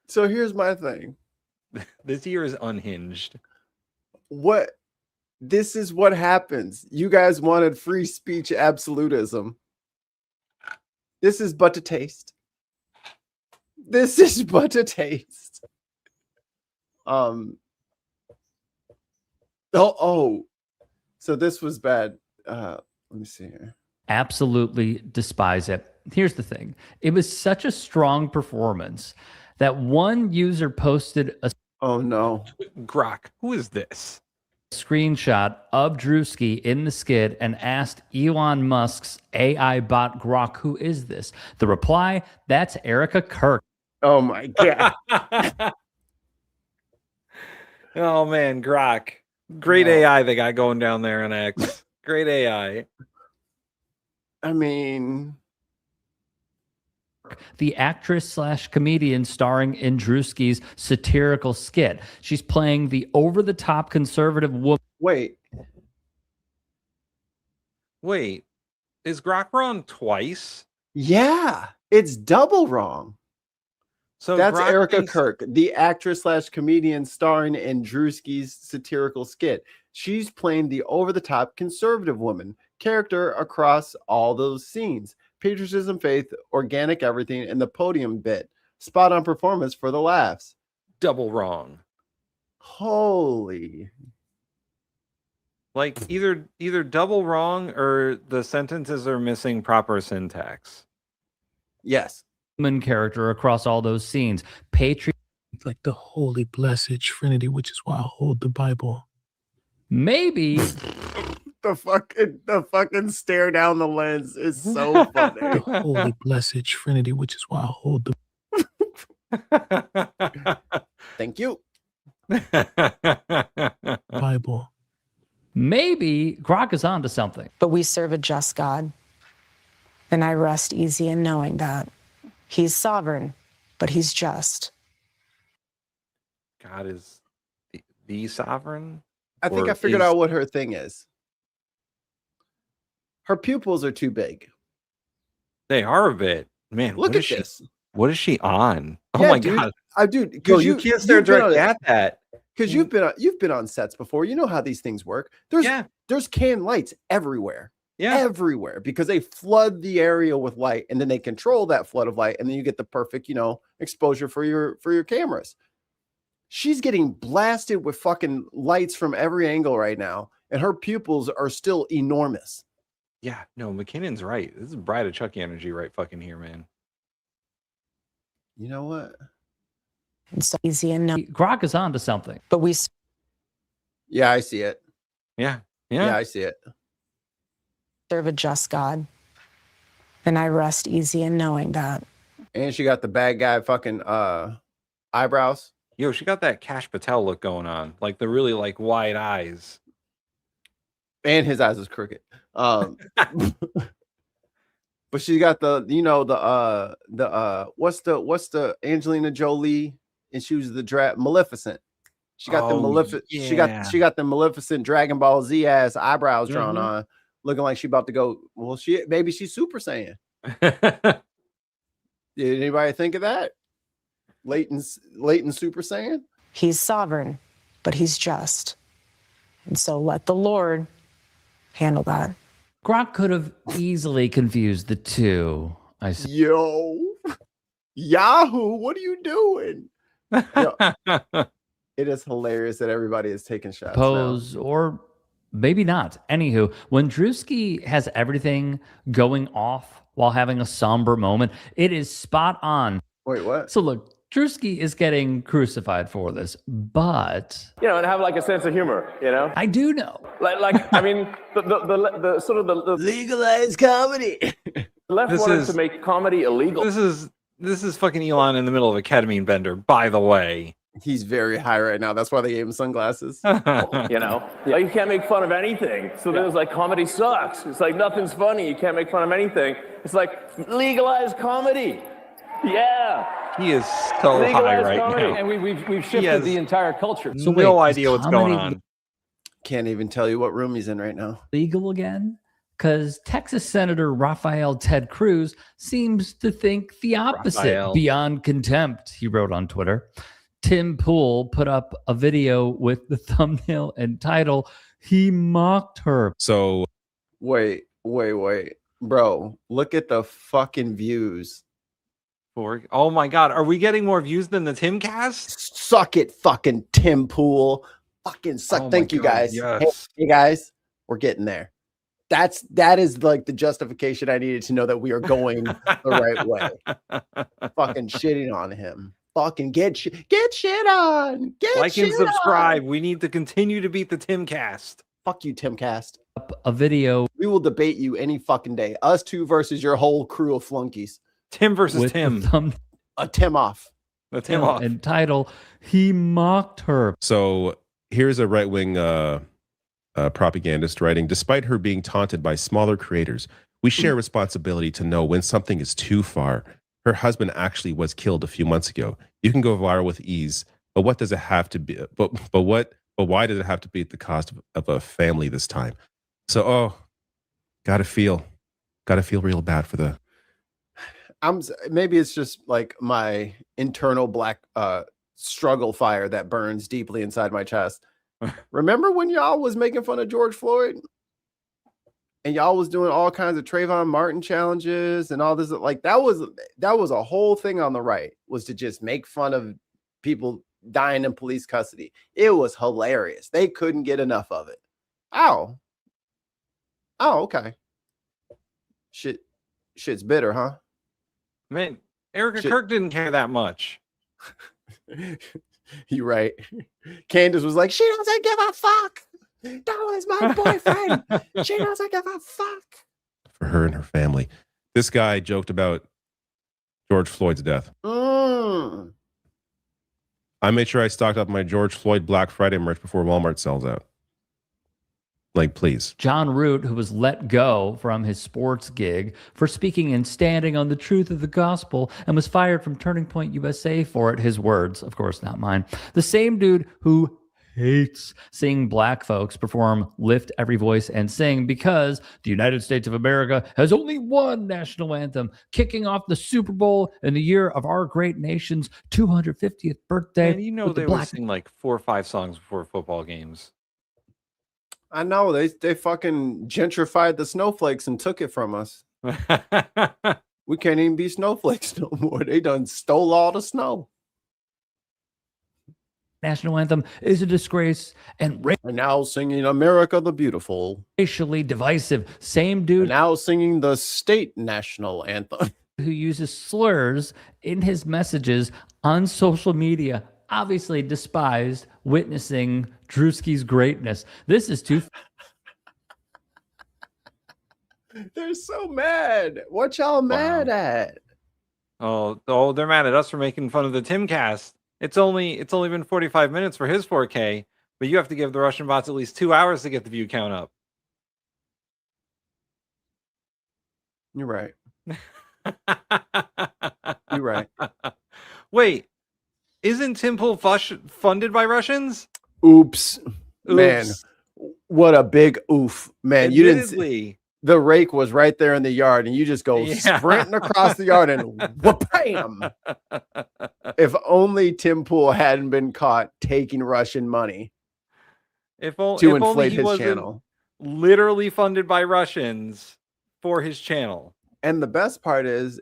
So here's my thing. This year is unhinged. This is what happens. You guys wanted free speech absolutism. This is but a taste. This is but a taste. So this was bad. Let me see here. Absolutely despise it. Here's the thing. It was such a strong performance that one user posted a... Oh no. Grok, who is this? screenshot of Drewski in the skid and asked Elon Musk's AI bot Grok, who is this? The reply, that's Erica Kirk. Oh my God. Oh man, Grok. Great AI they got going down there on X. Great AI. I mean, the actress/comedian starring in Drewski's satirical skit. She's playing the over-the-top conservative woman. Wait, is Grok wrong twice? Yeah, it's double wrong. So that's Grok Erica thinks- Kirk, the actress/comedian starring in Drewski's satirical skit. She's playing the over-the-top conservative woman character across all those scenes. Patriotism, faith, organic everything, and the podium bit. Spot on performance for the laughs. Double wrong. Holy. Like either double wrong or the sentences are missing proper syntax. Yes. Woman character across all those scenes. Patriot. It's like the holy blessed Trinity, which is why I hold the Bible. Maybe. The fucking stare down the lens is so funny. The holy blessed Trinity, which is why I hold the Thank you. Bible. Maybe Grok is onto something. But we serve a just God, and I rest easy in knowing that. He's sovereign, but he's just. God is the sovereign? I think Or I figured is- out what her thing is. Her pupils are too big. They are a bit. Man, Look what at is this. What is she on? Oh Yeah, my dude. God. Dude, Bro, you can't stare directly at that. Because you've been on sets before. You know how these things work. There's can lights everywhere. Yeah. Everywhere, because they flood the area with light and then they control that flood of light, and then you get the perfect, exposure for your cameras. She's getting blasted with fucking lights from every angle right now, and her pupils are still enormous. Yeah, no, McKinnon's right. This is Bride of Chucky energy right fucking here, man. You know what? It's so easy and no. Grok is onto something. But we Yeah, I see it. Yeah. Yeah, I see it. serve a just God, and I rest easy in knowing that. And she got the bad guy fucking eyebrows. Yo, she got that Cash Patel look going on. Like the really like wide eyes. And his eyes is crooked. But she got the what's the Angelina Jolie, and she was the Maleficent. She got she got the Maleficent Dragon Ball Z ass eyebrows drawn on, looking like she about to go. Well, maybe she's Super Saiyan. Did anybody think of that? Latent Super Saiyan? He's sovereign, but he's just. And so let the Lord handle that. Grok could have easily confused the two. Yo, Yahoo, what are you doing? Yo, it is hilarious that everybody is taking shots. Pose or maybe not. Anywho, when Drewski has everything going off while having a somber moment, it is spot on. Wait, what? So look, Drewski is getting crucified for this, but and have like a sense of humor, I do know. Like I mean, the sort of the legalized comedy. Left wanted to make comedy illegal. This is fucking Elon in the middle of a ketamine bender, by the way. He's very high right now. That's why they gave him sunglasses. Like, you can't make fun of anything. So then it's like comedy sucks. It's like nothing's funny. You can't make fun of anything. It's like legalized comedy. Yeah. He is so high right now. And we've shifted the entire culture. So no wait, idea what's going on. Can't even tell you what room he's in right now. Legal again? Because Texas Senator Rafael Ted Cruz seems to think the opposite. Rafael. Beyond contempt, he wrote on Twitter. Tim Pool put up a video with the thumbnail and title, "He mocked her." So wait. Bro, look at the fucking views. Oh my God, are we getting more views than the Timcast? Suck it, fucking Tim Pool. Fucking suck. Oh Thank my you God, guys. yes. Hey guys, we're getting there. That is like the justification I needed to know that we are going the right way. Fucking shitting on him fucking get shit on. Like and subscribe. We need to continue to beat the Timcast. Fuck you, Timcast. A video. We will debate you any fucking day. Us two versus your whole crew of flunkies. Tim versus Tim. A Tim off. A Tim off. And title, he mocked her. So here's a right-wing propagandist writing, despite her being taunted by smaller creators, we share responsibility to know when something is too far. Her husband actually was killed a few months ago. You can go viral with ease, but what does it have to be? But why does it have to be at the cost of a family this time? So, gotta feel real bad for the. Maybe it's just like my internal black struggle fire that burns deeply inside my chest. Remember when y'all was making fun of George Floyd? And y'all was doing all kinds of Trayvon Martin challenges and all this. Like that was a whole thing on the right, was to just make fun of people dying in police custody. It was hilarious. They couldn't get enough of it. Oh, okay. Shit's bitter, huh? Man, Erica Kirk didn't care that much. You're right. Candace was like, she doesn't give a fuck. That was my boyfriend. She doesn't give a fuck. For her and her family. This guy joked about George Floyd's death. I made sure I stocked up my George Floyd Black Friday merch before Walmart sells out. Like, please. John Root, who was let go from his sports gig for speaking and standing on the truth of the gospel and was fired from Turning Point USA for it. His words, of course, not mine. The same dude who hates seeing black folks perform Lift Every Voice and Sing because the United States of America has only one national anthem, kicking off the Super Bowl in the year of our great nation's 250th birthday. And you know they would sing like 4 or 5 songs before football games. I know they fucking gentrified the snowflakes and took it from us. We can't even be snowflakes no more. They done stole all the snow. National anthem is a disgrace and now singing America the Beautiful. Racially divisive. Same dude now singing the state national anthem. Who uses slurs in his messages on social media, obviously despised witnessing Drewski's greatness. This is too. They're so mad. What y'all mad at? Oh, they're mad at us for making fun of the Timcast. It's only been 45 minutes for his 4K, but you have to give the Russian bots at least 2 hours to get the view count up. You're right. You're right. Wait, isn't Tim Pool funded by Russians? Oops. Man, what a big oof. Man, you didn't see. The rake was right there in the yard, and you just go sprinting across the yard and wha-bam! If only Tim Pool hadn't been caught taking Russian money to inflate his channel. Literally funded by Russians for his channel. And the best part is,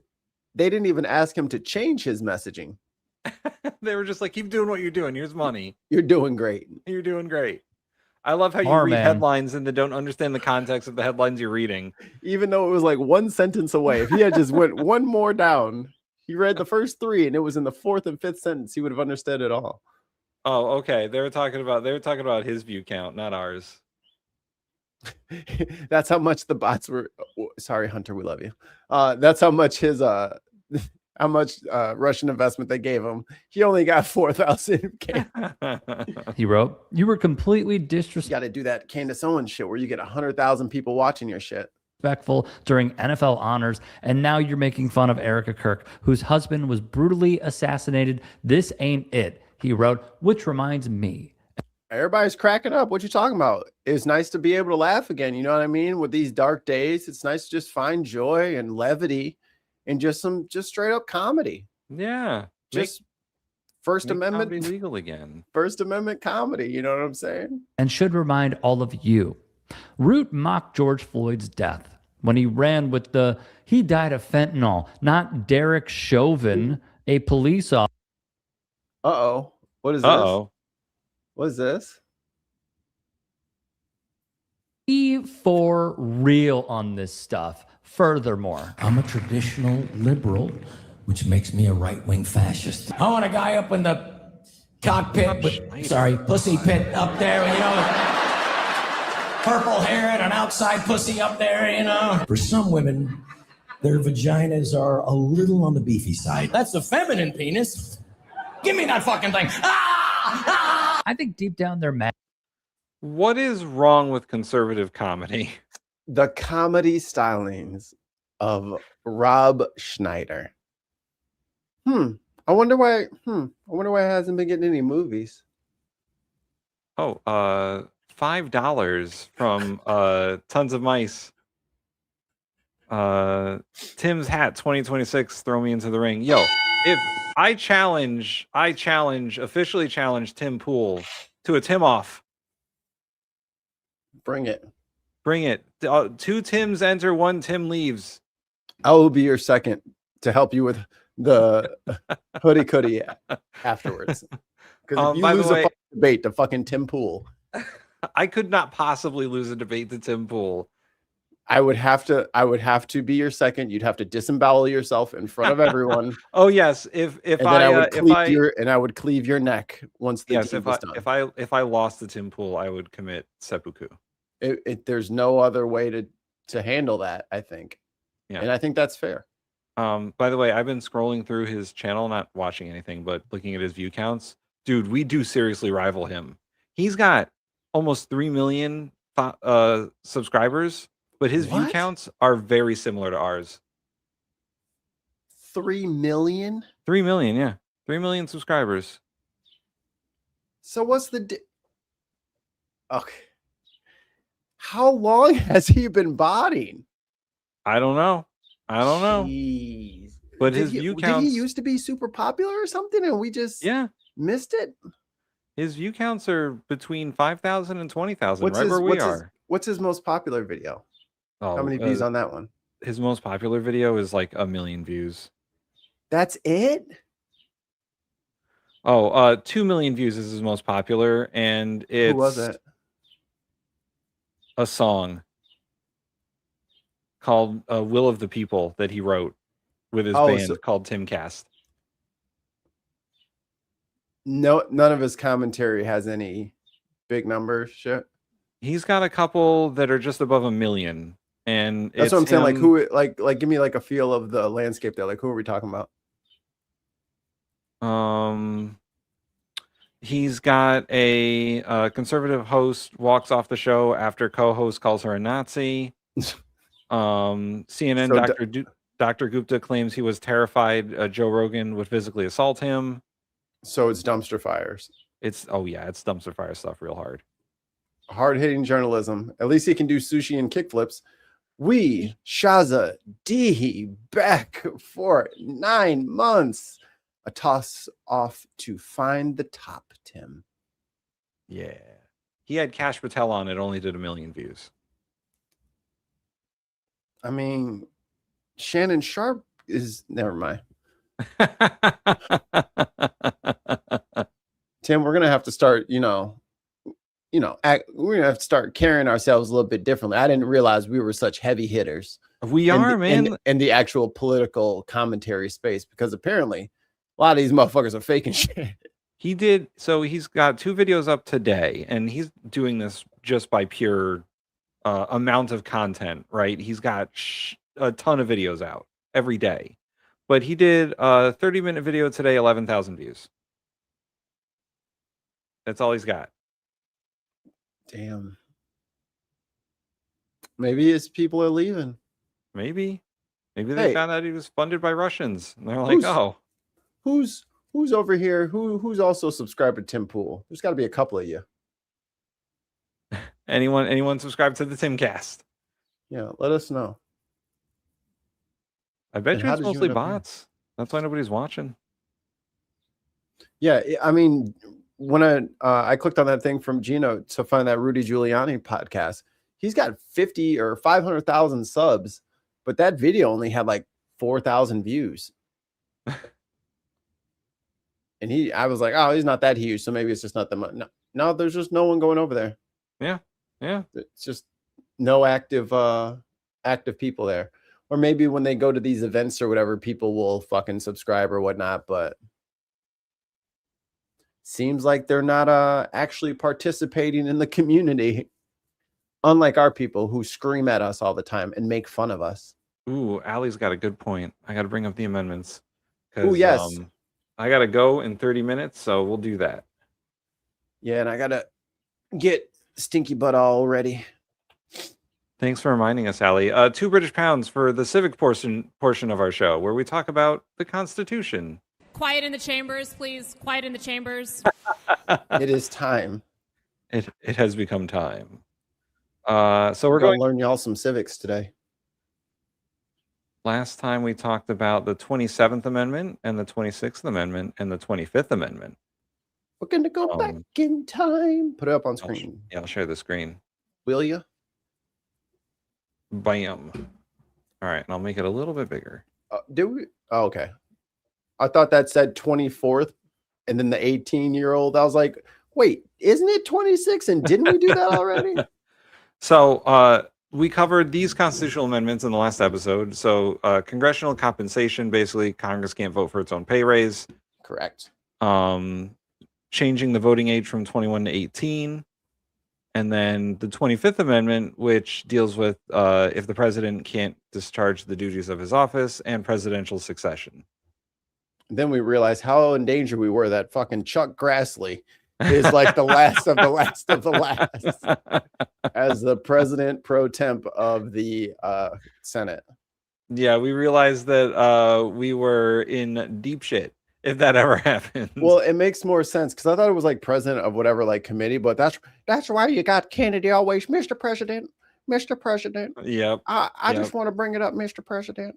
they didn't even ask him to change his messaging. They were just like, keep doing what you're doing. Here's money. You're doing great. You're doing great. I love how you read headlines and then don't understand the context of the headlines you're reading. Even though it was like one sentence away. If he had just went one more down, he read the first 3 and it was in the 4th and 5th sentence, he would have understood it all. Oh, okay. They were talking about his view count, not ours. That's how much the bots were. Sorry, Hunter, we love you. That's how much his how much Russian investment they gave him. He only got 4,000. He wrote, "You were completely disrespectful." You got to do that Candace Owens shit where you get 100,000 people watching your shit. Respectful during NFL honors, and now you're making fun of Erica Kirk, whose husband was brutally assassinated. This ain't it, he wrote, which reminds me. Everybody's cracking up. What you talking about? It's nice to be able to laugh again. You know what I mean? With these dark days, it's nice to just find joy and levity and just straight up comedy. Yeah. Just First Amendment legal again. First Amendment comedy. You know what I'm saying? And should remind all of you, Root mocked George Floyd's death when he ran with he died of fentanyl, not Derek Chauvin, a police officer. Uh-oh. What is this? What is this? Be for real on this stuff. Furthermore, I'm a traditional liberal which makes me a right-wing fascist. I want a guy up in the cockpit with, pussy pit up there, purple hair and an outside pussy up there, For some women, their vaginas are a little on the beefy side. That's the feminine penis. Give me that fucking thing. I think deep down they're mad. What is wrong with conservative comedy? The comedy stylings of Rob Schneider. I wonder why it hasn't been getting any movies. Oh, $5 from Tons of Mice. Tim's hat 2026, throw me into the ring. Yo, if officially challenge Tim Pool to a Tim off. Bring it. Two Tims enter, one Tim leaves. I will be your second to help you with the hoodie cootie afterwards. Because if you lose a fucking debate to fucking Tim Pool, I could not possibly lose a debate to Tim Pool. I would have to be your second. You'd have to disembowel yourself in front of everyone. Oh yes, I would cleave your neck once the game was done. If I lost to Tim Pool, I would commit seppuku. There's no other way to handle that, I think. Yeah. And I think that's fair. By the way, I've been scrolling through his channel, not watching anything, but looking at his view counts. Dude, we do seriously rival him. He's got almost 3 million subscribers, but his view counts are very similar to ours. 3 million? 3 million, yeah. 3 million subscribers. So what's the okay. How long has he been botting? I don't know. Jeez. But his view counts. Did he used to be super popular or something and we just missed it? His view counts are between 5,000 and 20,000, right where we are. What's his most popular video? How many views on that one? His most popular video is like 1 million views. That's it? Oh, 2 million views is his most popular, and it's Who was it? A song called Will of the People that he wrote with his band called Timcast. No, none of his commentary has any big number shit. He's got a couple that are just above 1 million. And that's what I'm saying. Like who like give me like a feel of the landscape there. Like who are we talking about? He's got a conservative host walks off the show after co-host calls her a Nazi. CNN Dr. Gupta claims he was terrified Joe Rogan would physically assault him. So it's dumpster fires. It's dumpster fire stuff real hard. Hard-hitting journalism. At least he can do sushi and kickflips. We Shaza D back for 9 months. A toss off to find the top, Tim. Yeah. He had Kash Patel on, it only did 1 million views. I mean, Shannon Sharp is never mind. Tim, we're gonna have to start, we're gonna have to start carrying ourselves a little bit differently. I didn't realize we were such heavy hitters. We are, man. In the actual political commentary space, because apparently a lot of these motherfuckers are faking shit. He's got 2 videos up today, and he's doing this just by pure amount of content, right? He's got a ton of videos out every day. But he did a 30-minute video today, 11,000 views. That's all he's got. Damn. Maybe his people are leaving. Maybe they found out he was funded by Russians. And they're like, who's over here? Who's also subscribed to Tim Pool? There's got to be a couple of you. Anyone subscribed to the Timcast? Yeah, let us know. I bet you it's mostly bots. That's why nobody's watching. Yeah, I mean, when I clicked on that thing from Gino to find that Rudy Giuliani podcast, he's got 50 or 500,000 subs, but that video only had like 4,000 views. And I was like, oh, he's not that huge, so maybe it's just not that much. No, there's just no one going over there. Yeah. It's just no active people there. or maybe when they go to these events or whatever, people will fucking subscribe or whatnot. But seems like they're not actually participating in the community, unlike our people who scream at us all the time and make fun of us. Ooh, Allie's got a good point. I got to bring up the amendments. Oh, yes. I got to go in 30 minutes, so we'll do that. Yeah, and I got to get Stinky Butt all ready. Thanks for reminding us, Allie. 2 British pounds for the civic portion of our show, where we talk about the Constitution. Quiet in the chambers, please. Quiet in the chambers. It is time. It has become time. So we're going to learn y'all some civics today. Last time we talked about the 27th Amendment and the 26th Amendment and the 25th Amendment. We're going to go back in time. Put it up on screen. I'll share the screen. Will you? Bam. All right, and I'll make it a little bit bigger. Do we? Oh, okay. I thought that said 24th and then the 18-year-old. I was like, wait, isn't it 26? And didn't we do that already? So we covered these constitutional amendments in the last episode. So congressional compensation, basically Congress can't vote for its own pay raise. Correct. Changing the voting age from 21 to 18. And then the 25th Amendment, which deals with if the president can't discharge the duties of his office and presidential succession. Then we realized how in danger we were that fucking Chuck Grassley is like the last of the last of the last as the president pro temp of the Senate. Yeah, we realized that we were in deep shit if that ever happened. Well, it makes more sense because I thought it was like president of whatever like committee, but that's why you got Kennedy always, Mr. President, Mr. President. Yep. I just want to bring it up, Mr. President.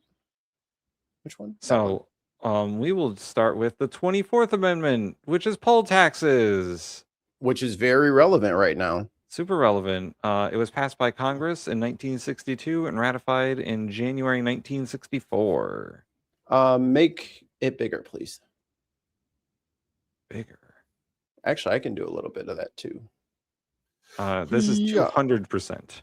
Which one? So we will start with the 24th Amendment, which is poll taxes. Which is very relevant right now. Super relevant. It was passed by Congress in 1962 and ratified in January 1964. Make it bigger, please. Bigger. Actually, I can do a little bit of that too. This is 200%.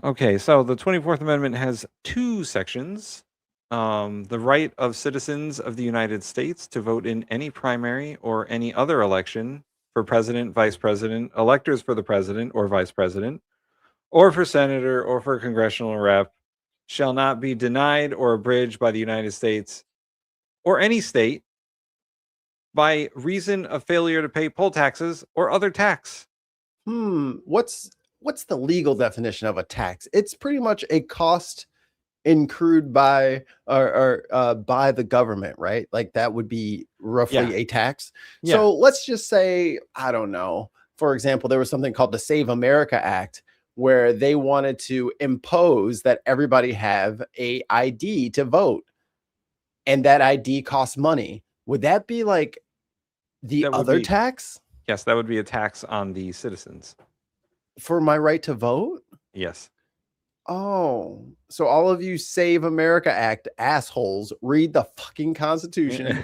Okay, so the 24th Amendment has 2 sections. The right of citizens of the United States to vote in any primary or any other election for president, vice president, electors for the president or vice president, or for senator or for congressional rep, shall not be denied or abridged by the United States or any state by reason of failure to pay poll taxes or other tax. What's the legal definition of a tax? It's pretty much a cost accrued by by the government, right? Like that would be roughly a tax. Yeah. So let's just say, I don't know. For example, there was something called the Save America Act, where they wanted to impose that everybody have a ID to vote, and that ID costs money. Would that be like the other tax? Yes, that would be a tax on the citizens. For my right to vote? Yes. Oh, so all of you Save America Act assholes, read the fucking Constitution.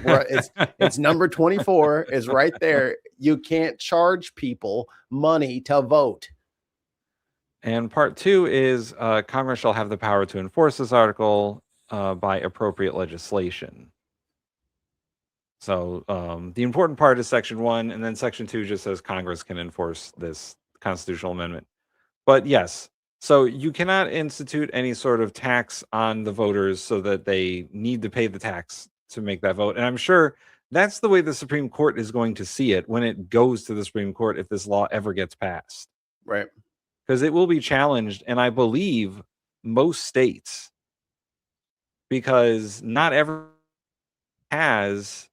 It's number 24 is right there. You can't charge people money to vote. And part 2 is Congress shall have the power to enforce this article by appropriate legislation. So the important part is section 1, and then section 2 just says Congress can enforce this constitutional amendment. But yes, so you cannot institute any sort of tax on the voters so that they need to pay the tax to make that vote. And I'm sure that's the way the Supreme Court is going to see it when it goes to the Supreme Court if this law ever gets passed. Right. Because it will be challenged, and I believe most states, because not everyone has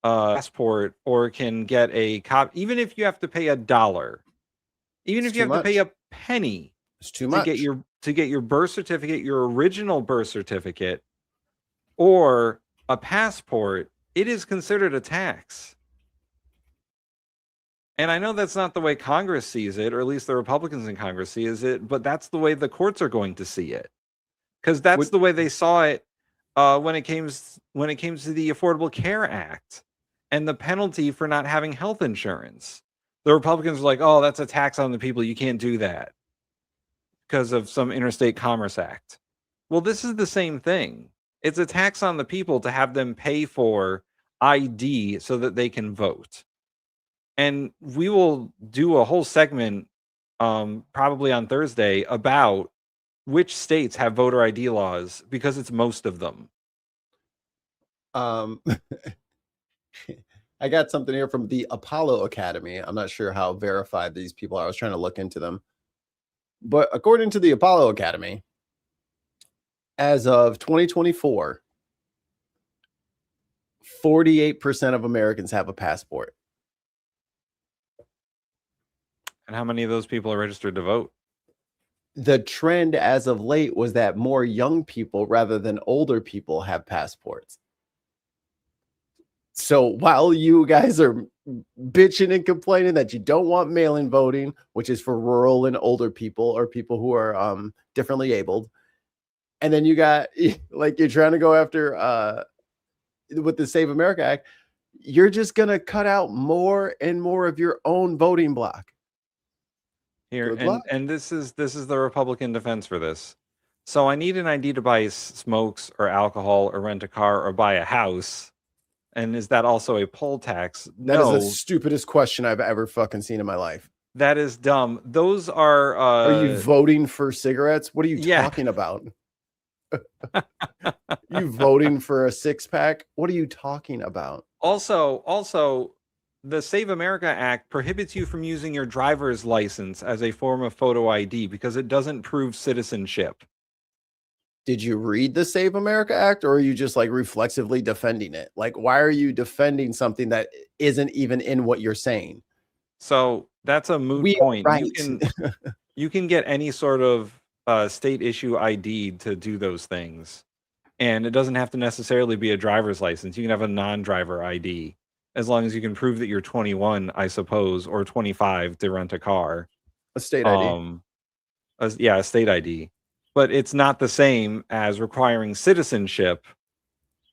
a passport or can get a copy, even if you have to pay $1, even if you have to pay a penny to get your birth certificate, your original birth certificate, or a passport, it is considered a tax. And I know that's not the way Congress sees it, or at least the Republicans in Congress sees it, but that's the way the courts are going to see it. Because that's the way they saw it when it came to the Affordable Care Act and the penalty for not having health insurance. The Republicans are like, oh, that's a tax on the people. You can't do that because of some Interstate Commerce Act. Well, this is the same thing. It's a tax on the people to have them pay for ID so that they can vote. And we will do a whole segment probably on Thursday about which states have voter ID laws, because it's most of them. I got something here from the Apollo Academy. I'm not sure how verified these people are. I was trying to look into them. But according to the Apollo Academy, as of 2024, 48% of Americans have a passport. And how many of those people are registered to vote? The trend as of late was that more young people rather than older people have passports. So while you guys are bitching and complaining that you don't want mail-in voting, which is for rural and older people or people who are differently abled, and then you got, like, you're trying to go after with the Save America Act, you're just going to cut out more and more of your own voting block. Here, and this is the Republican defense for this. So I need an ID to buy smokes or alcohol or rent a car or buy a house. And is that also a poll tax? That is the stupidest question I've ever fucking seen in my life. That is dumb. Those are you voting for cigarettes? What are you talking about? You voting for a six-pack? What are you talking about? Also, the Save America Act prohibits you from using your driver's license as a form of photo ID because it doesn't prove citizenship. Did you read the Save America Act, or are you just like reflexively defending it? Like, why are you defending something that isn't even in what you're saying? So that's a moot point. Right. You can get any sort of state issue ID to do those things. And it doesn't have to necessarily be a driver's license. You can have a non-driver ID as long as you can prove that you're 21, I suppose, or 25 to rent a car. A state ID. A state ID. But it's not the same as requiring citizenship,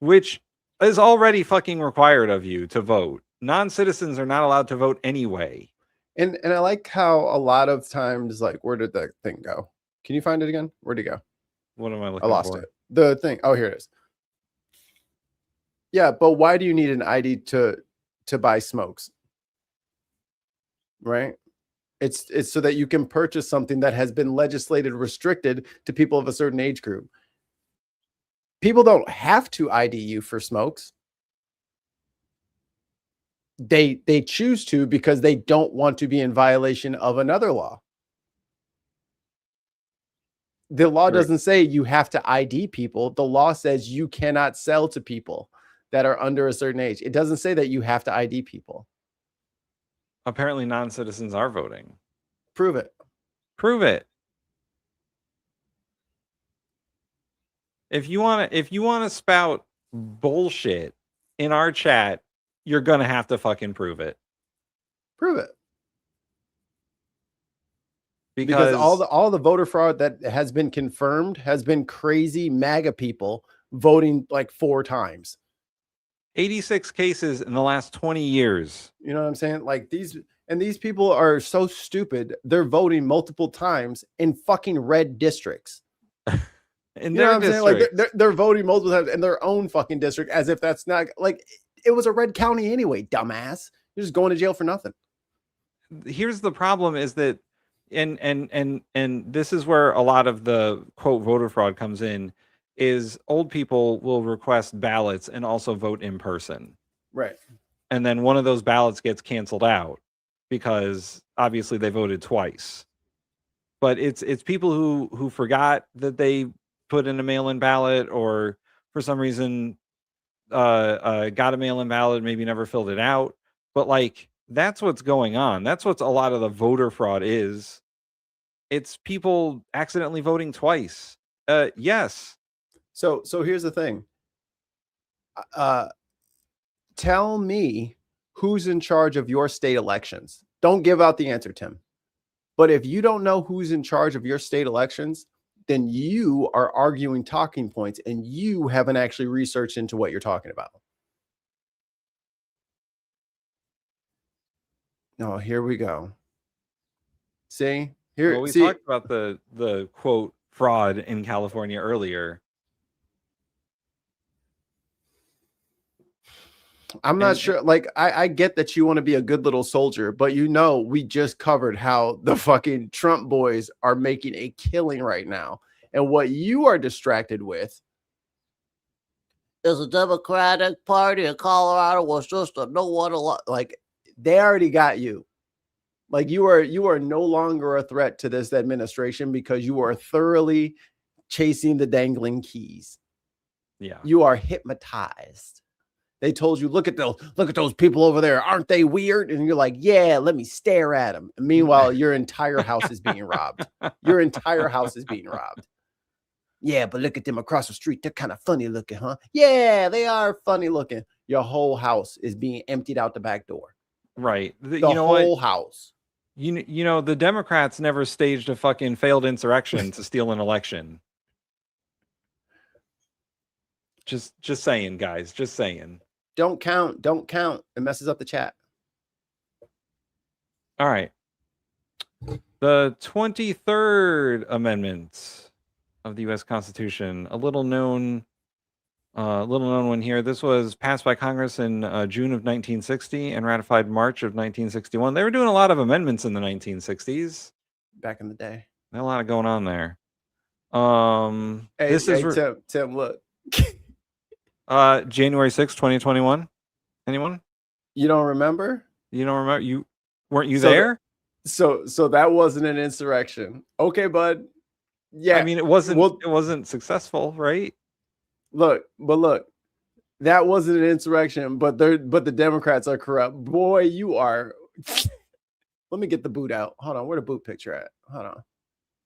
which is already fucking required of you to vote. Non-citizens are not allowed to vote anyway. And I like how a lot of times, like, where did that thing go? Can you find it again? Where'd it go? What am I looking for? I lost it. The thing. Oh, here it is. Yeah, but why do you need an ID to buy smokes? Right? It's so that you can purchase something that has been legislated restricted to people of a certain age group. People don't have to ID you for smokes. They choose to because they don't want to be in violation of another law. The law doesn't say you have to ID people. The law says you cannot sell to people that are under a certain age. It doesn't say that you have to ID people. Apparently non-citizens are voting. Prove it. Prove it. If you want to spout bullshit in our chat, you're going to have to fucking prove it. Prove it. Because all the voter fraud that has been confirmed has been crazy MAGA people voting like 4 times. 86 cases in the last 20 years. You know what I'm saying? Like these people are so stupid. They're voting multiple times in fucking red districts. In their district. Like they're voting multiple times in their own fucking district, as if that's not like it was a red county anyway, dumbass. You're just going to jail for nothing. Here's the problem is that and this is where a lot of the quote voter fraud comes in, is old people will request ballots and also vote in person. Right. And then one of those ballots gets canceled out because obviously they voted twice. But it's people who forgot that they put in a mail-in ballot, or for some reason got a mail-in ballot, maybe never filled it out. But like that's what's going on. That's what's a lot of the voter fraud is. It's people accidentally voting twice. Yes. So here's the thing. Tell me who's in charge of your state elections. Don't give out the answer, Tim. But if you don't know who's in charge of your state elections, then you are arguing talking points and you haven't actually researched into what you're talking about. Oh, here we go. See? Here, Well, we see, talked about the quote fraud in California earlier. I'm not sure. Like, I get that you want to be a good little soldier, but we just covered how the fucking Trump boys are making a killing right now. And what you are distracted with is the Democratic Party in Colorado was just a no one a lot. Like, they already got you. Like, you are no longer a threat to this administration because you are thoroughly chasing the dangling keys. Yeah. You are hypnotized. They told you, look at those people over there. Aren't they weird? And you're like, yeah, let me stare at them. And meanwhile, your entire house is being robbed. Your entire house is being robbed. Yeah, but look at them across the street. They're kind of funny looking, huh? Yeah, they are funny looking. Your whole house is being emptied out the back door. Right. The whole house. You know, the Democrats never staged a fucking failed insurrection to steal an election. Just saying, guys. Just saying. Don't count. It messes up the chat. All right. The 23rd Amendment of the U.S. Constitution, a little known one here. This was passed by Congress in June of 1960 and ratified March of 1961. They were doing a lot of amendments in the 1960s. Back in the day. There's a lot going on there. Tim, look. January 6, 2021. Anyone? You don't remember? You don't remember? You weren't you there? So that wasn't an insurrection. Okay, bud. Yeah. I mean, it wasn't successful, right? Look, that wasn't an insurrection, but the Democrats are corrupt. Boy, you are. Let me get the boot out. Hold on, where the boot picture at? Hold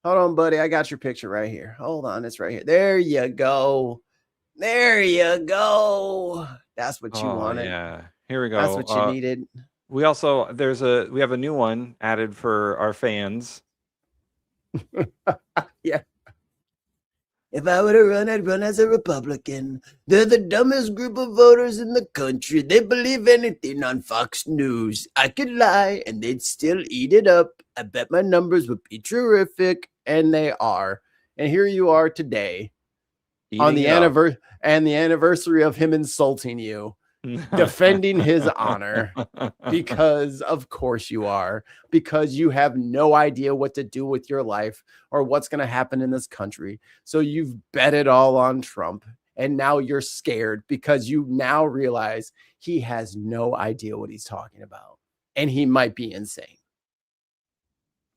on, buddy. I got your picture right here. Hold on, it's right here. There you go. That's what you wanted. Yeah. Here we go. That's what you needed. We also we have a new one added for our fans. Yeah. If I were to run, I'd run as a Republican. They're the dumbest group of voters in the country. They believe anything on Fox News. I could lie and they'd still eat it up. I bet my numbers would be terrific, and they are. And here you are today on the anniversary of him insulting you, defending his honor, because of course you are, because you have no idea what to do with your life or what's going to happen in this country. So you've bet it all on Trump, and now you're scared because you now realize he has no idea what he's talking about, and he might be insane.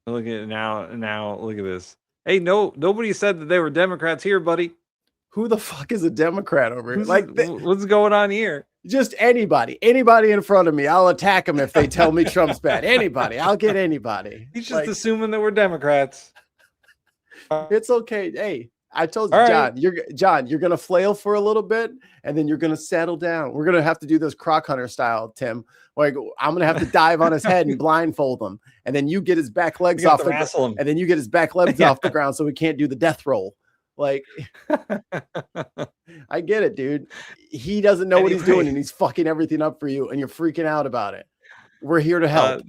Look at now look at this. Hey, nobody said that they were Democrats here, buddy. Who the fuck is a Democrat over here? What's going on here? Just anybody in front of me. I'll attack them if they tell me Trump's bad. Anybody. I'll get anybody. He's just assuming that we're Democrats. It's okay. Hey, I told you, John, you're going to flail for a little bit and then you're going to settle down. We're going to have to do this croc hunter style, Tim. Like, I'm going to have to dive on his head and blindfold him. And then you get his back legs off and then you get his back legs off the ground so we can't do the death roll. Like, I get it, dude. He doesn't know what he's doing and he's fucking everything up for you and you're freaking out about it. We're here to help.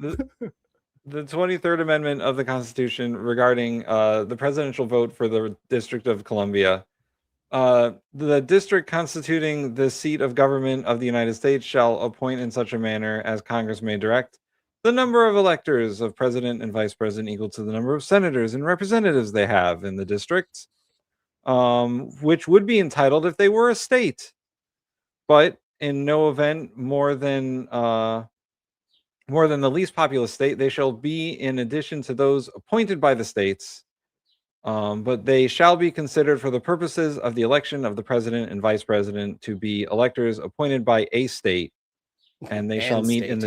The 23rd Amendment of the Constitution regarding the presidential vote for the District of Columbia. The district constituting the seat of government of the United States shall appoint in such a manner as Congress may direct the number of electors of president and vice president equal to the number of senators and representatives they have in the district. Which would be entitled if they were a state, but in no event more than the least populous state. They shall be in addition to those appointed by the states, but they shall be considered for the purposes of the election of the president and vice president to be electors appointed by a state, and they shall meet in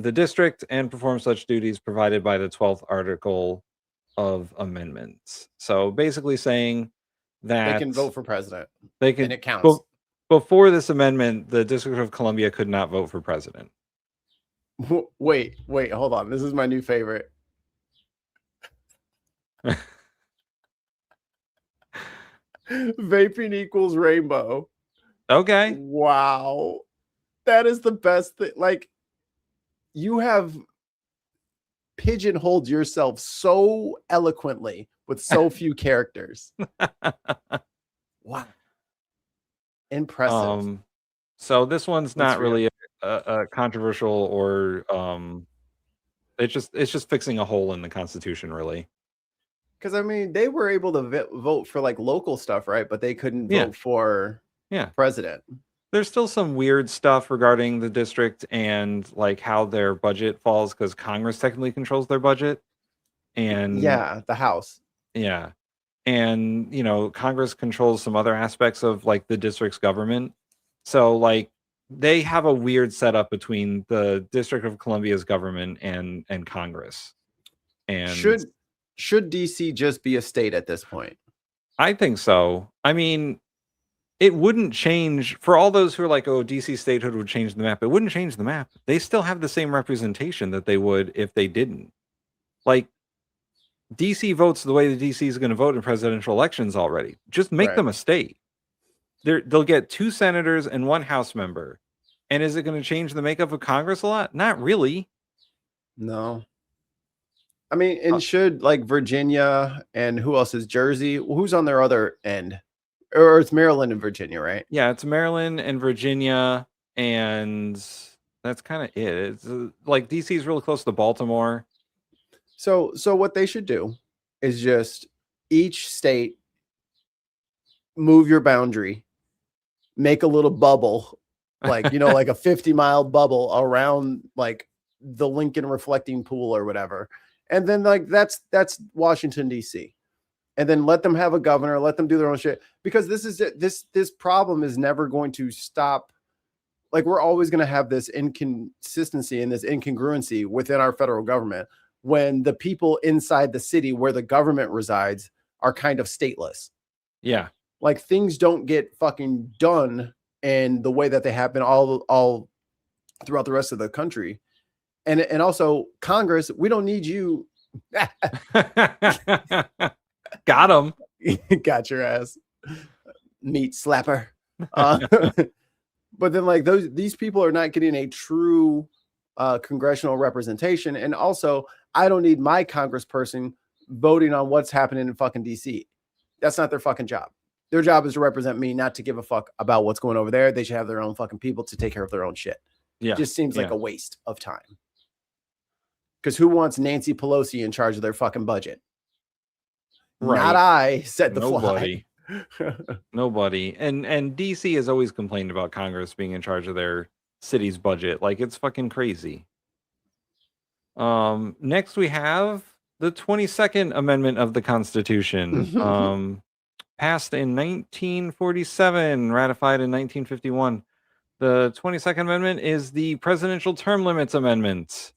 the district and perform such duties provided by the 12th article of amendments. So basically saying that they can vote for president. They can, and it counts. Before this amendment, the District of Columbia could not vote for president. Wait, hold on. This is my new favorite. Vaping equals rainbow. Okay. Wow. That is the best thing. Like, you have pigeonholed yourself so eloquently with so few characters. Wow. Impressive. So this one's not real. really a controversial or it's just fixing a hole in the Constitution, really. Because I mean, they were able to vote for like local stuff, right? But they couldn't vote for president. There's still some weird stuff regarding the district and like how their budget falls because Congress technically controls their budget. And yeah, the House. Yeah. And, you know, Congress controls some other aspects of like the district's government. So like they have a weird setup between the District of Columbia's government and Congress. And should DC just be a state at this point? I think so. I mean, it wouldn't change for all those who are like, oh, DC statehood would change the map. It wouldn't change the map. They still have the same representation that they would if they didn't. Like, DC votes the way the DC is going to vote in presidential elections already. Just make them a state. They'll get 2 senators and 1 House member. And is it going to change the makeup of Congress a lot? Not really. No. I mean, and should like Virginia and who else is Jersey? Who's on their other end? Or it's Maryland and Virginia, right? Yeah, it's Maryland and Virginia, and that's kind of it. It's like DC is really close to Baltimore. So what they should do is just each state move your boundary, make a little bubble, like, you know, like a 50-mile bubble around like the Lincoln reflecting pool or whatever. And then like that's Washington, D.C. And then let them have a governor, let them do their own shit. Because this problem is never going to stop. Like, we're always going to have this inconsistency and this incongruency within our federal government when the people inside the city where the government resides are kind of stateless. Yeah. Like, things don't get fucking done in the way that they happen all throughout the rest of the country. And also Congress, we don't need you. Got him. Got your ass. Meat slapper. But then like these people are not getting a true congressional representation. And also, I don't need my congressperson voting on what's happening in fucking DC. That's not their fucking job. Their job is to represent me, not to give a fuck about what's going over there. They should have their own fucking people to take care of their own shit. Yeah. It just seems like a waste of time. Because who wants Nancy Pelosi in charge of their fucking budget? Right. Not I, said the fly. Nobody. And DC has always complained about Congress being in charge of their city's budget. Like, it's fucking crazy. Next we have the 22nd Amendment of the Constitution. Passed in 1947, ratified in 1951. The 22nd Amendment is the Presidential Term Limits Amendment.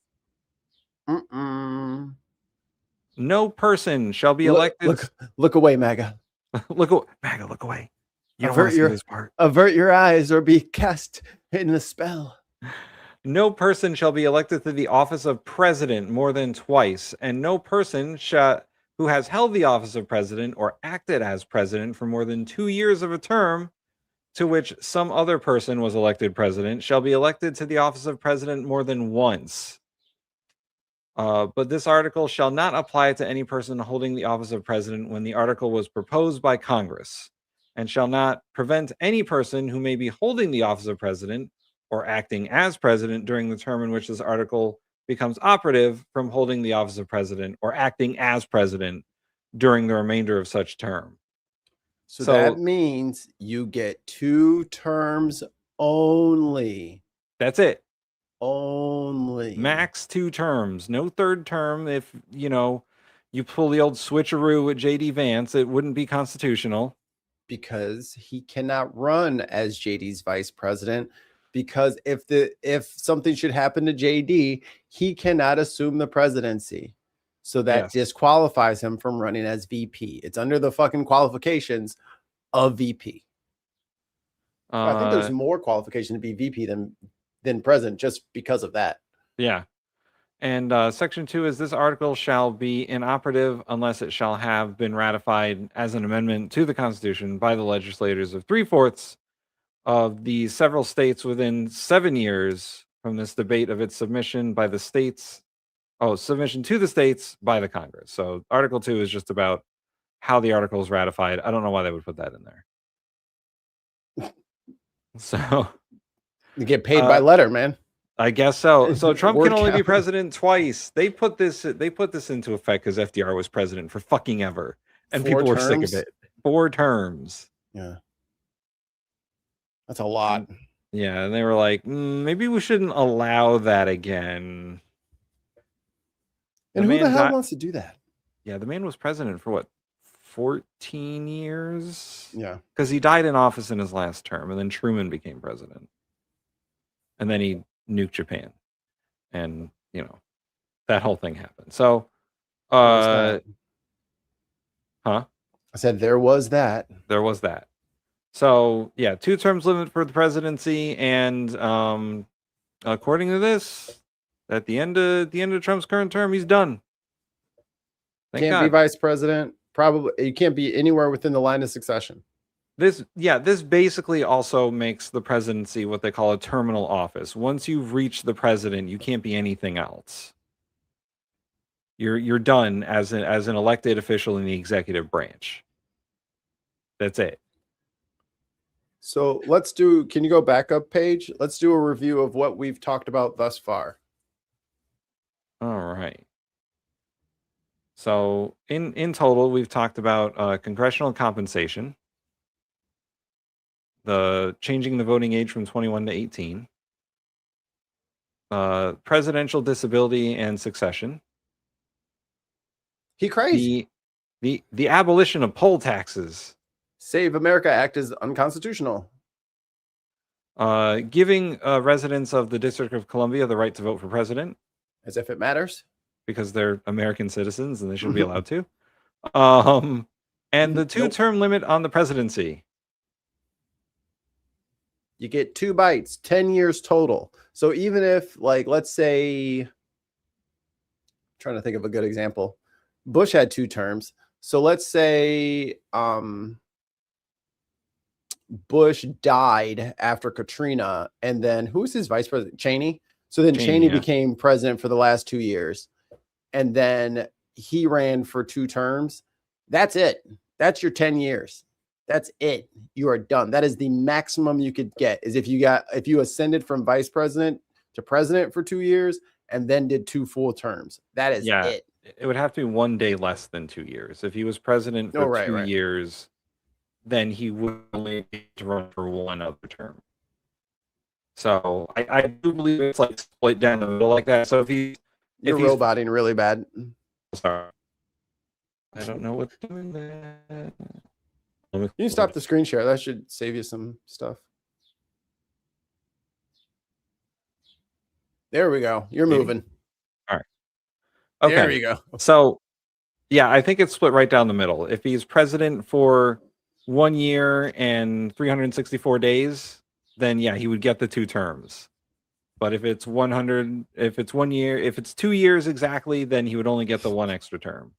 No person shall be elected. Look away, MAGA. MAGA, look away. You don't want to see this part. Avert your eyes or be cast in the spell. No person shall be elected to the office of president more than twice, and no person who has held the office of president or acted as president for more than 2 years of a term to which some other person was elected president shall be elected to the office of president more than once. But this article shall not apply to any person holding the office of president when the article was proposed by Congress, and shall not prevent any person who may be holding the office of president or acting as president during the term in which this article becomes operative from holding the office of president or acting as president during the remainder of such term. So that means you get 2 terms only. That's it. Only. Max 2 terms. No third term. If, you pull the old switcheroo with JD Vance, it wouldn't be constitutional. Because he cannot run as JD's vice president. Because if something should happen to JD, he cannot assume the presidency. So that disqualifies him from running as VP. It's under the fucking qualifications of VP. I think there's more qualification to be VP than president just because of that. Yeah. And section 2 is this article shall be inoperative unless it shall have been ratified as an amendment to the Constitution by the legislators of 3/4 of the several states within 7 years from this debate of its submission by the states. Oh, submission to the states by the Congress. So Article 2 is just about how the article is ratified. I don't know why they would put that in there. So you get paid by letter, man. I guess so. So Trump can only be president twice. They put this into effect because FDR was president for fucking ever, and people were sick of it. 4 terms. Yeah, that's a lot. Yeah, and they were like, maybe we shouldn't allow that again. And who the hell wants to do that? Yeah, the man was president for what, 14 years? Yeah, because he died in office in his last term, and then Truman became president, and then he nuked Japan, and that whole thing happened. So, huh? I said there was that. There was that. So yeah, 2 terms limit for the presidency, and according to this, at the end of Trump's current term, he's done. Can't be vice president. Probably you can't be anywhere within the line of succession. This basically also makes the presidency what they call a terminal office. Once you've reached the president, you can't be anything else. You're done as an elected official in the executive branch. That's it. So can you go back up page? Let's do a review of what we've talked about thus far. All right. So in total, we've talked about congressional compensation, the changing the voting age from 21 to 18, presidential disability and succession. He crazy. The abolition of poll taxes. Save America Act is unconstitutional. Giving residents of the District of Columbia the right to vote for president. As if it matters. Because they're American citizens and they should be allowed to. And the 2-term limit on the presidency. You get 2 bites, 10 years total. So even if, like, let's say, I'm trying to think of a good example. Bush had 2 terms. So let's say Bush died after Katrina, and then who was his vice president? Cheney. So then Cheney became president for the last 2 years, and then he ran for 2 terms. That's it. That's your 10 years. That's it. You are done. That is the maximum you could get. Is if you ascended from vice president to president for 2 years and then did 2 full terms. That is it. It would have to be 1 day less than 2 years. If he was president for 2 years, then he would only need to run for 1 other term. So I do believe it's like split down the middle like that. So if you're roboting really bad. Sorry. I don't know what's doing that. You can stop the screen share. That should save you some stuff. There we go. You're moving. All right. Okay. There you go. So, yeah, I think it's split right down the middle. If he's president for 1 year and 364 days, then yeah, he would get the 2 terms. But if it's 1 year, if it's 2 years exactly, then he would only get the 1 extra term.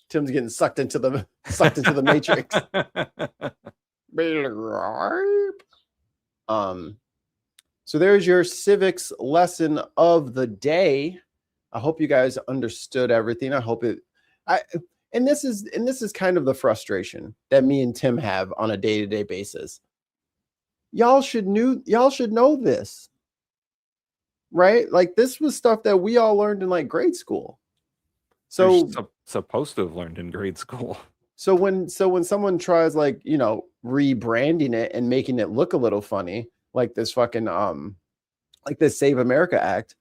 Tim's getting sucked into the matrix. So there's your civics lesson of the day. I hope you guys understood everything. I hope and this is kind of the frustration that me and Tim have on a day-to-day basis. Y'all should know this. Right? Like this was stuff that we all learned in like grade school. So supposed to have learned in grade school. So when someone tries like, rebranding it and making it look a little funny, like this fucking like this Save America Act,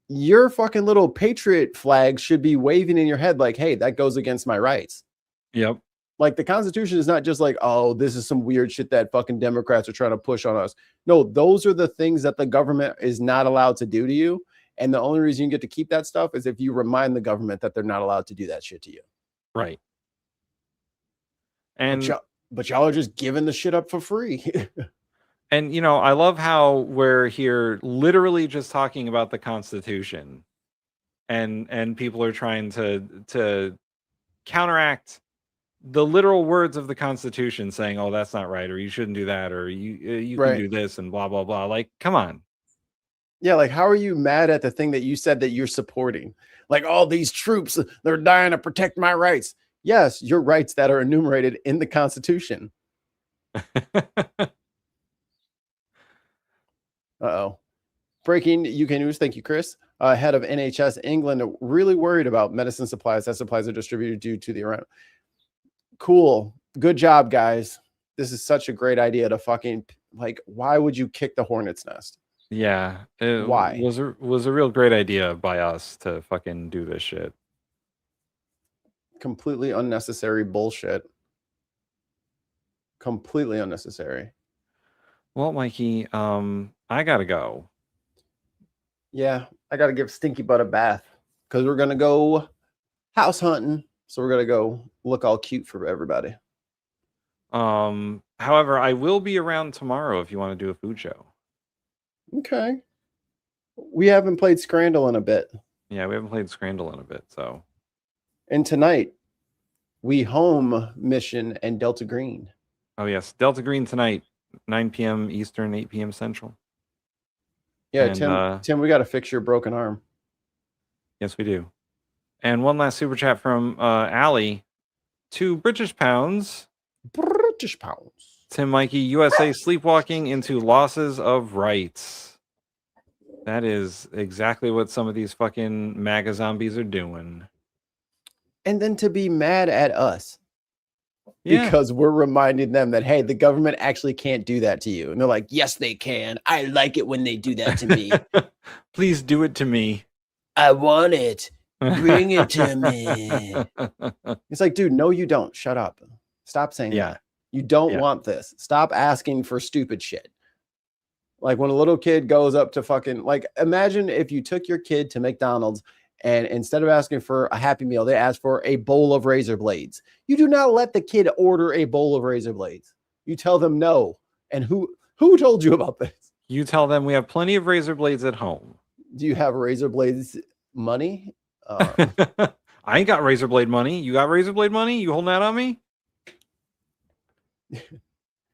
your fucking little patriot flag should be waving in your head like, hey, that goes against my rights. Yep. Like the Constitution is not just like, oh, this is some weird shit that fucking Democrats are trying to push on us. No, those are the things that the government is not allowed to do to you. And the only reason you get to keep that stuff is if you remind the government that they're not allowed to do that shit to you. Right. And but y'all are just giving the shit up for free. And I love how we're here literally just talking about the Constitution, and people are trying to counteract the literal words of the Constitution saying, "Oh, that's not right," or "You shouldn't do that," or "You can do this," and blah blah blah. Like, come on. Yeah, like how are you mad at the thing that you said that you're supporting? Like all these troops, they're dying to protect my rights. Yes, your rights that are enumerated in the Constitution. Uh-oh. Breaking UK news. Thank you, Chris. Head of NHS England really worried about medicine supplies as supplies are distributed due to the Iran. Cool. Good job, guys. This is such a great idea to fucking, like, why would you kick the hornet's nest? Yeah. It Why? was a real great idea by us to fucking do this shit. Completely unnecessary bullshit. Completely unnecessary. Well, Mikey, I gotta go. Yeah, I gotta give Stinky Butt a bath because we're gonna go house hunting. So we're gonna go look all cute for everybody. However, I will be around tomorrow if you want to do a food show. Okay. We haven't played Scrandle in a bit. Yeah, we haven't played Scrandle in a bit, so. And tonight, we home mission and Delta Green. Oh yes, Delta Green tonight, 9 p.m. Eastern, 8 p.m. Central. Yeah, And, Tim, we got to fix your broken arm. Yes, we do. And one last super chat from Allie. 2 British pounds. British pounds. Tim Mikey, USA sleepwalking into losses of rights. That is exactly what some of these fucking MAGA zombies are doing. And then to be mad at us. Yeah. Because we're reminding them that, hey, the government actually can't do that to you. And they're like, yes, they can. I like it when they do that to me. Please do it to me. I want it. Bring it to me. It's like, dude, no, you don't. Shut up. Stop saying that. You don't want this. Stop asking for stupid shit. Like when a little kid goes up to fucking, like, imagine if you took your kid to McDonald's and instead of asking for a Happy Meal, they ask for a bowl of razor blades. You do not let the kid order a bowl of razor blades. You tell them no. And who told you about this? You tell them we have plenty of razor blades at home. Do you have razor blades money? I ain't got razor blade money. You got razor blade money? You holding that on me? You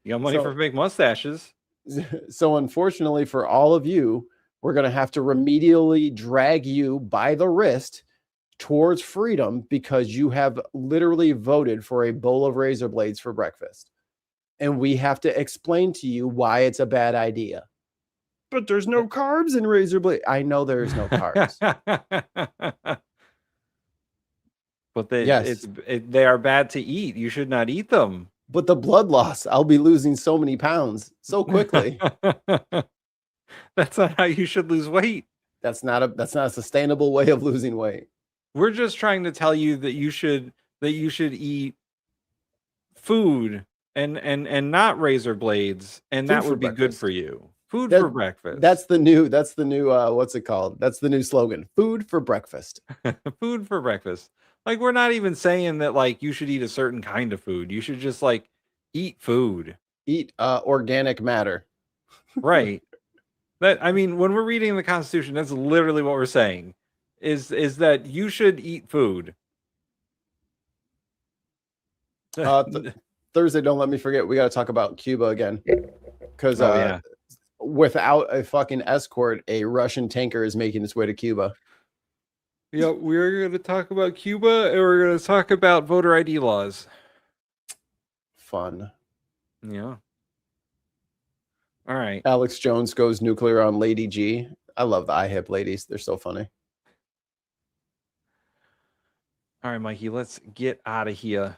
got money for fake mustaches. So unfortunately for all of you, we're going to have to remedially drag you by the wrist towards freedom because you have literally voted for a bowl of razor blades for breakfast. And we have to explain to you why it's a bad idea. But there's no carbs in razor blade. I know there's no carbs. But they are bad to eat. You should not eat them. But the blood loss, I'll be losing so many pounds so quickly. That's not how you should lose weight. That's not a sustainable way of losing weight. We're just trying to tell you that you should eat food and not razor blades, and that would be good for you. Food for breakfast. That's the new what's it called? That's the new slogan. Food for breakfast. Food for breakfast. Like, we're not even saying that like you should eat a certain kind of food. You should just like eat food. Eat organic matter. Right. I mean, when we're reading the Constitution, that's literally what we're saying. Is that you should eat food. Thursday, don't let me forget. We got to talk about Cuba again. Because without a fucking escort, a Russian tanker is making its way to Cuba. Yeah, we're going to talk about Cuba, and we're going to talk about voter ID laws. Fun. Yeah. All right. Alex Jones goes nuclear on Lady G. I love the IHIP ladies. They're so funny. All right, Mikey, let's get out of here.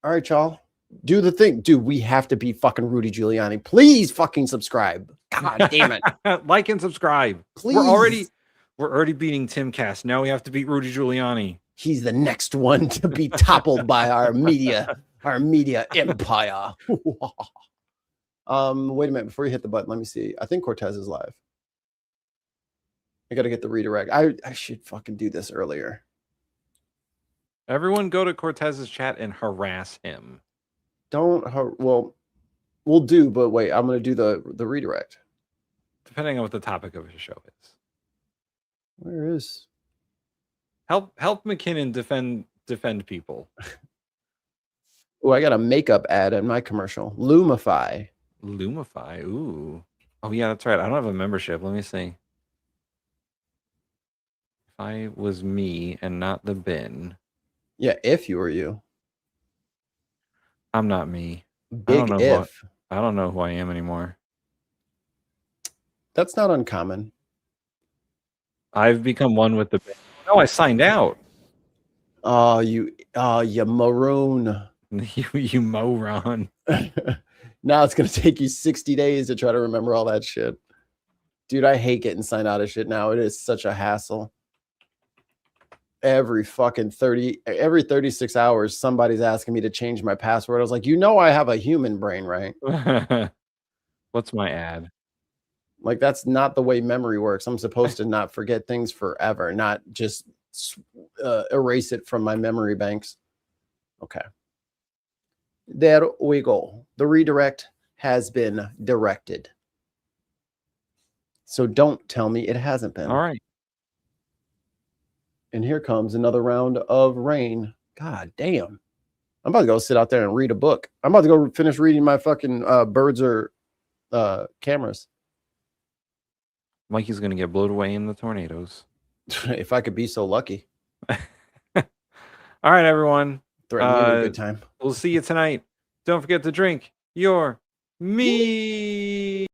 All right, y'all. Do the thing. Dude, we have to be fucking Rudy Giuliani. Please fucking subscribe. God damn it. Like and subscribe. Please. We're already beating Tim Cass. Now we have to beat Rudy Giuliani. He's the next one to be toppled by our media empire. Wait a minute. Before you hit the button, let me see. I think Cortez is live. I got to get the redirect. I should fucking do this earlier. Everyone go to Cortez's chat and harass him. Well, we'll do, but wait, I'm going to do the redirect. Depending on what the topic of his show is. Where is? Help McKinnon defend people. Oh, I got a makeup ad in my commercial. Lumify. Lumify. Ooh. Oh yeah, that's right. I don't have a membership. Let me see. If I was me and not the bin. Yeah, if you were you. I'm not me. Big if. I don't know who I am anymore. That's not uncommon. I've become one with the bin. No, I signed out. Oh, you maroon. you moron. Now it's gonna take you 60 days to try to remember all that shit. Dude, I hate getting signed out of shit now. It is such a hassle. Every 36 hours, somebody's asking me to change my password. I was like, I have a human brain, right? What's my ad? Like, that's not the way memory works. I'm supposed to not forget things forever, not just erase it from my memory banks. Okay. There we go. The redirect has been directed. So don't tell me it hasn't been. All right. And here comes another round of rain. God damn. I'm about to go sit out there and read a book. I'm about to go finish reading my fucking birds or cameras. Mikey's going to get blown away in the tornadoes. If I could be so lucky. All right, everyone. Threaten me with a good time. We'll see you tonight. Don't forget to drink your mead.